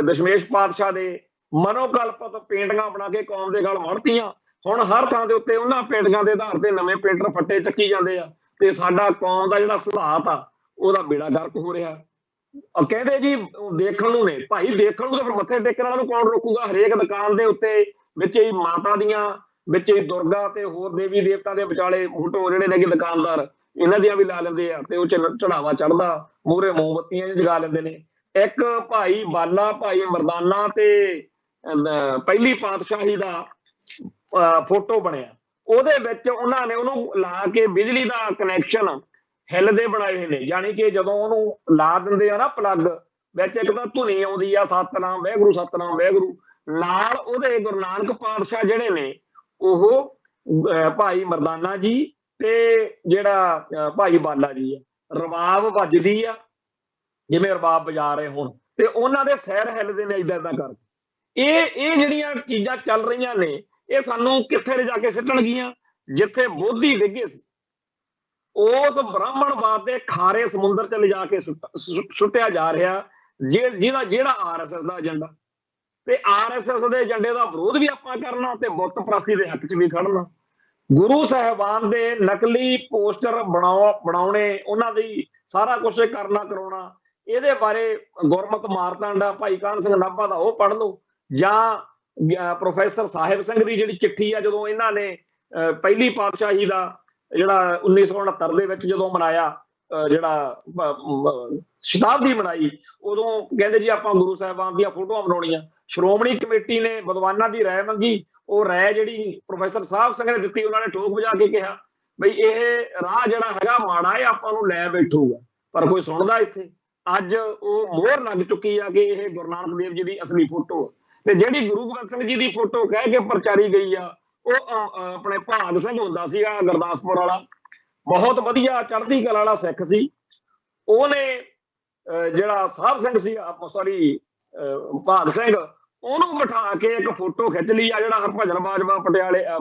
ਦਸ਼ਮੇਸ਼ ਪਾਤਸ਼ਾਹ ਦੇ ਮਨੋਕਲਪਤ ਪੇਂਟਿੰਗਾਂ ਬਣਾ ਕੇ ਕੌਮ ਦੇ ਗਲ ਵੜਤੀਆਂ। ਹੁਣ ਹਰ ਥਾਂ ਦੇ ਉੱਤੇ ਉਹਨਾਂ ਪੇਂਟਿੰਗਾਂ ਦੇ ਆਧਾਰ ਤੇ ਨਵੇਂ ਪੇਂਟਰ ਫੱਟੇ ਚੱਕੀ ਜਾਂਦੇ ਆ ਤੇ ਸਾਡਾ ਕੌਮ ਦਾ ਜਿਹੜਾ ਸਿਧਾਂਤ ਆ ਉਹਦਾ ਬੇੜਾ ਗਰਕ ਹੋ ਰਿਹਾ। ਕਹਿੰਦੇ ਜੀ ਦੇਖਣ ਨੂੰ ਨੇ, ਭਾਈ ਦੇਖਣ ਨੂੰ ਤਾਂ ਫਿਰ ਮੱਥੇ ਟੇਕਣ ਵਾਲਾ ਨੂੰ ਕੌਣ ਰੋਕੂਗਾ। ਹਰੇਕ ਦੁਕਾਨ ਦੇ ਉੱਤੇ ਵਿੱਚ ਹੀ ਮਾਤਾ ਦੀਆਂ, ਵਿੱਚ ਹੀ ਦੁਰਗਾ ਤੇ ਹੋਰ ਦੇਵੀ ਦੇਵਤਾ ਦੇ ਵਿਚਾਲੇ ਫੋਟੋ ਜਿਹੜੇ ਨੇ ਕਿ ਦੁਕਾਨਦਾਰ ਇਹਨਾਂ ਦੀਆਂ ਵੀ ਲਾ ਲੈਂਦੇ ਆ ਤੇ ਉਹ ਚੜਾਵਾ ਚੜਦਾ, ਮੂਹਰੇ ਮੋਮਬੱਤੀਆਂ ਜਗਾ ਲੈਂਦੇ ਨੇ। ਇੱਕ ਭਾਈ ਬਾਲਾ, ਭਾਈ ਮਰਦਾਨਾ ਤੇ ਪਹਿਲੀ ਪਾਤਸ਼ਾਹੀ ਦਾ ਫੋਟੋ ਬਣਿਆ, ਉਹਦੇ ਵਿੱਚ ਉਹਨਾਂ ਨੇ ਉਹਨੂੰ ਲਾ ਕੇ ਬਿਜਲੀ ਦਾ ਕਨੈਕਸ਼ਨ ਹਿੱਲ ਦੇ ਬਣਾਏ ਹੋਏ ਨੇ। ਯਾਨੀ ਕਿ ਜਦੋਂ ਉਹਨੂੰ ਲਾ ਦਿੰਦੇ ਆ ਨਾ ਪਲੱਗ ਵਿੱਚ, ਇੱਕ ਤਾਂ ਧੁਨੀ ਆਉਂਦੀ ਆ ਸਤਨਾਮ ਵਾਹਿਗੁਰੂ ਸਤਨਾਮ ਵਾਹਿਗੁਰੂ, ਨਾਲ ਉਹਦੇ ਗੁਰੂ ਨਾਨਕ ਪਾਤਸ਼ਾਹ ਜਿਹੜੇ ਨੇ ਉਹ ਭਾਈ ਮਰਦਾਨਾ ਜੀ ਤੇ ਜਿਹੜਾ ਭਾਈ ਬਾਲਾ ਜੀ ਆ, ਰਬਾਬ ਵੱਜਦੀ ਆ ਜਿਵੇਂ ਰਬਾਬ ਵਜਾ ਰਹੇ ਹੋਣ ਤੇ ਉਹਨਾਂ ਦੇ ਸਿਰ ਹਿੱਲਦੇ ਨੇ ਏਦਾਂ ਕਰਕੇ। ਇਹ ਜਿਹੜੀਆਂ ਚੀਜ਼ਾਂ ਚੱਲ ਰਹੀਆਂ ਨੇ ਇਹ ਸਾਨੂੰ ਕਿੱਥੇ ਲਿਜਾ ਕੇ ਸਿੱਟਣਗੀਆਂ? ਜਿੱਥੇ ਬੋਧੀ ਡਿੱਗੇ ਸੀ ਉਸ ਬ੍ਰਾਹਮਣਵਾਦ ਦੇ ਖਾਰੇ ਸਮੁੰਦਰ 'ਚ ਲਿਜਾ ਕੇ ਸੁੱਟਿਆ ਜਾ ਰਿਹਾ, ਜਿਹੜਾ RSS ਦਾ ਏਜੰਡਾ। ਤੇ RSS ਦੇ ਏਜੰਡੇ ਦਾ ਵਿਰੋਧ ਵੀ ਆਪਾਂ ਕਰਨਾ ਤੇ ਬੁੱਤ ਪ੍ਰਸਤੀ ਦੇ ਹੱਕ 'ਚ ਵੀ ਖੜਨਾ। ਗੁਰੂ ਸਾਹਿਬਾਨ ਦੇ ਨਕਲੀ ਪੋਸਟਰ ਬਣਾਉਣੇ, ਉਹਨਾਂ ਦੀ ਸਾਰਾ ਕੁਝ ਕਰਨਾ ਕਰਾਉਣਾ, ਇਹਦੇ ਬਾਰੇ ਗੁਰਮਤ ਮਾਰਤੰਡਾ ਭਾਈ ਕਾਹਨ ਸਿੰਘ ਨਾਭਾ ਦਾ ਉਹ ਪੜ੍ਹ ਲਓ, ਜਾਂ ਪ੍ਰੋਫੈਸਰ ਸਾਹਿਬ ਸਿੰਘ ਦੀ ਜਿਹੜੀ ਚਿੱਠੀ ਆ ਜਦੋਂ ਇਹਨਾਂ ਨੇ ਪਹਿਲੀ ਪਾਤਸ਼ਾਹੀ ਦਾ ਜਿਹੜਾ 1969 ਦੇ ਵਿੱਚ ਜਦੋਂ ਮਨਾਇਆ, ਜਿਹੜਾ ਸ਼ਤਾਬਦੀ ਮਨਾਈ, ਉਦੋਂ ਕਹਿੰਦੇ ਜੀ ਆਪਾਂ ਗੁਰੂ ਸਾਹਿਬਾਨ ਦੀਆਂ ਫੋਟੋਆਂ ਬਣਾਉਣੀਆਂ। ਸ਼੍ਰੋਮਣੀ ਕਮੇਟੀ ਨੇ ਵਿਦਵਾਨਾਂ ਦੀ ਰਾਏ ਮੰਗੀ, ਉਹ ਰਾਏ ਜਿਹੜੀ ਪ੍ਰੋਫੈਸਰ ਸਾਹਿਬ ਸਿੰਘ ਨੇ ਦਿੱਤੀ, ਉਹਨਾਂ ਨੇ ਠੋਕ ਵਜਾ ਕੇ ਕਿਹਾ ਬਈ ਇਹ ਰਾਹ ਜਿਹੜਾ ਹੈਗਾ ਮਾੜਾ ਹੈ, ਆਪਾਂ ਨੂੰ ਲੈ ਬੈਠੂਗਾ। ਪਰ ਕੋਈ ਸੁਣਦਾ ਇੱਥੇ? ਅੱਜ ਉਹ ਮੋਹਰ ਲੱਗ ਚੁੱਕੀ ਆ ਕਿ ਇਹ ਗੁਰੂ ਨਾਨਕ ਦੇਵ ਜੀ ਦੀ ਅਸਲੀ ਫੋਟੋ ਤੇ ਜਿਹੜੀ ਗੁਰੂ ਗੋਬਿੰਦ ਸਿੰਘ ਜੀ ਦੀ ਫੋਟੋ ਕਹਿ ਕੇ ਪ੍ਰਚਾਰੀ ਗਈ ਆ, ਉਹ ਆਪਣੇ ਭਾਗ ਸਿੰਘ ਹੁੰਦਾ ਸੀਗਾ ਗੁਰਦਾਸਪੁਰ ਵਾਲਾ, ਬਹੁਤ ਵਧੀਆ ਚੜ੍ਹਦੀ ਕਲਾ ਵਾਲਾ ਸਿੱਖ ਸੀ। ਉਹਨੇ ਜਿਹੜਾ ਸਾਹਿਬ ਸਿੰਘ ਸੀ ਭਾਗ ਸਿੰਘ, ਉਹਨੂੰ ਬਿਠਾ ਕੇ ਇੱਕ ਫੋਟੋ ਖਿੱਚ ਲਈ ਆ। ਜਿਹੜਾ ਹਰਭਜਨ ਬਾਜਵਾ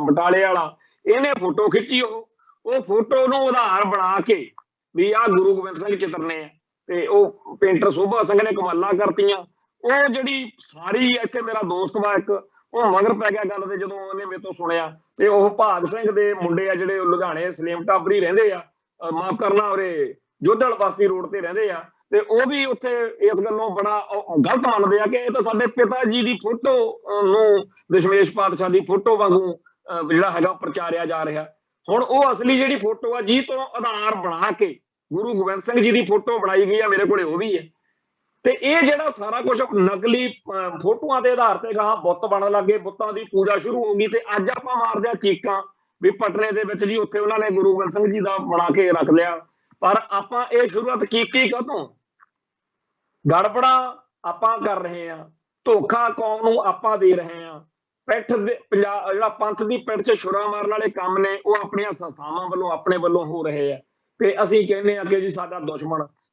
ਬਟਾਲੇ ਵਾਲਾ, ਇਹਨੇ ਫੋਟੋ ਖਿੱਚੀ, ਉਹ ਫੋਟੋ ਨੂੰ ਆਧਾਰ ਬਣਾ ਕੇ ਵੀ ਆਹ ਗੁਰੂ ਗੋਬਿੰਦ ਸਿੰਘ ਚਿਤਰਨੇ ਆ ਤੇ ਉਹ ਪੇਂਟਰ ਸੋਭਾ ਸਿੰਘ ਨੇ ਕਮਾਲਾਂ ਕਰਤੀਆਂ। ਉਹ ਜਿਹੜੀ ਸਾਰੀ, ਇੱਥੇ ਮੇਰਾ ਦੋਸਤ ਵਾ ਇੱਕ, ਉਹ ਮਗਰ ਪੈ ਗਿਆ ਗੱਲ ਤੇ, ਜਦੋਂ ਉਹਨੇ ਮੇਰੇ ਤੋਂ ਸੁਣਿਆ। ਤੇ ਉਹ ਭਾਗ ਸਿੰਘ ਦੇ ਮੁੰਡੇ ਆ ਜਿਹੜੇ ਲੁਧਿਆਣੇ ਸਲੇਮ ਟਾਬਰੀ ਰਹਿੰਦੇ ਆ, ਮਾਫ ਕਰਨਾ ਉਰੇ ਜੋਧਲ ਬਸਤੀ ਰੋਡ ਤੇ ਰਹਿੰਦੇ ਆ, ਤੇ ਉਹ ਵੀ ਉੱਥੇ ਇਸ ਗੱਲੋਂ ਬੜਾ ਗਲਤ ਮੰਨਦੇ ਆ ਕਿ ਇਹ ਤਾਂ ਸਾਡੇ ਪਿਤਾ ਜੀ ਦੀ ਫੋਟੋ ਨੂੰ ਦਸ਼ਮੇਸ਼ ਪਾਤਸ਼ਾਹ ਦੀ ਫੋਟੋ ਵਾਂਗੂ ਜਿਹੜਾ ਹੈਗਾ ਪ੍ਰਚਾਰਿਆ ਜਾ ਰਿਹਾ। ਹੁਣ ਉਹ ਅਸਲੀ ਜਿਹੜੀ ਫੋਟੋ ਆ ਜੀ ਤੋਂ ਆਧਾਰ ਬਣਾ ਕੇ ਗੁਰੂ ਗੋਬਿੰਦ ਸਿੰਘ ਜੀ ਦੀ ਫੋਟੋ ਬਣਾਈ ਗਈ ਆ, ਮੇਰੇ ਕੋਲੇ ਉਹ ਵੀ ਹੈ। ਤੇ ਇਹ ਜਿਹੜਾ ਸਾਰਾ ਕੁਝ ਨਕਲੀ ਫੋਟੋਆਂ ਦੇ ਆਧਾਰ ਤੇ ਗਾਂ ਬੁੱਤ ਬਣਨ ਲੱਗੇ, ਬੁੱਤਾਂ ਦੀ ਪੂਜਾ ਸ਼ੁਰੂ ਹੋ ਗਈ। ਤੇ ਅੱਜ ਆਪਾਂ ਮਾਰਦੇ ਆ ਚੀਕਾਂ ਵੀ ਪਟਨੇ ਦੇ ਵਿੱਚ ਜੀ ਉੱਥੇ ਉਹਨਾਂ ਨੇ ਗੁਰੂ ਗੋਬਿੰਦ ਸਿੰਘ ਜੀ ਦਾ ਬਣਾ ਕੇ ਰੱਖ ਲਿਆ। ਪਰ ਆਪਾਂ ਇਹ ਸ਼ੁਰੂਆਤ ਕੀਤੀ ਕਦੋਂ? ਗੜਬੜਾ ਆਪਾਂ ਕਰ ਰਹੇ ਆ, ਧੋਖਾ ਕੌਮ ਨੂੰ ਆਪਾਂ ਦੇ ਰਹੇ ਆ। ਪਿੱਠ ਦੇ ਪੰਜਾਬ ਜਿਹੜਾ ਪੰਥ ਦੀ ਪਿੱਠ 'ਚ ਛੁਰਾ ਮਾਰਨ ਵਾਲੇ ਕੰਮ ਨੇ ਉਹ ਆਪਣੀਆਂ ਸੰਸਥਾਵਾਂ ਵੱਲੋਂ ਆਪਣੇ ਵੱਲੋਂ ਹੋ ਰਹੇ ਆ। ਤੇ ਅਸੀਂ ਕਹਿੰਦੇ ਆ ਕਿ ਜੀ ਸਾਡਾ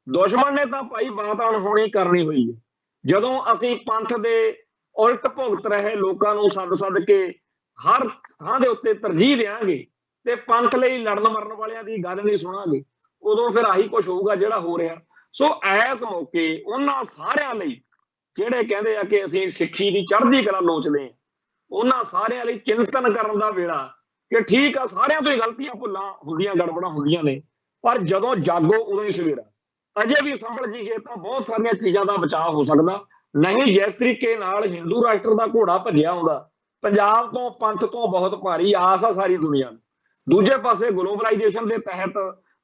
ਦੁਸ਼ਮਣ ਨੇ ਤਾਂ ਭਾਈ ਬਾਤ ਅਣਹੋਣੀ ਕਰਨੀ ਹੋਈ ਹੈ। ਜਦੋਂ ਅਸੀਂ ਪੰਥ ਦੇ ਉਲਟ ਭੁਗਤ ਰਹੇ ਲੋਕਾਂ ਨੂੰ ਸੱਦ ਕੇ ਹਰ ਥਾਂ ਦੇ ਉੱਤੇ ਤਰਜੀਹ ਦੇਵਾਂਗੇ ਤੇ ਪੰਥ ਲਈ ਲੜਨ ਮਰਨ ਵਾਲਿਆਂ ਦੀ ਗੱਲ ਨਹੀਂ ਸੁਣਾਂਗੇ, ਉਦੋਂ ਫਿਰ ਆਹੀ ਕੁਝ ਹੋਊਗਾ ਜਿਹੜਾ ਹੋ ਰਿਹਾ। ਸੋ ਇਸ ਮੌਕੇ ਉਹਨਾਂ ਸਾਰਿਆਂ ਲਈ ਜਿਹੜੇ ਕਹਿੰਦੇ ਆ ਕਿ ਅਸੀਂ ਸਿੱਖੀ ਦੀ ਚੜ੍ਹਦੀ ਕਲਾ ਲੋਚਦੇ ਹਾਂ, ਉਹਨਾਂ ਸਾਰਿਆਂ ਲਈ ਚਿੰਤਨ ਕਰਨ ਦਾ ਵੇਲਾ ਕਿ ਠੀਕ ਆ, ਸਾਰਿਆਂ ਤੋਂ ਹੀ ਗਲਤੀਆਂ ਭੁੱਲਾਂ ਹੁੰਦੀਆਂ, ਗੜਬੜਾਂ ਹੁੰਦੀਆਂ ਨੇ, ਪਰ ਜਦੋਂ ਜਾਗੋ ਉਦੋਂ ਹੀ ਸਵੇਰਾ। ਅਜੇ ਵੀ ਸੰਭਲ ਜੀਏ ਤਾਂ ਬਹੁਤ ਸਾਰੀਆਂ ਚੀਜ਼ਾਂ ਦਾ ਬਚਾਅ ਹੋ ਸਕਦਾ। ਨਹੀਂ ਜਿਸ ਤਰੀਕੇ ਨਾਲ ਹਿੰਦੂ ਰਾਸ਼ਟਰ ਦਾ ਘੋੜਾ ਭੱਜਿਆ ਆਉਂਦਾ, ਪੰਜਾਬ ਤੋਂ ਪੰਥ ਤੋਂ ਬਹੁਤ ਭਾਰੀ ਆਸ ਆ ਸਾਰੀ ਦੁਨੀਆ ਨੂੰ। ਦੂਜੇ ਪਾਸੇ ਗਲੋਬਲਾਈਜੇਸ਼ਨ ਦੇ ਤਹਿਤ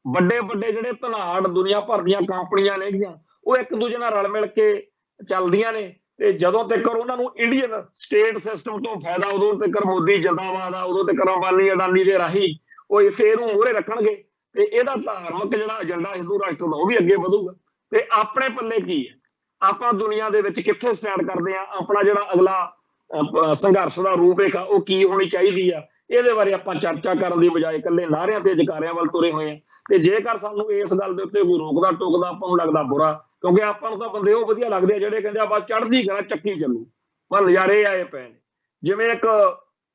ਵੱਡੇ ਜਿਹੜੇ ਧਨਾੜ ਦੁਨੀਆ ਭਰ ਦੀਆਂ ਕੰਪਨੀਆਂ ਨੇਗੀਆਂ, ਉਹ ਇੱਕ ਦੂਜੇ ਨਾਲ ਰਲ ਮਿਲ ਕੇ ਚੱਲਦੀਆਂ ਨੇ। ਤੇ ਜਦੋਂ ਤੱਕ ਉਹਨਾਂ ਨੂੰ ਇੰਡੀਅਨ ਸਟੇਟ ਸਿਸਟਮ ਤੋਂ ਫਾਇਦਾ, ਉਦੋਂ ਤੱਕ ਮੋਦੀ ਜਿੰਦਾਬਾਦ ਆ, ਉਦੋਂ ਤੱਕ ਅੰਬਾਨੀ ਅਡਾਨੀ ਦੇ ਰਾਹੀਂ ਉਹ ਇਸੇ ਨੂੰ ਮੂਹਰੇ ਰੱਖਣਗੇ ਤੇ ਇਹਦਾ ਧਾਰਮਿਕ ਜਿਹੜਾ ਏਜੰਡਾ ਹਿੰਦੂ ਰਾਸ਼ਟਰ ਦਾ ਉਹ ਵੀ ਅੱਗੇ ਵਧੂਗਾ। ਤੇ ਆਪਣੇ ਪੱਲੇ ਕੀ ਹੈ, ਆਪਾਂ ਦੁਨੀਆ ਦੇ ਵਿੱਚ ਕਿੱਥੇ ਸਟੈਂਡ ਕਰਦੇ ਆ, ਆਪਣਾ ਜਿਹੜਾ ਅਗਲਾ ਸੰਘਰਸ਼ ਦਾ ਰੂਪਰੇਖਾ ਉਹ ਕੀ ਹੋਣੀ ਚਾਹੀਦੀ ਆ, ਇਹਦੇ ਬਾਰੇ ਆਪਾਂ ਚਰਚਾ ਕਰਨ ਦੀ ਬਜਾਏ ਇਕੱਲੇ ਨਾਅਰਿਆਂ ਤੇ ਜਕਾਰਿਆਂ ਵੱਲ ਤੁਰੇ ਹੋਏ ਆ। ਤੇ ਜੇਕਰ ਸਾਨੂੰ ਇਸ ਗੱਲ ਦੇ ਉੱਤੇ ਕੋਈ ਰੋਕਦਾ ਟੋਕਦਾ ਆਪਾਂ ਨੂੰ ਲੱਗਦਾ ਬੁਰਾ, ਕਿਉਂਕਿ ਆਪਾਂ ਨੂੰ ਤਾਂ ਬੰਦੇ ਉਹ ਵਧੀਆ ਲੱਗਦੇ ਆ ਜਿਹੜੇ ਕਹਿੰਦੇ ਆ ਬਸ ਚੜ੍ਹਦੀ ਕਲਾ ਚੱਕੀ ਚੱਲੂ, ਪਰ ਨਜ਼ਾਰੇ ਆਏ ਪਏ ਨੇ। ਜਿਵੇਂ ਇੱਕ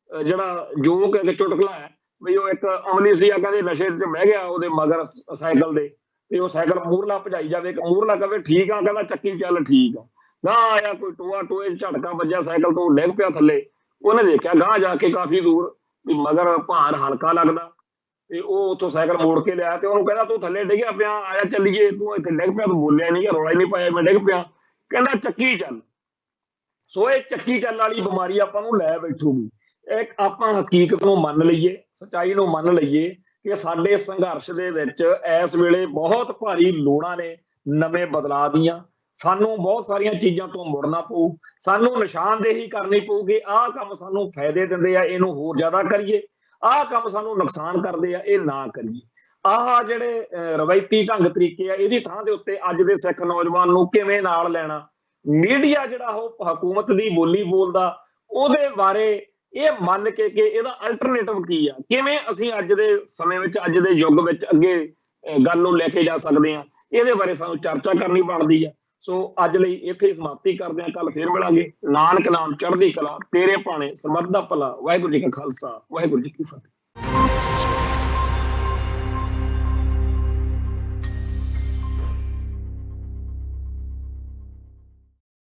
ਜਿਹੜਾ ਜੋਕ ਇੱਕ ਚੁਟਕਲਾ ਹੈ ਵੀ ਉਹ ਇੱਕ ਅਮਲੀ ਸੀ ਆ, ਕਹਿੰਦੇ ਨਸ਼ੇ 'ਚ ਬਹਿ ਗਿਆ ਉਹਦੇ ਮਗਰ ਸਾਈਕਲ ਦੇ, ਤੇ ਉਹ ਸਾਈਕਲ ਮੂਹਰਲਾ ਭਜਾਈ ਜਾਵੇ, ਮੂਹਰਲਾ ਕਹੇ ਠੀਕ ਆ, ਕਹਿੰਦਾ ਚੱਕੀ ਚੱਲ ਠੀਕ ਆ। ਗਾਂ ਆਇਆ ਕੋਈ ਟੋਏ ਝਟਕਾ ਵੱਜਿਆ, ਸਾਈਕਲ ਤੋਂ ਡਿੱਗ ਪਿਆ ਥੱਲੇ। ਉਹਨੇ ਦੇਖਿਆ ਗਾਂ ਜਾ ਕੇ ਕਾਫੀ ਦੂਰ ਵੀ ਮਗਰ ਭਾਰ ਹਲਕਾ ਲੱਗਦਾ, ਤੇ ਉਹ ਉੱਥੋਂ ਸਾਈਕਲ ਮੋੜ ਕੇ ਲਿਆ ਤੇ ਉਹਨੂੰ ਕਹਿੰਦਾ ਤੂੰ ਥੱਲੇ ਡਿੱਗਿਆ ਪਿਆ, ਆਇਆ ਚੱਲੀਏ, ਤੂੰ ਇੱਥੇ ਡਿੱਗ ਪਿਆ, ਤੂੰ ਬੋਲਿਆ ਨਹੀਂ, ਰੌਲਾ ਹੀ ਨਹੀਂ ਪਾਇਆ, ਮੈਂ ਡਿੱਗ ਪਿਆ। ਕਹਿੰਦਾ ਚੱਕੀ ਚੱਲ। ਸੋ ਇਹ ਚੱਕੀ ਚੱਲ ਵਾਲੀ ਬਿਮਾਰੀ ਆਪਾਂ ਨੂੰ ਲੈ ਬੈਠੂਗੀ। ਇੱਕ ਆਪਾਂ ਹਕੀਕਤ ਨੂੰ ਮੰਨ ਲਈਏ, ਸੱਚਾਈ ਨੂੰ ਮੰਨ ਲਈਏ ਕਿ ਸਾਡੇ ਸੰਘਰਸ਼ ਦੇ ਵਿੱਚ ਇਸ ਵੇਲੇ ਬਹੁਤ ਭਾਰੀ ਲੋੜਾਂ ਨੇ ਨਵੇਂ ਬਦਲਾਅ ਦੀਆਂ। ਸਾਨੂੰ ਬਹੁਤ ਸਾਰੀਆਂ ਚੀਜ਼ਾਂ ਤੋਂ ਮੁੜਨਾ ਪਊ, ਸਾਨੂੰ ਨਿਸ਼ਾਨਦੇਹੀ ਕਰਨੀ ਪਊਗੀ। ਆਹ ਕੰਮ ਸਾਨੂੰ ਫਾਇਦੇ ਦਿੰਦੇ ਆ, ਇਹਨੂੰ ਹੋਰ ਜ਼ਿਆਦਾ ਕਰੀਏ, ਆਹ ਕੰਮ ਸਾਨੂੰ ਨੁਕਸਾਨ ਕਰਦੇ ਆ, ਇਹ ਨਾ ਕਰੀਏ। ਆਹ ਜਿਹੜੇ ਰਵਾਇਤੀ ਢੰਗ ਤਰੀਕੇ ਆ, ਇਹਦੀ ਥਾਂ ਦੇ ਉੱਤੇ ਅੱਜ ਦੇ ਸਿੱਖ ਨੌਜਵਾਨ ਨੂੰ ਕਿਵੇਂ ਨਾਲ ਲੈਣਾ। ਮੀਡੀਆ ਜਿਹੜਾ ਉਹ ਹਕੂਮਤ ਦੀ ਬੋਲੀ ਬੋਲਦਾ, ਉਹਦੇ ਬਾਰੇ ਇਹ ਮੰਨ ਕੇ ਕਿ ਇਹਦਾ ਅਲਟਰਨੇਟਿਵ ਕੀ ਆ, ਕਿਵੇਂ ਅਸੀਂ ਅੱਜ ਦੇ ਸਮੇਂ ਵਿੱਚ, ਅੱਜ ਦੇ ਯੁੱਗ ਵਿੱਚ ਅੱਗੇ ਗੱਲ ਨੂੰ ਲੈ ਕੇ ਜਾ ਸਕਦੇ ਆ, ਇਹਦੇ ਬਾਰੇ ਸਾਨੂੰ ਚਰਚਾ ਕਰਨੀ ਬਣਦੀ ਆ। ਸੋ ਅੱਜ ਲਈ ਇੱਥੇ ਹੀ ਸਮਾਪਤੀ ਕਰਦੇ ਆ, ਕੱਲ ਫੇਰ ਮਿਲਾਂਗੇ। ਨਾਨਕ ਨਾਮ ਚੜ੍ਹਦੀ ਕਲਾ, ਤੇਰੇ ਭਾਣੇ ਸਮਰਦਾ ਭਲਾ। ਵਾਹਿਗੁਰੂ ਜੀ ਕਾ ਖਾਲਸਾ, ਵਾਹਿਗੁਰੂ ਜੀ ਕੀ ਫਤਿਹ।